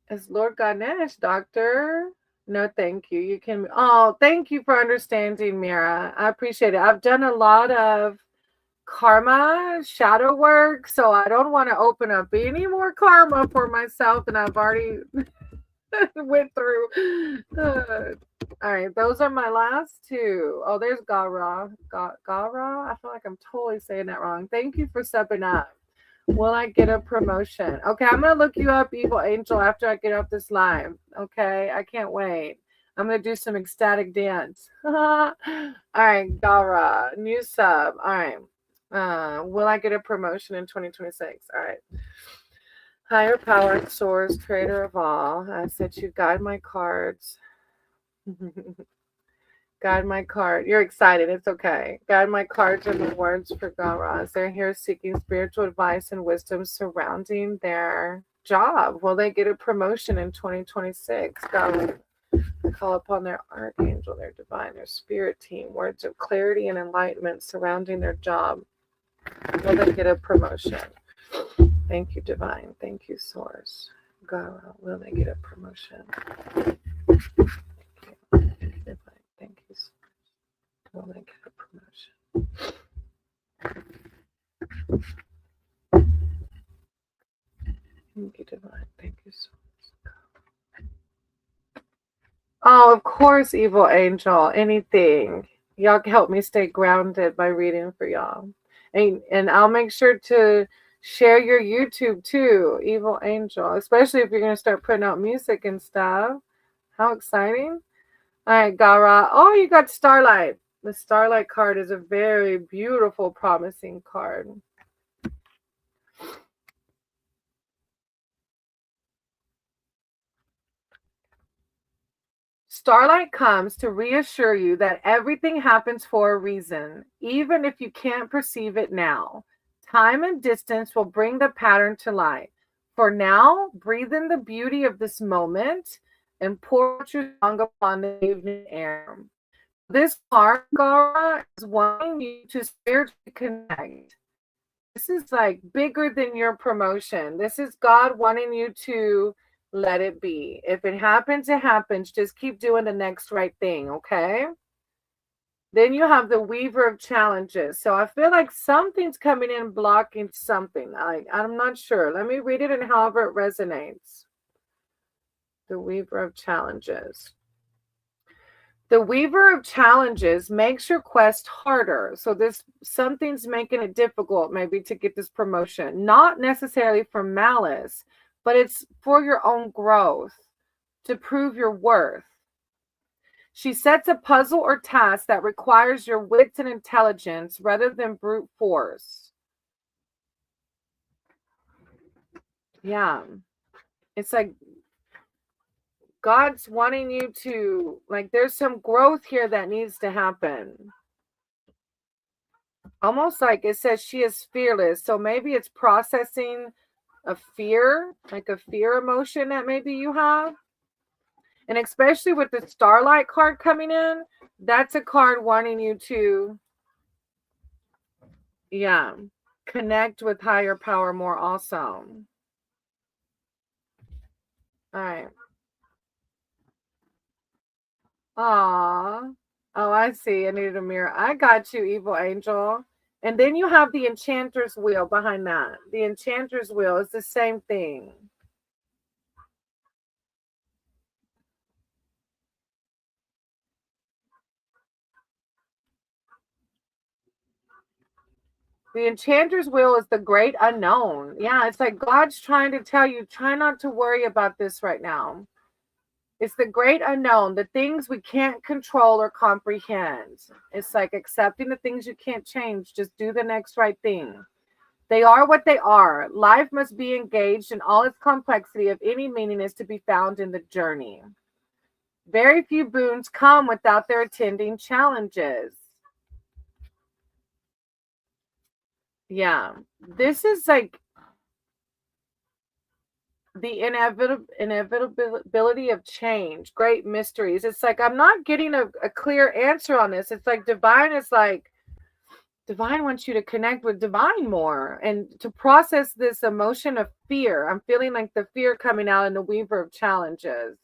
Is Lord Ganesh, Doctor? No, thank you. You can. Oh, thank you for understanding, Mira. I appreciate it. I've done a lot of karma shadow work, so I don't want to open up any more karma for myself, and I've already went through. All right, those are my last two. Oh, there's Gara. Gara? I feel like I'm totally saying that wrong. Thank you for subbing up. Will I get a promotion? Okay, I'm going to look you up, Evil Angel, after I get off this live. Okay, I can't wait. I'm going to do some ecstatic dance. All right, Gara, new sub. All right. Will I get a promotion in 2026? All right. Higher power, source, creator of all. I said you guide my cards. Guide my card. You're excited. It's okay. Guide my cards and the words for Garas. They're here seeking spiritual advice and wisdom surrounding their job. Will they get a promotion in 2026? God, call upon their archangel, their divine, their spirit team. Words of clarity and enlightenment surrounding their job. Will they get a promotion? Thank you, divine. Thank you, source. Gara, will they get a promotion? Thank you, divine. Thank you, source. Will they get a promotion? Thank you, divine. Thank you, source. Oh, of course, Evil Angel. Anything. Y'all help me stay grounded by reading for y'all. And I'll make sure to share your YouTube too, Evil Angel. Especially if you're going to start putting out music and stuff. How exciting. All right, Gara. Oh, you got Starlight. The Starlight card is a very beautiful, promising card. Starlight comes to reassure you that everything happens for a reason, even if you can't perceive it now. Time and distance will bring the pattern to light. For now, breathe in the beauty of this moment and pour out your song upon the evening air. This card, Gara, is wanting you to spiritually connect. This is like bigger than your promotion. This is God wanting you to let it be. If it happens, it happens. Just keep doing the next right thing, okay? Then you have the Weaver of Challenges. So I feel like something's coming in blocking something. I'm not sure. Let me read it and however it resonates. The Weaver of Challenges. The Weaver of Challenges makes your quest harder. So this something's making it difficult maybe to get this promotion. Not necessarily for malice, but it's for your own growth, to prove your worth. She sets a puzzle or task that requires your wits and intelligence rather than brute force. Yeah. It's like God's wanting you to, like, there's some growth here that needs to happen. Almost like it says she is fearless. So maybe it's processing a fear, like a fear emotion that maybe you have. And especially with the Starlight card coming in, that's a card wanting you to, yeah, connect with higher power more also. All right. Aw. Oh, I see. I needed a mirror. I got you, evil angel. And then you have the Enchanter's Wheel behind that. The Enchanter's Wheel is the same thing. The Enchanter's Wheel is the great unknown. Yeah, it's like God's trying to tell you, try not to worry about this right now. It's the great unknown, the things we can't control or comprehend. It's like accepting the things you can't change. Just do the next right thing. They are what they are. Life must be engaged in all its complexity of any meaning is to be found in the journey. Very few boons come without their attending challenges. Yeah. This is like the inevitability of change, great mysteries. It's like I'm not getting a clear answer on this. It's like divine is like divine wants you to connect with divine more and to process this emotion of fear. I'm feeling like the fear coming out in the Weaver of Challenges.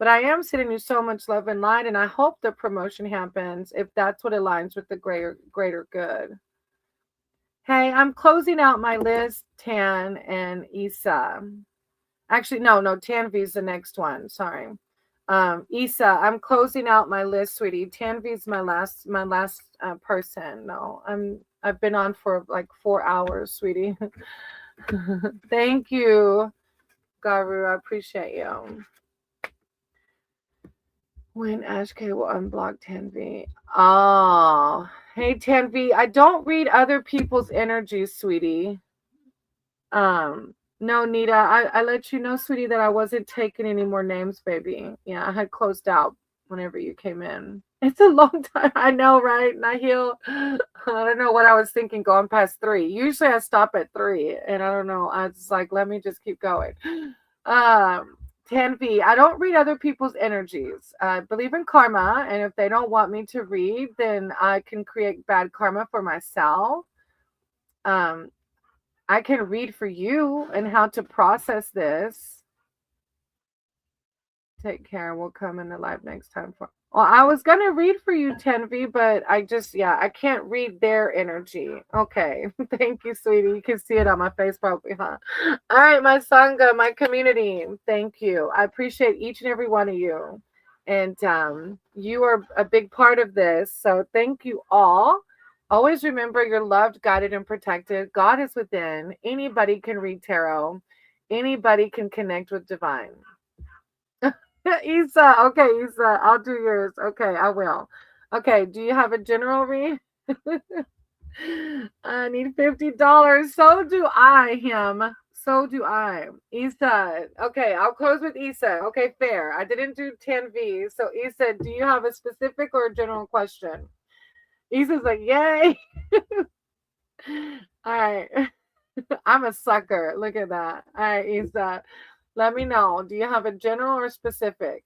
But I am sending you so much love and light, and I hope the promotion happens if that's what aligns with the greater good. Hey, I'm closing out my list, Tan and Isa. Actually, no, Tanvi is the next one. Sorry. Isa, I'm closing out my list, sweetie. Tanvi is my last person. No, I've been on for like 4 hours, sweetie. Thank you, Garu. I appreciate you. When Ashk will unblock Tanvi. Oh, hey Tanvi. I don't read other people's energies, sweetie. No, Nita, I let you know, sweetie, that I wasn't taking any more names, baby. Yeah, I had closed out whenever you came in. It's a long time. I know, right? Nahil, I don't know what I was thinking going past 3. Usually I stop at 3, and I don't know. I was like, let me just keep going. Tanvi, I don't read other people's energies. I believe in karma, and if they don't want me to read, then I can create bad karma for myself. I can read for you and how to process this. Take care. We'll come in the live next time. Well, I was going to read for you, Tenvi, but I can't read their energy. Okay. Thank you, sweetie. You can see it on my face probably, huh? All right, my Sangha, my community. Thank you. I appreciate each and every one of you. And you are a big part of this. So thank you all. Always remember you're loved, guided, and protected. God is within. Anybody can read tarot. Anybody can connect with divine. Isa, okay, Isa, I'll do yours. Okay, I will. Okay, do you have a general read? I need $50. So do I, him. So do I. Issa. Okay, I'll close with Issa. Okay, fair. I didn't do 10V. So Issa, do you have a specific or a general question? Issa's like, yay. All right. I'm a sucker. Look at that. All right, Issa. Let me know. Do you have a general or specific?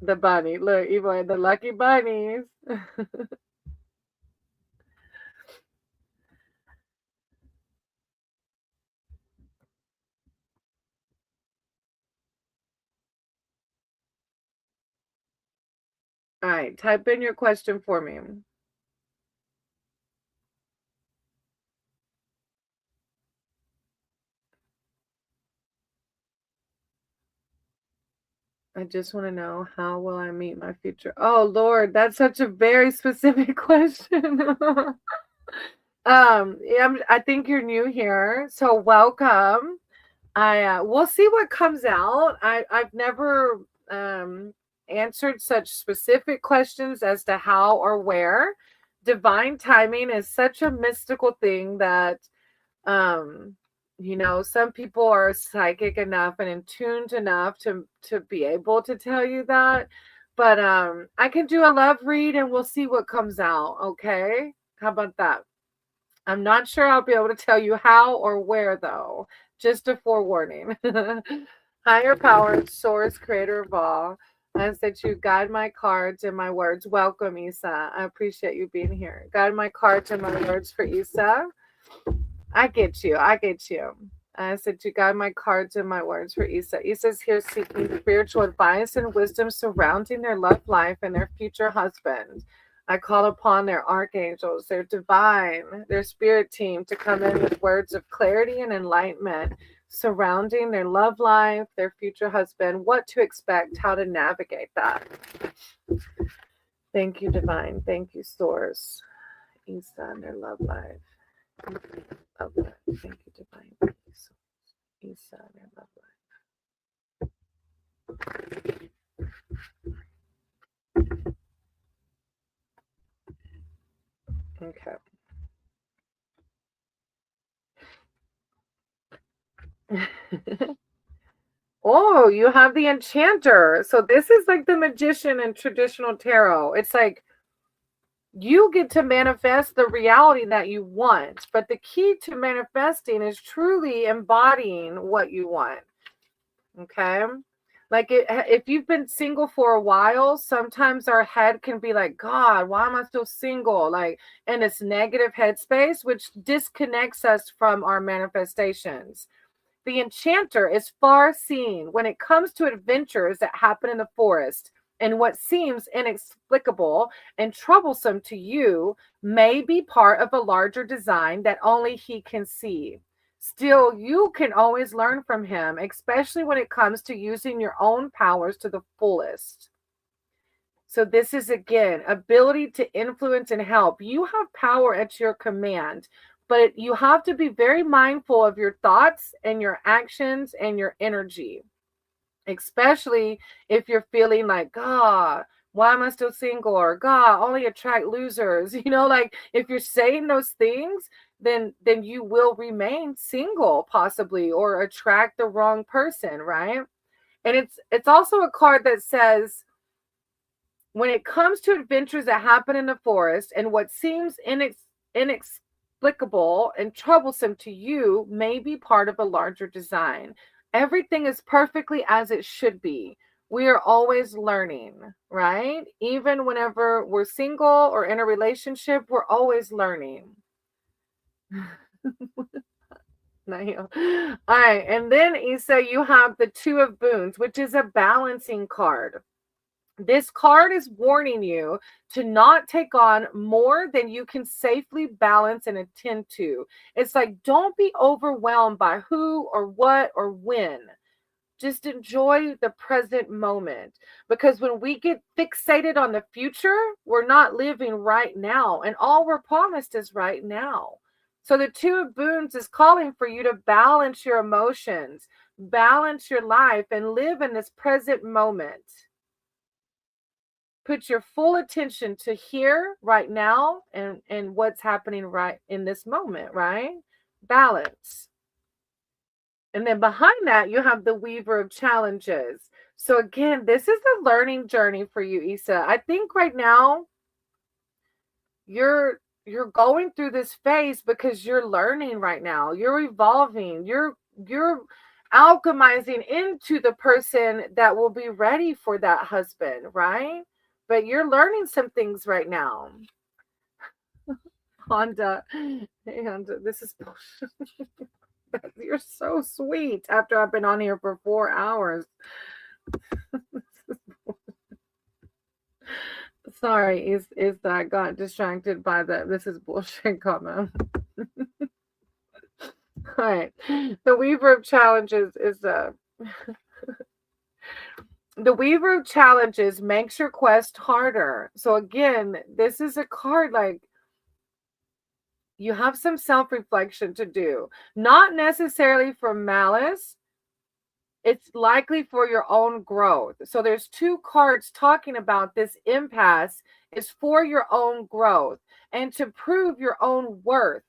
The bunny. Look, even the lucky bunnies. All right, type in your question for me. I just want to know, how will I meet my future? Oh Lord, that's such a very specific question. Yeah, I think you're new here, so welcome. I we'll see what comes out. I've never answered such specific questions as to how or where. Divine timing is such a mystical thing that um some people are psychic enough and in tuned enough to be able to tell you that. But I can do a love read and we'll see what comes out. Okay, how about that? I'm not sure I'll be able to tell you how or where, though. Just a forewarning. Higher power, source, creator of all. I said you guide my cards and my words. Welcome, Isa. I appreciate you being here. Guide my cards and my words for Isa. I get you. I get you. I said to guide my cards and my words for Isa. Isa's here seeking spiritual advice and wisdom surrounding their love life and their future husband. I call upon their archangels, their divine, their spirit team to come in with words of clarity and enlightenment surrounding their love life, their future husband, what to expect, how to navigate that. Thank you, divine. Thank you, source. Isa and their love life. Love life. Thank you, divine. Thank you, source. Isa and their love life. Okay. Oh, you have the enchanter. So this is like the magician in traditional tarot. It's like you get to manifest the reality that you want, but the key to manifesting is truly embodying what you want. Okay? Like if you've been single for a while, sometimes our head can be like, God, why am I still single? Like in this negative headspace, which disconnects us from our manifestations. The enchanter is far seen when it comes to adventures that happen in the forest, and what seems inexplicable and troublesome to you may be part of a larger design that only he can see. Still, you can always learn from him, especially when it comes to using your own powers to the fullest. So this is again ability to influence and help. You have power at your command, but you have to be very mindful of your thoughts and your actions and your energy, especially if you're feeling like, God, why am I still single? Or God, only attract losers. Like if you're saying those things, then you will remain single possibly or attract the wrong person, right? And it's also a card that says, when it comes to adventures that happen in the forest and what seems inexplicable and troublesome to you may be part of a larger design. Everything is perfectly as it should be. We are always learning, right? Even whenever we're single or in a relationship, we're always learning. All right. And then Issa, you have the Two of Boons, which is a balancing card. This card is warning you to not take on more than you can safely balance and attend to. It's like, don't be overwhelmed by who or what or when. Just enjoy the present moment. Because when we get fixated on the future, we're not living right now. And all we're promised is right now. So the Two of Boons is calling for you to balance your emotions, balance your life, and live in this present moment. put your full attention to here right now and what's happening right in this moment, right? Balance. And then behind that, you have the Weaver of Challenges. So again, this is a learning journey for you, Issa. I think right now you're going through this phase because you're learning right now. You're evolving. You're alchemizing into the person that will be ready for that husband, right? But you're learning some things right now. Honda, hey Honda, this is you're so sweet after I've been on here for 4 hours. Sorry, is that I got distracted by the this is bullshit comment. All right. The Weaver of Challenges is the Weaver of Challenges makes your quest harder. So again, this is a card like you have some self-reflection to do. Not necessarily for malice. It's likely for your own growth. So there's two cards talking about this impasse is for your own growth and to prove your own worth.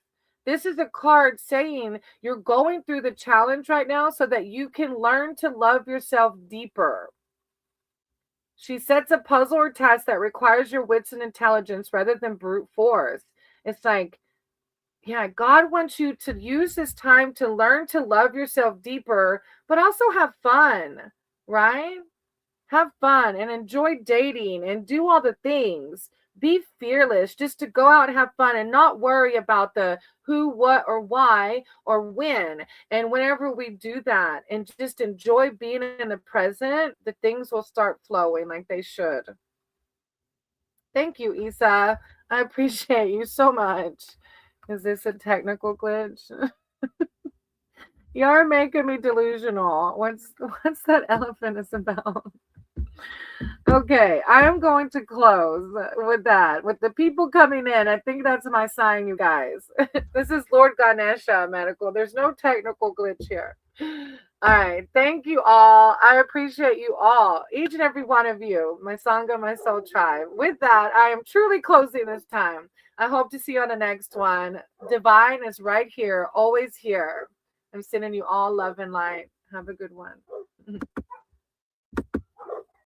This is a card saying you're going through the challenge right now so that you can learn to love yourself deeper. She sets a puzzle or task that requires your wits and intelligence rather than brute force. It's like, yeah, God wants you to use this time to learn to love yourself deeper, but also have fun, right? Have fun and enjoy dating and do all the things. Be fearless just to go out and have fun and not worry about the who, what, or why, or when. And whenever we do that and just enjoy being in the present, the things will start flowing like they should. Thank you, Isa. I appreciate you so much. Is this a technical glitch? You're making me delusional. What's that elephant is about? Okay, I am going to close with that. With the people coming in, I think that's my sign, you guys. This is Lord Ganesha Medical. There's no technical glitch here. All right, thank you all. I appreciate you all, each and every one of you, my Sangha, my soul tribe. With that, I am truly closing this time. I hope to see you on the next one. Divine is right here, always here. I'm sending you all love and light. Have a good one.